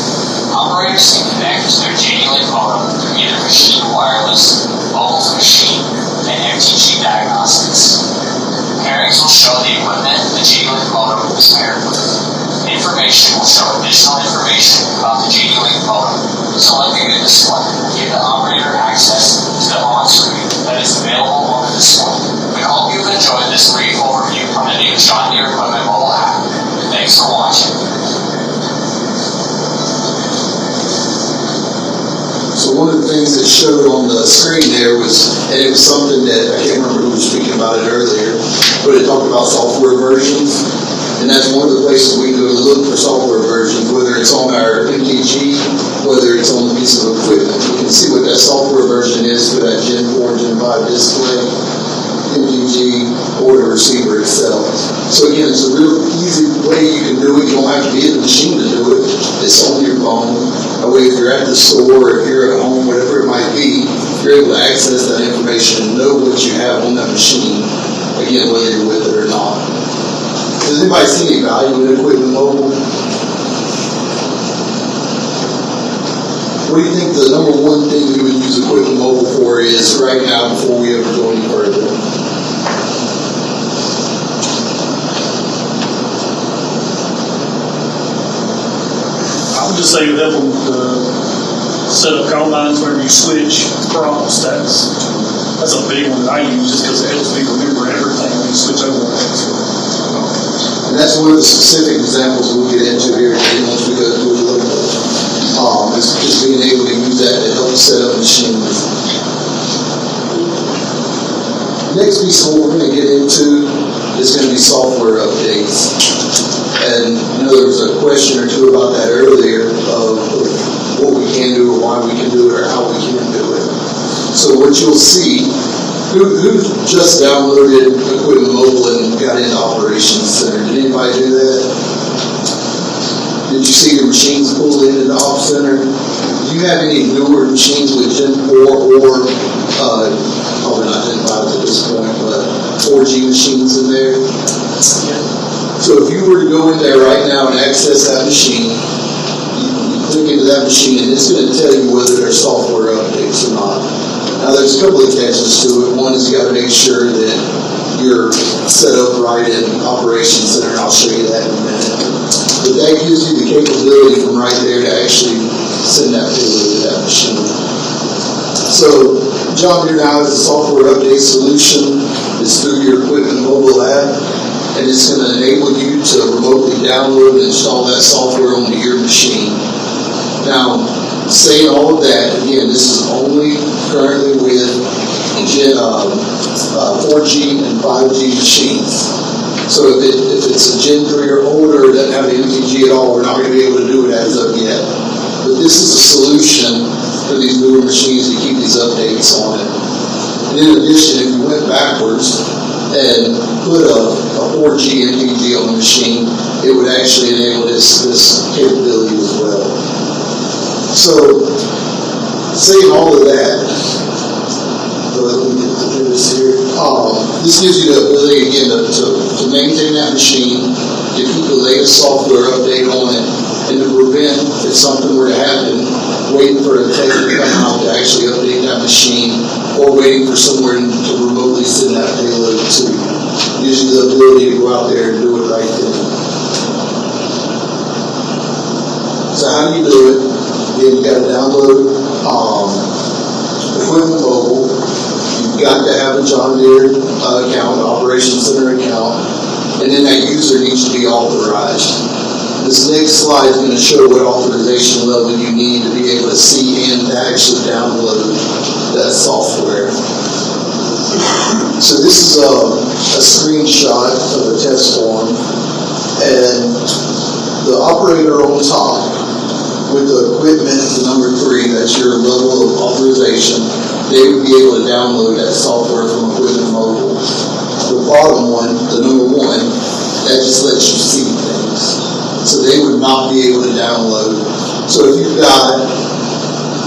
Operators can connect to their JD-Link modem through either machine wireless, mobile to machine, and MTG diagnostics. Pairings will show the equipment the JD-Link modem is paired with. Information will show additional information about the JD-Link modem. Selecting the display will give the operator access to the on-screen that is available on the display. We hope you've enjoyed this brief overview on the new John Deere Equipment Mobile app. Thanks for watching. So one of the things that showed on the screen there was, and it was something that, I can't remember who was speaking about it earlier, but it talked about software versions. And that's one of the places we can go to look for software versions, whether it's on our MTG, whether it's on the piece of equipment. We can see what that software version is for that Gen 4, Gen 5 display, MTG, or the receiver itself. So again, it's a real easy way you can do it. You don't have to be in the machine to do it. It's on your phone. That way, if you're at the store, if you're at home, whatever it might be, you're able to access that information and know what you have on that machine, again, whether you're with it or not. Does anybody see any value in Equipment Mobile? What do you think the number one thing we would use Equipment Mobile for is right now before we ever go any further? I would just say to help them set up combines whenever you switch crops. That's a big one that I use just because it helps me remember everything when you switch over. And that's one of the specific examples we'll get into here once we go through a little bit. It's just being able to use that to help set up machines. Next piece of what we're going to get into is going to be software updates. And there was a question or two about that earlier of what we can do or why we can do it or how we can do it. So what you'll see, who just downloaded Equipment Mobile and got into Operations Center? Did anybody do that? Did you see your machines pulled into the Op Center? Do you have any newer machines with Gen 4 or probably not Gen 5 at this point, but 4G machines in there? So if you were to go in there right now and access that machine, you click into that machine and it's going to tell you whether there's software updates or not. Now, there's a couple of catches to it. One is you got to make sure that you're set up right in Operations Center, and I'll show you that in a minute. But that gives you the capability from right there to actually send that payload to that machine. So, John Deere now has a software update solution. It's through your equipment mobile app, and it's going to enable you to remotely download and install that software onto your machine. Now, saying all of that, again, this is only currently with 4G and 5G machines. So if it's a Gen 3 or older, it doesn't have the MTG at all, we're not going to be able to do it as of yet. But this is a solution for these newer machines to keep these updates on it. And in addition, if you went backwards and put a 4G MTG on the machine, it would actually enable this capability as well. So, saying all of that, let me get through this here. This gives you the ability again to maintain that machine, to keep the latest software update on it, and to prevent, if something were to happen, waiting for a tech to come out to actually update that machine, or waiting for somewhere to remotely send that payload to you. Gives you the ability to go out there and do it right then. So how do you do it? Again, you got to download Equipment Mobile. You've got to have a John Deere account, Operations Center account, and then that user needs to be authorized. This next slide is going to show what authorization level you need to be able to see and to actually download that software. So this is a screenshot of a test form, and the operator on top with the equipment, the number 3, that's your level of authorization, they would be able to download that software from Equipment Mobile. The bottom one, the number 1, that just lets you see things. So they would not be able to download. So if you've got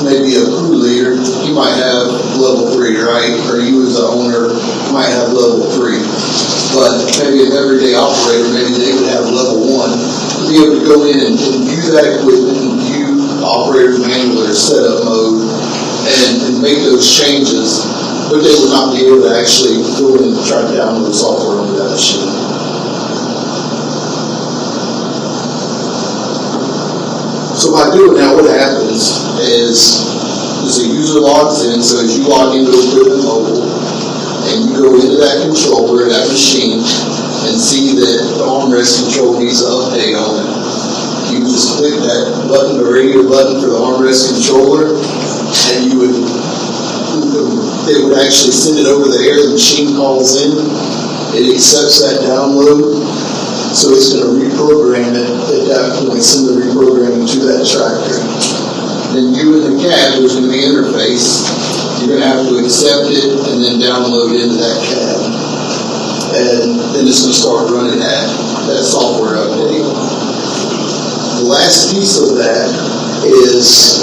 maybe a crew leader, you might have level 3, right? Or you as an owner might have level 3. But maybe an everyday operator, maybe they would have level 1 to be able to go in and view that equipment and view the operator's manual or setup mode and make those changes, but they would not be able to actually go in and try to download software onto that machine. So by doing that, what happens is a user logs in, so as you log into Equipment Mobile, and you go into that controller, that machine, and see that the armrest control needs an update on it. You can just click that button, the radio button for the armrest controller, and it would actually send it over the air. The machine calls in, it accepts that download, so it's going to reprogram it at that point, send the reprogramming to that tractor. Then you and the cab, there's going to be an interface. You're going to have to accept it and then download into that cab. And then it's going to start running that software update. The last piece of that is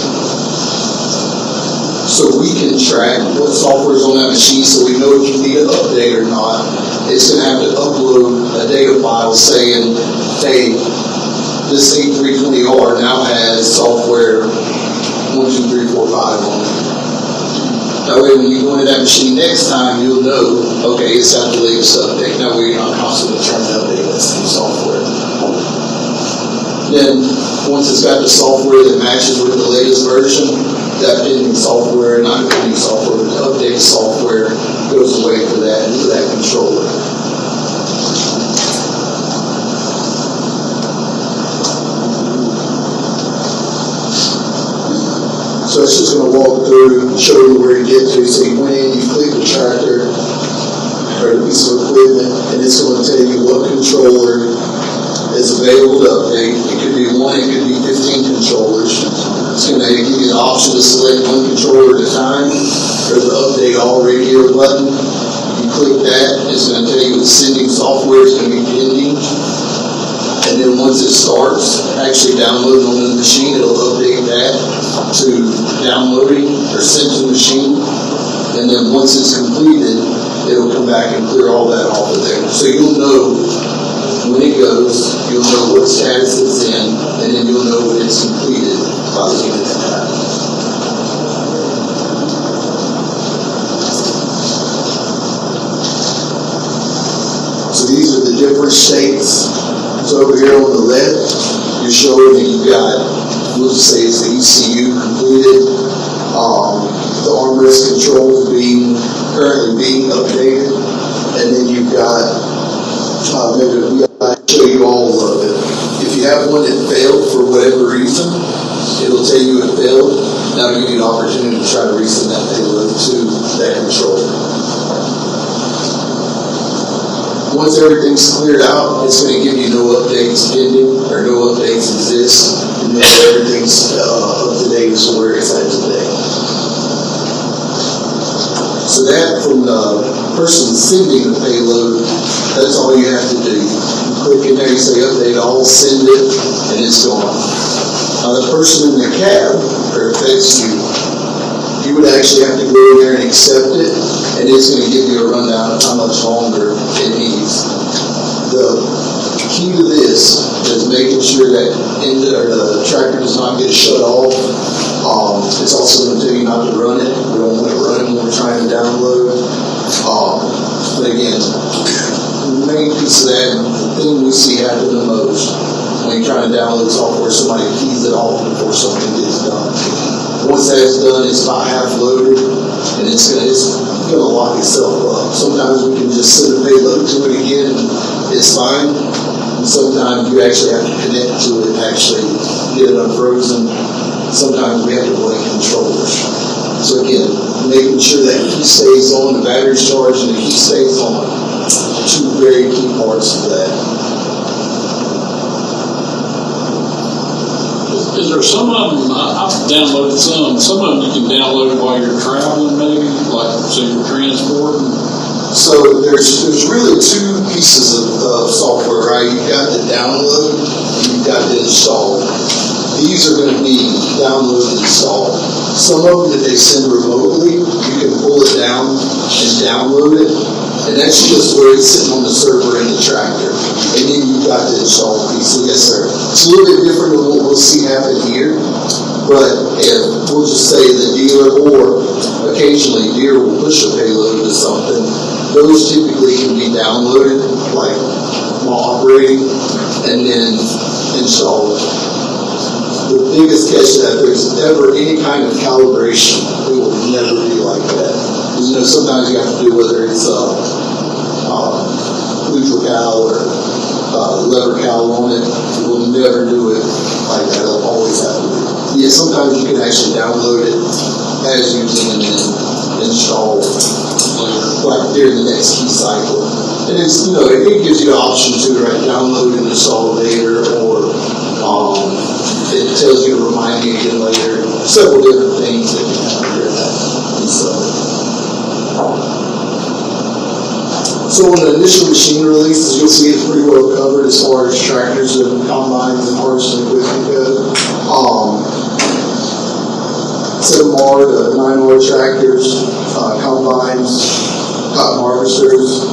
so we can track what software is on that machine so we know if you need an update or not. It's going to have to upload a data file saying, hey, this 8320R now has software 1, 2, 3, 4, 5 on it. That way when you go into that machine next time, you'll know, okay, it's got the latest update. That way you're not constantly trying to update that same software. Then, once it's got the software that matches with the latest version, that pending software, not the pending software, but the update software goes away for that controller. So it's just going to walk through, show you where to get to. So you went in, you click the tractor or the piece of equipment, and it's going to tell you what controller is available to update. It could be 1, it could be 15 controllers. It's going to give you the option to select 1 controller at a time, or the update all radio button. You click that, it's going to tell you what sending software is going to be pending. And then once it starts actually downloading onto the machine, it'll update that to downloading or sent to the machine. And then once it's completed, it'll come back and clear all that off of there. So you'll know when it goes, you'll know what status it's in, and then you'll know when it's completed by the end of that time. States. So over here on the left, you're showing that you've got, we'll just say it's the ECU completed, the armrest controls currently being updated, and then you've got, maybe I'll show you all of it. If you have one that failed for whatever reason, it'll tell you it failed. That'll give you an opportunity to try to resend that payload to that controller. Once everything's cleared out, it's going to give you no updates pending or no updates exist, and then everything's up to date as to where it's at today. So that, from the person sending the payload, that's all you have to do. You click in there, you say update all, send it, and it's gone. Now the person in the cab, or if that's you, you would actually have to go in there and accept it, and it's going to give you a rundown of how much longer it needs. The key to this is making sure that the tractor does not get shut off. It's also going to tell you not to run it. We don't want it running when we're trying to download. But again, the main piece of that, and the thing we see happen the most when you're trying to download software, somebody keys it off before something gets done. Once that's done, it's about half loaded, and it's gonna lock itself up. Sometimes we can just send a payload to it again, and it's fine. And sometimes you actually have to connect to it, actually get it unfrozen. Sometimes we have to blink controllers. So again, making sure that key stays on, the battery's charged, and the key stays on. Two very key parts of that. Is there some of them, I've downloaded some of them you can download while you're traveling maybe, like say you're transporting? So there's really two pieces of software, right? You've got the download, and you've got the install. These are going to be download and install. Some of them that they send remotely, you can pull it down and download it, and that's just where it's sitting on the server in the tractor. And then you've got the install piece. So yes, sir. It's a little bit different than what we'll see happen here, but if we'll just say the dealer, or occasionally Deere will push a payload to something, those typically can be downloaded, like while operating, and then installed. The biggest catch that if there's ever any kind of calibration, it will never be like that. Because sometimes you have to do whether it's neutral cal or lever cal on it. It will never do it like that. It'll always have to be. Yeah, sometimes you can actually download it as using and then install like during the next key cycle. And it's it gives you the option to download and install later, or it tells you to remind you again later. Several different things that can happen during that piece of it. So in the initial machine releases, you'll see it's pretty well covered as far as tractors and combines and harvesting equipment go. 7R to 9R tractors, combines, cotton harvesters.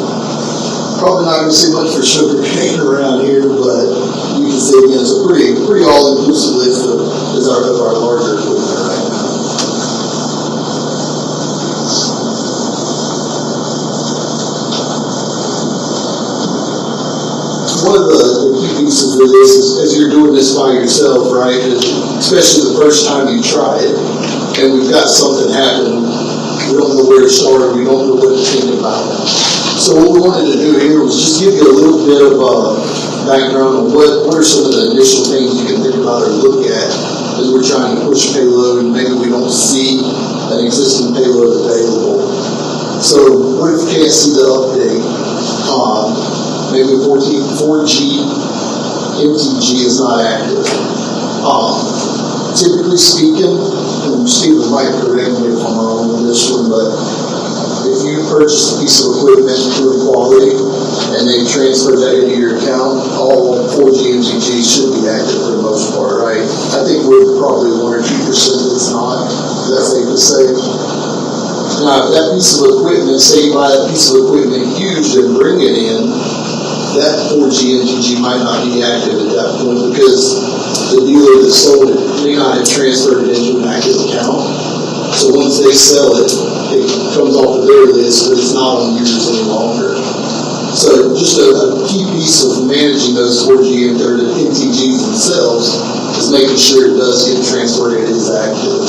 Probably not going to see much for sugar cane around here, but you can see again it's a pretty all-inclusive list of our larger equipment right now. One of the key pieces of this is, as you're doing this by yourself, right, especially the first time you try it, and we've got something happen, we don't know where to start, we don't know what to think about it. So what we wanted to do here was just give you a little bit of background on what are some of the initial things you can think about or look at as we're trying to push payload, and maybe we don't see an existing payload available. So what if you can't see the update? Maybe 4G MTG is not active. Typically speaking, and Stephen might correct me if I'm wrong on this one, but if you purchase a piece of equipment through quality and they transfer that into your account, all 4G MTGs should be active for the most part, right? I think we're probably 1 or 2% that's not. That's safe to say. Now, if that piece of equipment, say you buy that piece of equipment used and bring it in, that 4G MTG might not be active at that point because the dealer that sold it may not have transferred it into an active account. So once they sell it, it comes off of their list, but it's not on yours any longer. So just a key piece of managing those 4G or the NTGs themselves is making sure it does get transferred, it is active.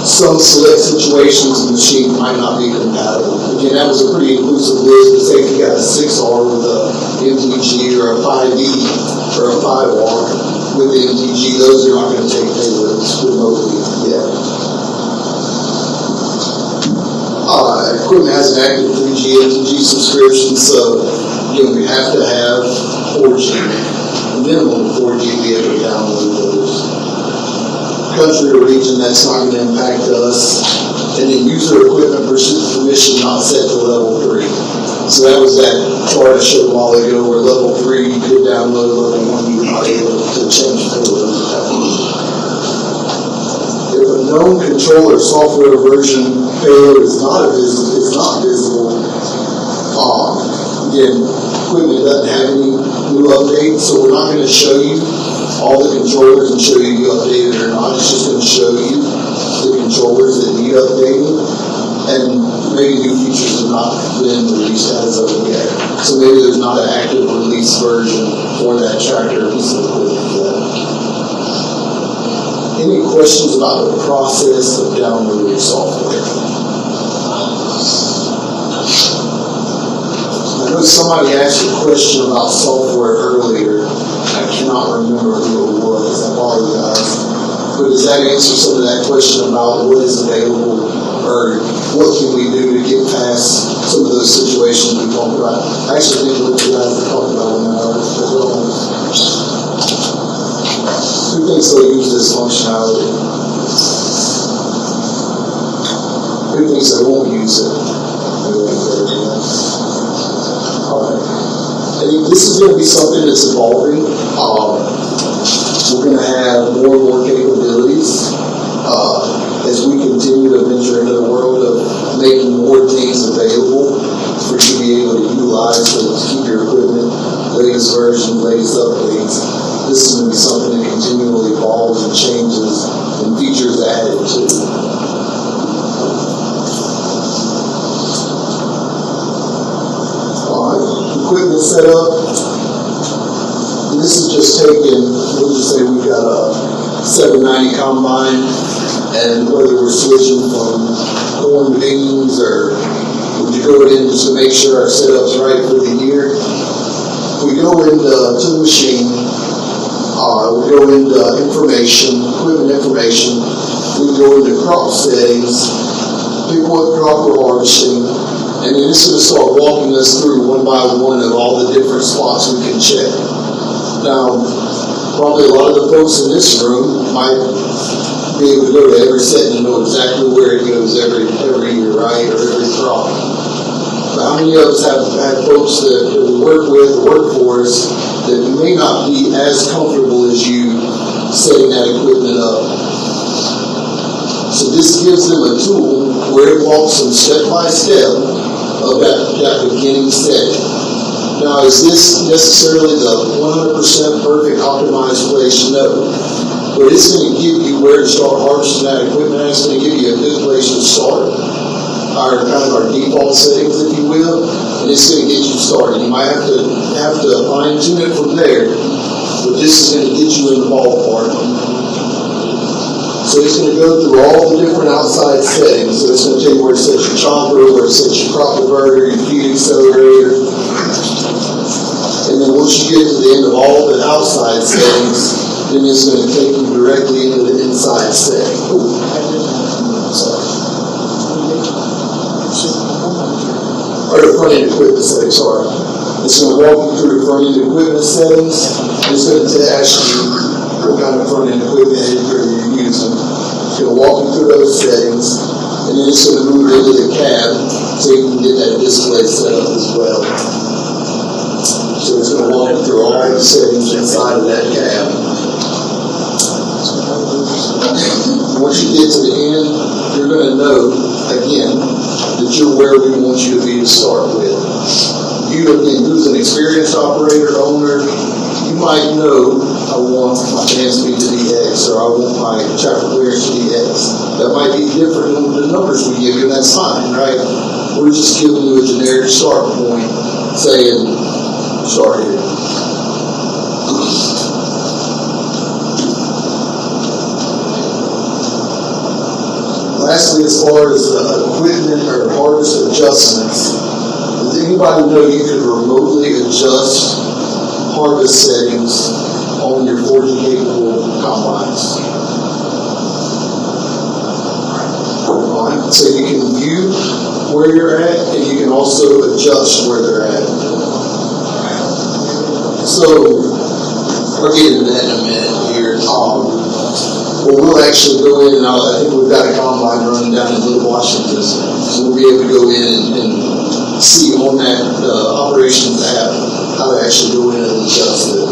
Some select situations the machine might not be compatible. Again, that was a pretty inclusive list, but say if you got a 6R with a MTG or a 5E or a 5R with the MTG, those are not going to take payloads remotely yet. Equipment has an active 3G MTG subscription, so we have to have 4G, minimum 4G to be able to download those. Country or region, that's not going to impact us. And then user equipment permission not set to level 3. So that was that chart I showed a while ago where level 3 you could download, level 1 you were not able to change payload. If a known controller software version payload is not visible, again, equipment doesn't have any new updates, so we're not going to show you all the controllers and show you updated or not. It's just going to show you the controllers that need updating, and maybe new features have not been released as of yet. So maybe there's not an active release version for that tractor piece of equipment yet. Any questions about the process of downloading software? I know somebody asked a question about software earlier. I cannot remember who it was. I apologize. But does that answer some of that question about what is available or what can we do to get past some of those situations we talked about? I actually think what you guys are talking about now as well. Who thinks they'll use this functionality? Who thinks they won't use it? I think this is going to be something that's evolving. We're going to have more and more capabilities as we continue to venture into the world of making more things available for you to be able to utilize to keep your equipment, latest version, latest updates. This is going to be something that continually evolves and changes and features added to. Equipment setup. And this is just taking, we'll just say we've got a 790 combine, and whether we're switching from corn to beans or we go in just to make sure our setup's right for the year. We go into the machine, we go into information, equipment information, we go into crop settings, pick what crop we're harvesting, and then it's going to start walking us through one by one of all the different spots we can check. Now, probably a lot of the folks in this room might be able to go to every setting and know exactly where it goes every year, right, or every crop. But how many of us have folks that we work with or work for us that may not be as comfortable as you setting that equipment up? So this gives them a tool where it walks them step by step of that beginning setting. Now, is this necessarily the 100% perfect optimized place? No. But it's going to give you where to start harvesting that equipment. It's going to give you a good place to start. Our default settings, if you will, and it's going to get you started. You might have to fine tune it from there, but this is going to get you in the ballpark. So it's going to go through all the different outside settings. So it's going to tell you where it sets your chopper, where it sets your crop diverter, your feed accelerator. And then once you get to the end of all the outside settings, then it's going to take you directly into the inside setting. Ooh. Sorry. Or the front end equipment settings, sorry. It's going to walk you through the front end equipment settings. It's going to ask you what kind of front end equipment you're using. It's going to walk you through those settings, and then it's going to move into the cab so you can get that display set up as well. So it's going to walk you through all the settings inside of that cab. Once you get to the end, you're going to know, again, that you're where we want you to be to start with. You, again, who's an experienced operator, owner, you might know, I want my fan speed to be X, or I want my traffic clearance to be X. That might be different than the numbers we give you, and that's fine, right? We're just giving you a generic start point, saying, start here. Lastly, as far as equipment or harvest adjustments, does anybody know you could remotely adjust harvest settings on your 4G capable combines? So you can view where you're at, and you can also adjust where they're at. So I'll get into that in a minute here. Well, we'll actually go in, and I think we've got a combine running down in Little Washington, so we'll be able to go in and see on that operations app how to actually go in and adjust it.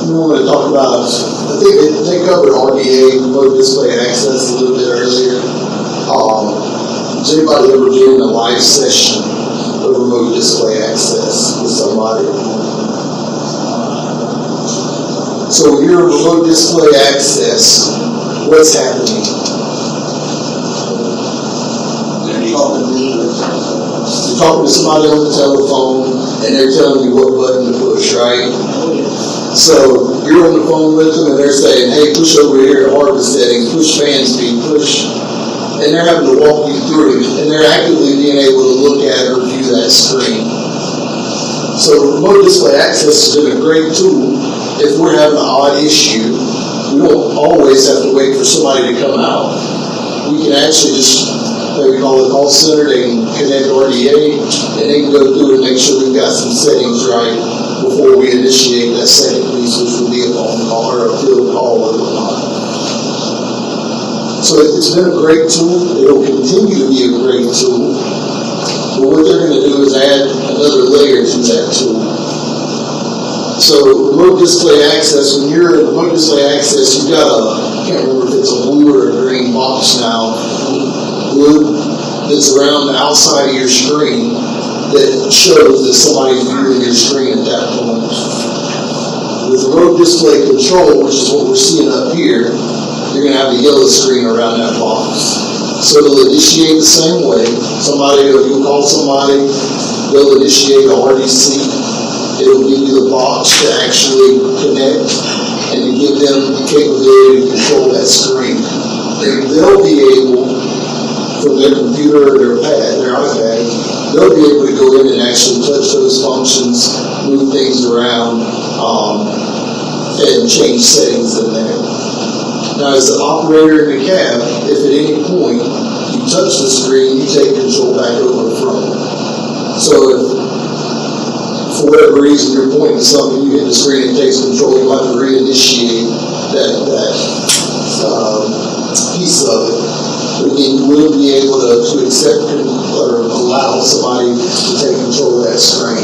I'm going to talk about, I think they covered RDA, remote display access, a little bit earlier. Has anybody ever been in a live session of remote display access with somebody? So when you're in remote display access, what's happening? You're talking to somebody on the telephone, and they're telling you what button to push, right? So you're on the phone with them, and they're saying, hey, push over here to harvest settings, push fan speed, push. And they're having to walk you through it, and they're actively being able to look at or view that screen. So remote display access has been a great tool. If we're having an odd issue, we don't always have to wait for somebody to come out. We can actually just, maybe call the call center, they can connect RDA, and they can go through and make sure we've got some settings right before we initiate that second piece, which will be a phone call or a field call or whatnot. So it's been a great tool. It'll continue to be a great tool. But what they're going to do is add another layer to that tool. So remote display access, when you're in remote display access, you've got I can't remember if it's a blue or a green box now, blue, that's around the outside of your screen that shows that somebody's viewing your screen at that point. With remote display control, which is what we're seeing up here, you're going to have a yellow screen around that box. So it'll initiate the same way. You'll call somebody, they'll initiate a RDC. It'll give you the box to actually connect and to give them the capability to control that screen. And they'll be able, from their computer or their iPad, they'll be able to go in and actually touch those functions, move things around, and change settings in there. Now, as the operator in the cab, if at any point you touch the screen, you take control back over from it. So if, for whatever reason, you're pointing to something, you hit the screen, it takes control, you have to reinitiate that piece of it. But again, you will be able to accept or allow somebody to take control of that screen.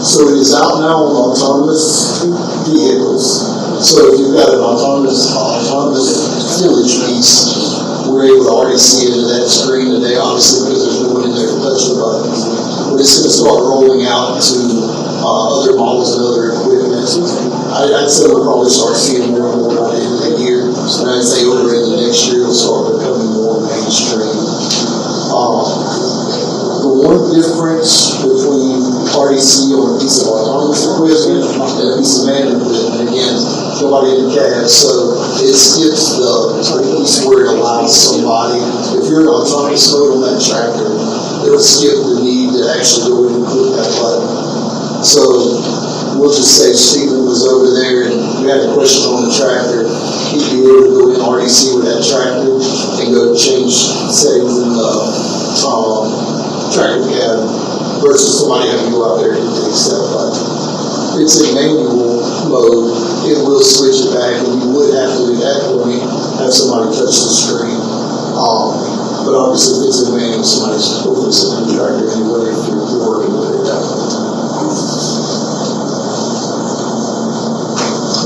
So it is out now on autonomous vehicles. So if you've got an autonomous tillage piece, we're able to already see into that screen today, obviously, because there's no one in there to touch the buttons. But it's going to start rolling out to other models and other equipment. I'd say we'll probably start seeing more and more by the end of the year. And I'd say over in the next year, it'll start becoming more mainstream. The one difference between RDC on a piece of autonomous equipment and a piece of manual equipment, again, nobody in the cab, so it skips the piece where it allows somebody, if you're in autonomous mode on that tractor, it'll skip the need to actually go in and click that button. So we'll just say Stephen was over there and we had a question on the tractor, he'd be able to go in RDC with that tractor and go change settings in the tractor cab versus somebody having to go out there and hit the accept button. If it's in manual mode, it will switch it back, and you would have to, at that point, have somebody touch the screen. But obviously, if it's in manual, somebody's hopefully sitting in the tractor anyway if you're working with it that way.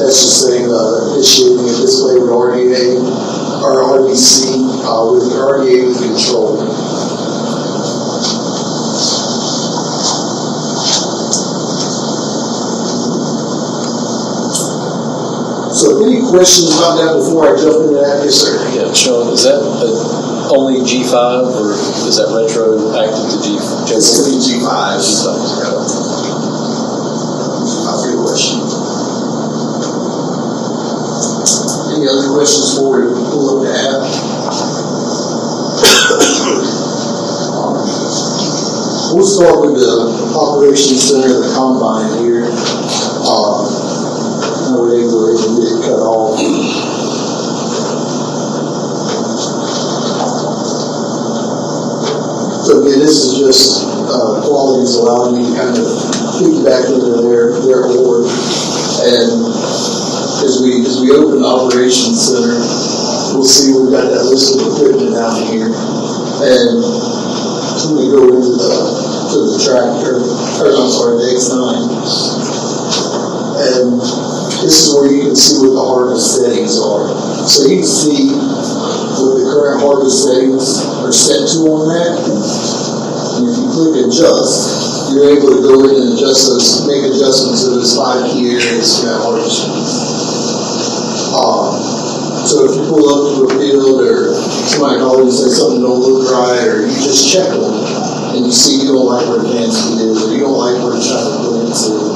That's just saying initiating a display with RDA or RDC with the RDA with control. any questions about that before I jump into that? Yes, sir. Yeah, Sean, is that only G5 or is that retroactive to G? It's going to be G5. That's a good question. Any other questions before we pull up the app? We'll start with the operations center of the combine here. That way they go ahead and get it cut off. So again, this is just quality's allowing me to kind of piggyback into their org. And as we open the operations center, we'll see we've got that list of equipment down here. And when we go into the tractor, or I'm sorry, the X9. And this is where you can see what the harvest settings are. So you can see what the current harvest settings are set to on that. And if you click adjust, you're able to go in and adjust those, make adjustments to those 5 key areas for that harvest. So if you pull up to a field or somebody calls and says something don't look right, or you just check them and you see you don't like where the fan speed is, or you don't like where the traffic limits is,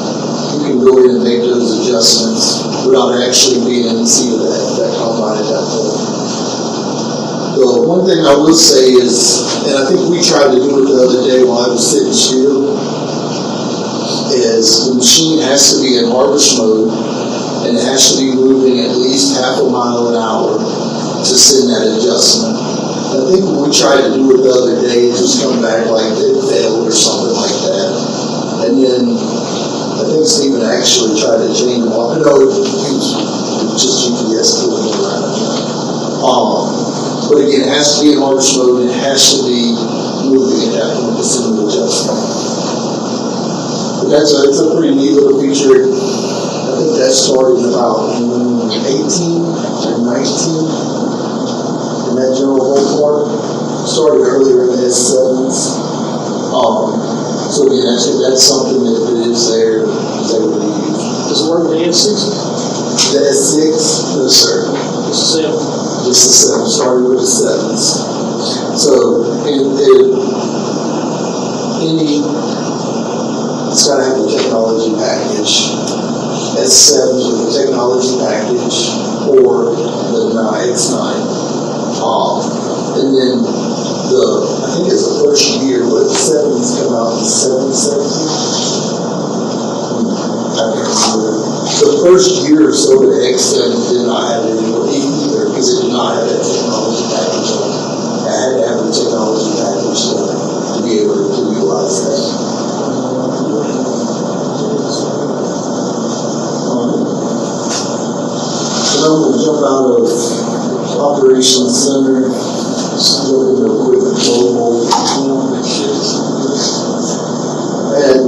you can go in and make those adjustments without actually being in the seat of that combine at that point. The one thing I will say is, and I think we tried to do it the other day while I was sitting still, is the machine has to be in harvest mode and it has to be moving at least half a mile an hour to send that adjustment. I think when we tried to do it the other day, it just come back like it failed or something like that. And then I think Stephen actually tried to change them off. No, it was just GPS doing it around. But again, it has to be in harvest mode and it has to be moving at that point to send the adjustment. But it's a pretty neat little feature. I think that started in about 18 or 19 in that general ballpark. Started earlier in the S7s. So again, that's something that is there is able to be used. Does it work with the S6? The S6? No, sir. It's the 7. Just the 7. Started with the 7s. So it's got to have the technology package. S7s with the technology package or the X9. And then I think it's the first year, but the 7s come out in 717. I can't remember. The first year or so, the X7 did not have it either because it did not have that technology package on it. I had to have the technology package to be able to utilize that. I'm going to jump out of Operations Center, jump into Equipment Mobile. And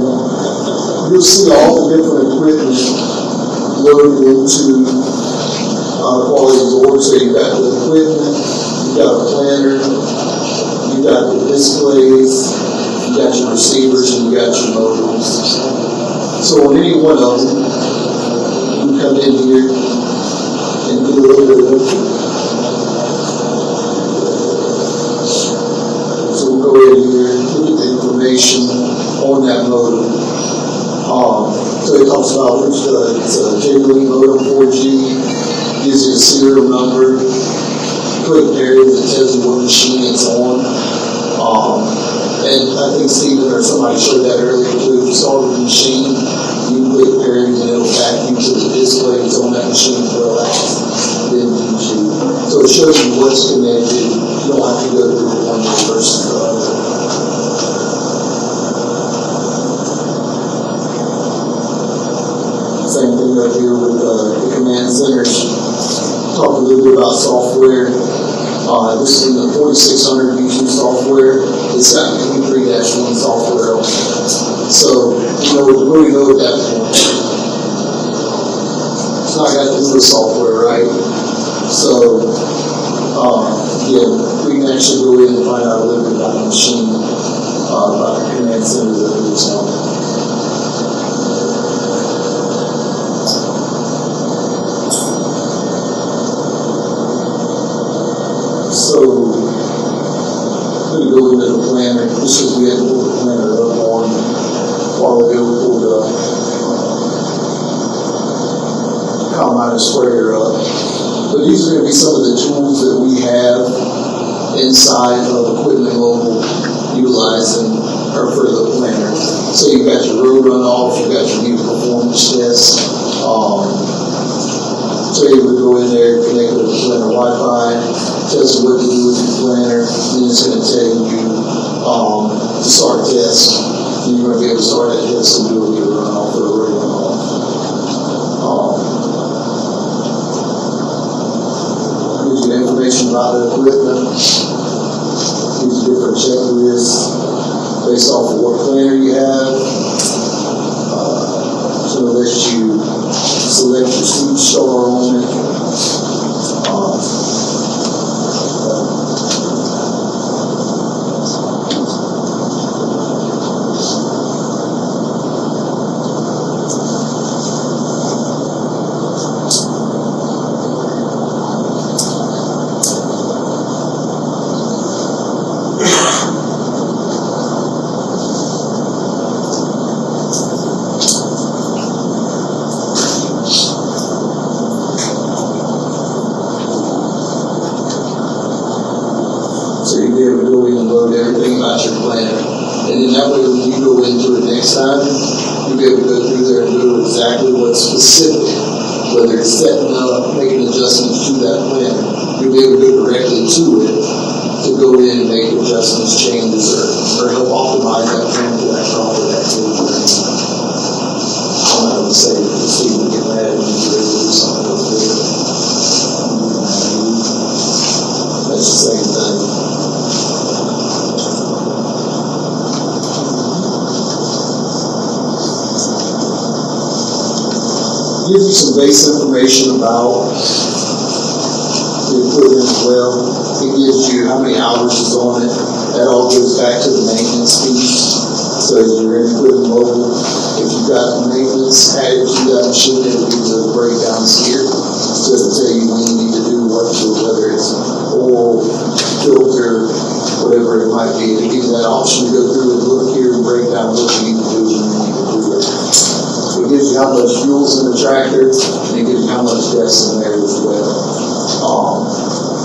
you'll see all the different equipment loaded into Quality's org. So you've got the equipment, you've got a planner, you've got the displays, you've got your receivers, and you've got your modems. So on any one of them, you come in here and do a little bit of looking. So we'll go in here and look at the information on that modem. So it talks about it's a JLE modem 4G, gives you a serial number, click there, it tells you what machine it's on. And I think Stephen or somebody showed that earlier too. If you start with the machine, you can click there and it'll back you to the display that's on that machine for the last. So it shows you what's connected. You don't have to go through one versus the other. Same thing up here with the command centers. Talk a little bit about software. This is in the 4600 V2 software. It's got Q3-1 software on it. So, what do we know at that point? It's not got to do with software, right? So, we can actually go in and find out a little bit about the machine, about the command centers that we use on it. So, I'm gonna go into the planner. This is, we had to pull the planner up on a while ago, we pulled the combine sprayer up. But these are gonna be some of the tools that we have inside of Equipment Mobile utilizing or for the planner. So you've got your road runoff, you've got your new performance test. So you would go in there, connect it to the planner Wi-Fi, tells you what to do with your planner, then it's gonna tell you to start a test. And you're gonna be able to start that test and do a new runoff or a road runoff. Gives you information about the equipment, gives you different checklists based off of what planner you have. So it lets you select your speed star on it. So you'll be able to go in and load everything about your planner. And then that way, when you go into it next time, you'll be able to go through there and do exactly what's specific, whether it's setting up, making adjustments to that planner. You'll be able to go directly to it to go in and make adjustments, changes, or help optimize that planner to that proper activity. I'm not going to say that Steve would get mad at me for able to do something else different. That's the same thing. Gives you some base information about the equipment as well. It gives you how many hours is on it. That all goes back to the maintenance piece. So as you're in Equipment Mobile, if you've got maintenance added to that machine, it'll give you the breakdowns here. So it'll tell you when you need to do what, whether it's oil, filter, whatever it might be. It gives you that option to go through and look here and break down what you need to do when you need to do it. It gives you how much fuel's in the tractor, and it gives you how much gas in there as well.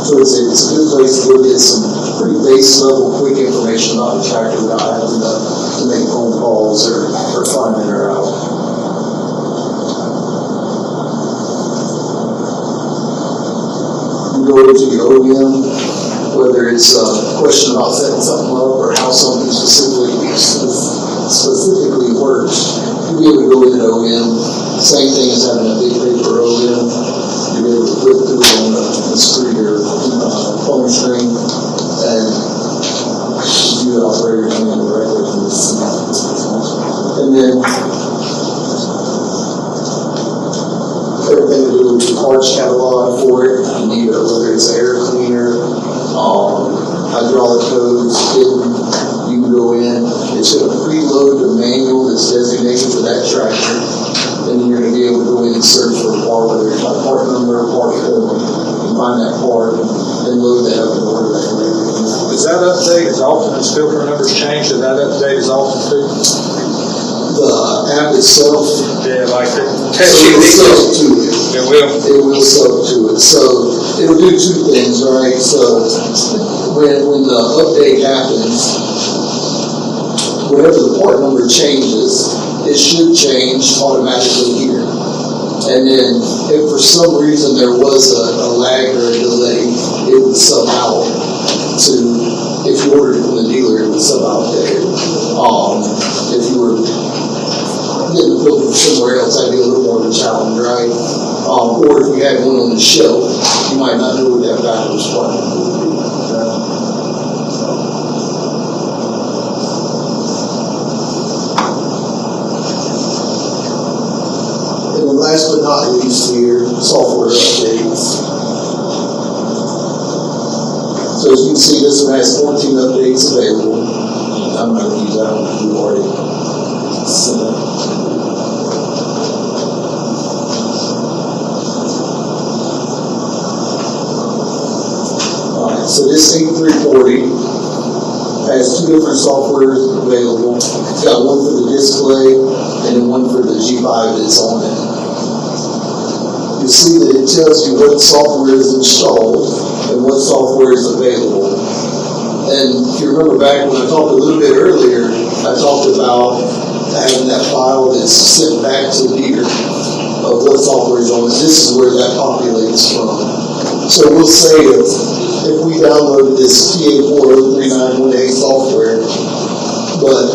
So it's a good place to go get some pretty base level, quick information about the tractor without having to make phone calls or find in or out. You go into your OEM, whether it's a question about setting something up or how something specifically works. You'll be able to go into OEM. Same thing as having a big paper OEM. You'll be able to flip through on the screen or phone screen and view the operator coming directly from the scene. And then everything to do with the parts catalog for it. You need whether it's air cleaner, hydraulic hose, hidden. You can go in. It's going to preload the manual that's designated for that tractor. And then you're going to be able to go in and search for a part, whether it's by part number or part code. You find that part and load that up and order that. Does that update as often as filter numbers change? Does that update as often too? The app itself, Yeah, like it. it'll sub to it. It will. It will sub to it. So it'll do two things, right? So when the update happens, whenever the part number changes, it should change automatically here. And then if for some reason there was a lag or a delay, it would sub out to, if you ordered it from the dealer, it would sub out there. If you were getting the filter from somewhere else, that'd be a little more of a challenge, right? Or if you had one on the shelf, you might not know what that backwards part would be. And then last but not least here, software updates. So as you can see, this one has 14 updates available. I'm not going to use that one because we've already sent it. Alright, So this 8340 has two different softwares available. It's got one for the display and then one for the G5 that's on it. You see that it tells you what software is installed and what software is available. And if you remember back when I talked a little bit earlier, I talked about having that file that's sent back to Deere of what software is on it. This is where that populates from. So we'll say if we downloaded this TA403918 software, but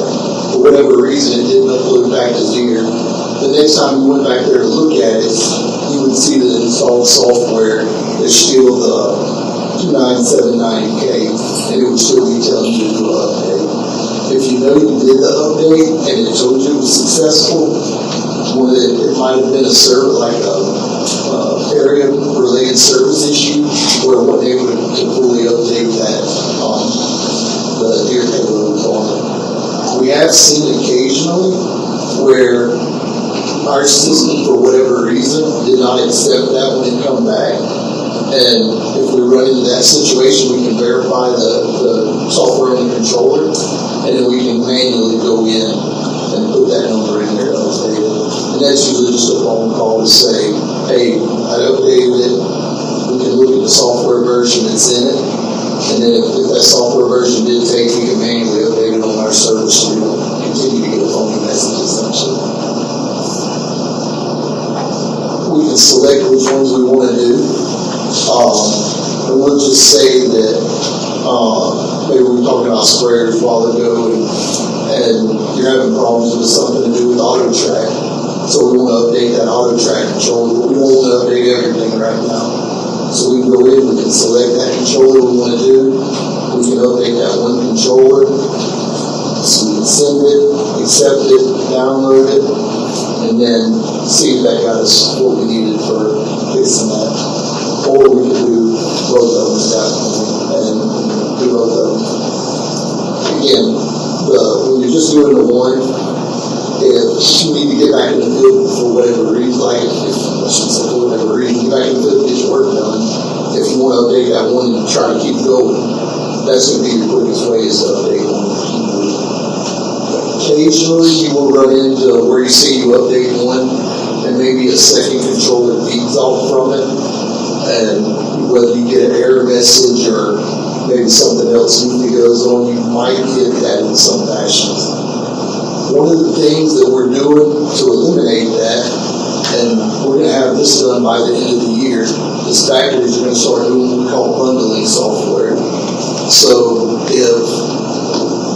for whatever reason it didn't upload back to Deere, the next time you went back there to look at it, you would see that installed software is still the 2979K, and it would still be telling you to do an update. If you know you did the update and it told you it was successful, well, it might have been a server, like a area related service issue, where what they would fully update that the Deere payload on it. We have seen occasionally where our system, for whatever reason, did not accept that when it come back. And if we run into that situation, we can verify the software on the controller, and then we can manually go in and put that number in there to update it. And that's usually just a phone call to say, hey, I updated it. We can look at the software version that's in it. And then if that software version did take, we can manually update it on our server so we don't continue to get phony messages essentially. We can select which ones we want to do. And we'll just say that maybe we were talking about sprayers a while ago, and you're having problems with something to do with auto track. So we want to update that auto track controller. We won't update everything right now. So we can go in, we can select that controller we want to do. We can update that one controller. So we can send it, accept it, download it, and then see if that got us what we needed for fixing that. Or we can do both of them at that point and do both of them. Again, when you're just doing the one, if you need to get back in the field for whatever reason, like I shouldn't say for whatever reason, get back in the field to get your work done. If you want to update that one and try to keep going, that's going to be your quickest way is to update one. Occasionally, you will run into where you see you update one, and maybe a second controller feeds off from it, and whether you get an error message or maybe something else usually goes on, you might get that in some fashions. One of the things that we're doing to eliminate that, and we're going to have this done by the end of the year, is factories are going to start doing what we call bundling software. So if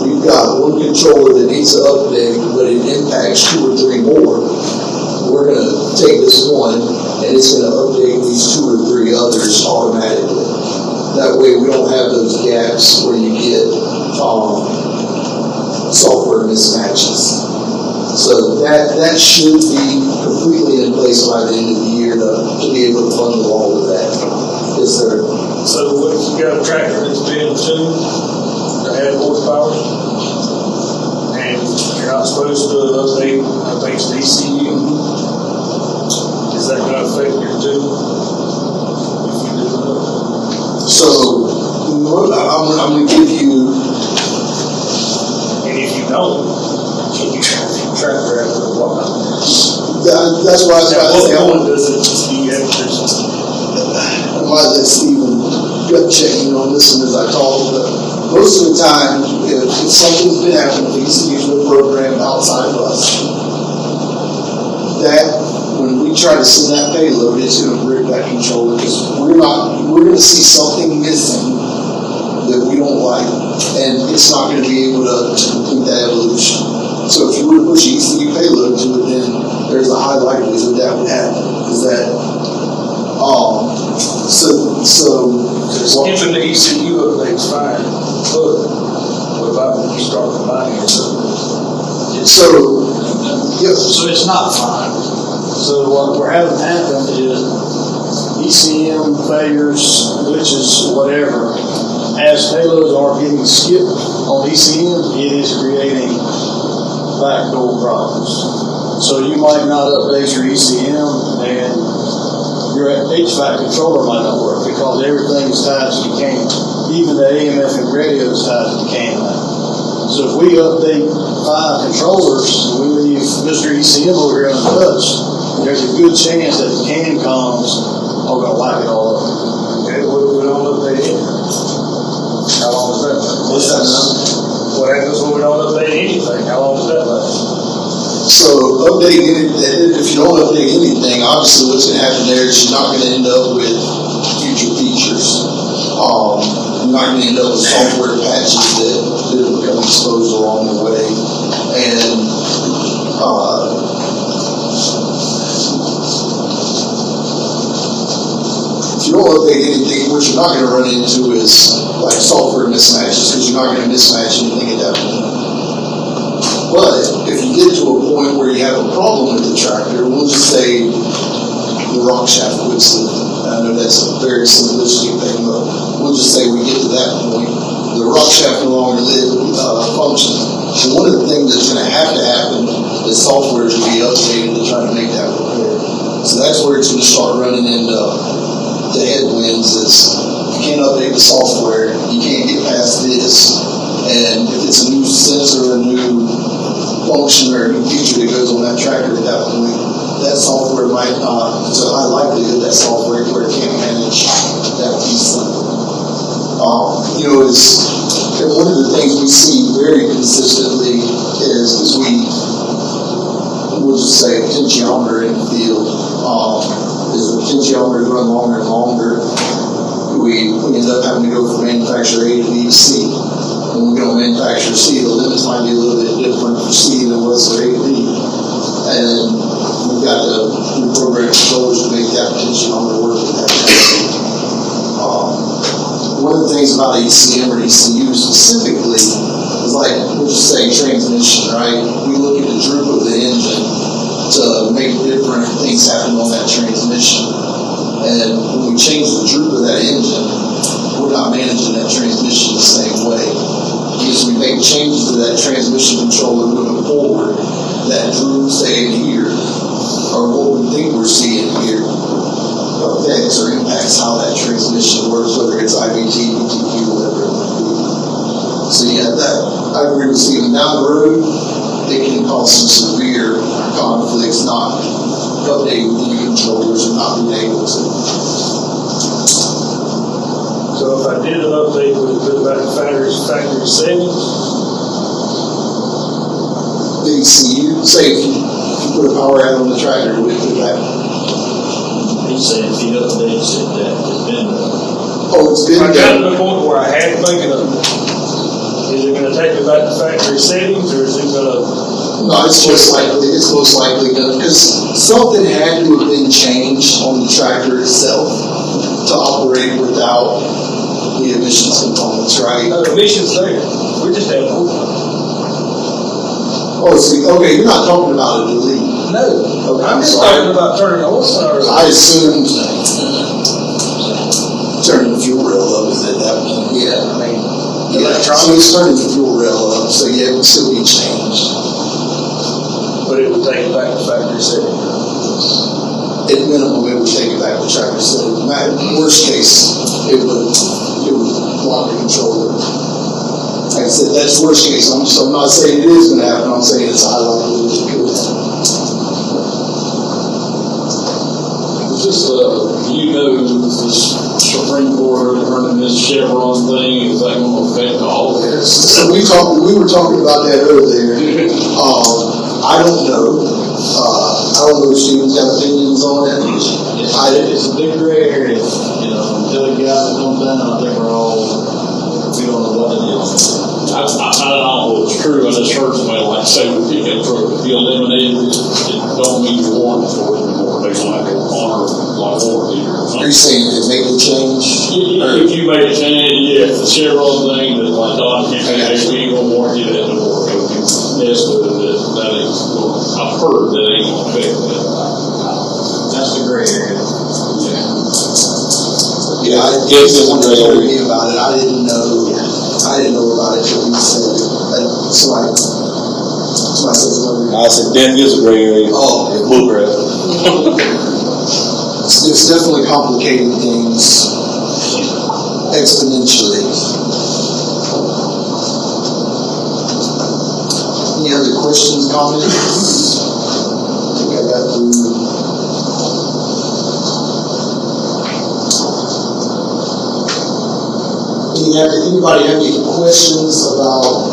we've got one controller that needs to update, but it impacts 2 or 3 more, we're going to take this one and it's going to update these 2 or 3 others automatically. That way we don't have those gaps where you get software mismatches. So that should be completely in place by the end of the year to be able to bundle all of that. Yes, sir. So what if you got a tractor that's been tuned to add horsepower, and you're not supposed to update, I think it's the ECU, is that going to affect your tune? If you do that? So I'm going to give you, and if you don't, can you tractor after a while? that's why I was about to say, one does it just be after? I might let Stephen gut check me on this one as I talk, but most of the time, if something's been happening, these are usually programmed outside of us. That, when we try to send that payload, it's going to break that controller because we're going to see something missing that we don't like, and it's not going to be able to complete that evolution. So if you were to push ECU payload to it, then there's a high likelihood that would happen. Is that skipping the ECU update's fine, but what about when you start combining it? So it's not fine. So what we're having happen is ECM failures, glitches, whatever. As payloads are getting skipped on ECM, it is creating backdoor problems. So you might not update your ECM and your HVAC controller might not work because everything is tied, so you can't that AMF and radio is tied to the CAN line. So if we update 5 controllers, and we leave Mr. ECM over here untouched, there's a good chance that the CAN comms are gonna whack it all up. Okay, what if we don't update it? How long does that last? What's that now? What happens when we don't update anything? How long does that last? So if you don't update anything, obviously what's gonna happen there is you're not gonna end up with future features. You're not gonna end up with software patches that become exposed along the way. And, if you don't update anything, what you're not gonna run into is like software mismatches, because you're not gonna mismatch anything at that point. But if you get to a point where you have a problem with the tractor, we'll just say the rock shaft quits living. I know that's a very simplistic thing, but we'll just say we get to that point, the rock shaft no longer functions. So one of the things that's going to happen is software to be updated to try to make that repair. So that's where it's going to start running into the headwinds. Is you can't update the software, you can't get past this, and if it's a new sensor, a new function, or a new feature that goes on that tractor at that point, that software might not, it's a high likelihood that software where it can't manage that piece of it. And one of the things we see very consistently is we'll just say potentiometer in the field, as the potentiometers run longer and longer, we end up having to go from manufacturer A to B to C. When we go to manufacturer C, the limits might be a little bit different for C than it was for A to B. And we've got to reprogram controllers to make that potentiometer work with that. One of the things about ECM or ECU specifically is like, we'll just say transmission, right? We look at the droop of the engine to make different things happen on that transmission. And when we change the droop of that engine, we're not managing that transmission the same way. Because we make changes to that transmission controller moving forward, that droop staying here, or what we think we're seeing here, affects or impacts how that transmission works, whether it's IVT, BTQ, whatever it might be. So yeah, I agree with Stephen. Down the road, it can cause some severe conflicts, not updating the controllers and not being able to. So if I did an update, would it put it back to factory settings? The ECU, say if you put a power out on the tractor, would it put it back? He's saying if he updates it, that it's been done. Oh, it's been I got done. to the point where I had to make it up. Is it gonna take me back to factory settings, or is it gonna? No, it's most likely done, because something had to have been changed on the tractor itself to operate without the emissions components, right? No, the emissions there. We just have one. Oh, see, okay, you're not talking about a delete. No, Okay, I'm just sorry. talking about turning on or. I assumed turning the fuel rail up is at that point, yeah. I mean, Yeah, so it's turning the fuel rail up, so yeah, it would still be changed. but it would take it back to factory settings. At minimum, it would take it back to tractor setting. Worst case, it would block the controller. Like I said, that's worst case. I'm not saying it is going to happen. I'm saying it's a high likelihood it could happen. Just, this Supreme Court running this Chevron thing, is that going to affect all of this? So we were talking about that earlier. I don't know. I don't know if Stephen's got opinions on it. It's a big gray area, until it comes down, I think we don't know what it is. I don't know if it's true. I just heard somebody like say with pickup truck, if you eliminate it, it don't mean you're warranty for it anymore. They don't have to honor like warranty or something. Are you saying if it make a change? If you made a change, yeah, the Chevron thing that like Don can't have any warranty that doesn't work. Yes, but that ain't. I've heard that ain't gonna affect that. That's the gray area. Yeah, I guess someone told me about it. I didn't know about it till he said it. Somebody said something. I said, death is a gray area. Oh, it's bluegrass. It's definitely complicating things exponentially. and comments? I think I got through. Anybody have any questions about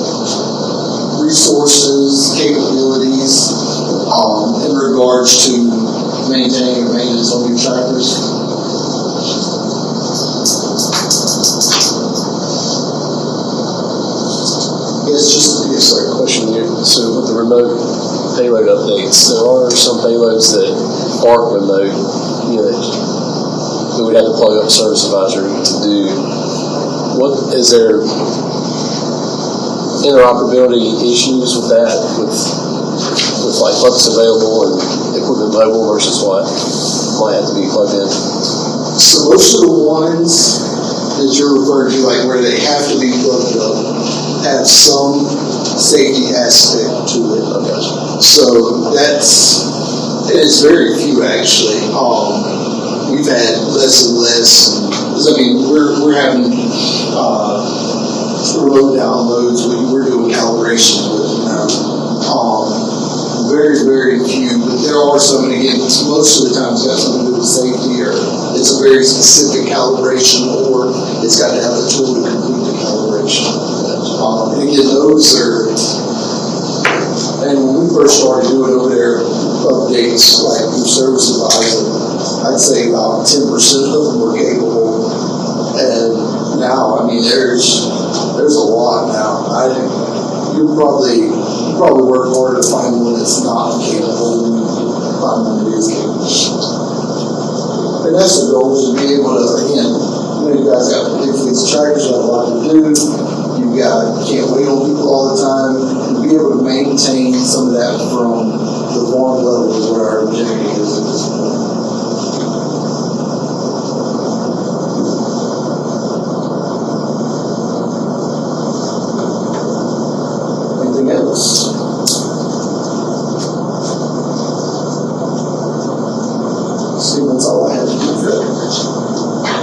resources, capabilities, in regards to maintaining or maintenance on your tractors? Yes, sorry, question here. So with the remote payload updates, there are some payloads that aren't remote, that we would have to plug up Service Advisory to do. What is there interoperability issues with that, with like what's available and equipment mobile versus what might have to be plugged in? So most of the ones that you're referring to, like where they have to be plugged up, have some safety aspect to it. Okay. So it's very few actually. We've had less and less. Because I mean, we're having remote downloads when we're doing calibrations with them now. Very, very few, but there are some, and again, most of the time it's got something to do with safety, or it's a very specific calibration, or it's got to have a tool to complete the calibration. And again, those are, and when we first started doing over there updates, like through Service Advisor, I'd say about 10% of them were capable. And now, I mean, there's a lot now. You probably work harder to find one that's not capable than find one that is capable. And that's the goal, is to be able to, again, you guys got big fleets of tractors, you have a lot to do. You can't wait on people all the time. And to be able to maintain some of that from the farm level is what our objective is at this point. Anything else? See, that's all I have to do.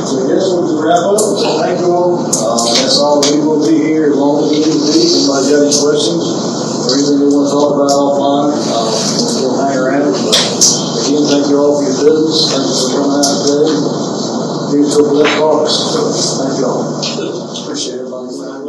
So I guess we can wrap up. So thank you all. That's all. We will be here as long as we need to be. If anybody got any questions or anything they want to talk about offline, we'll still hang around. But again, thank you all for your business. Thank you for coming out today. Here's to the next harvest. Thank you all. Appreciate everybody's time.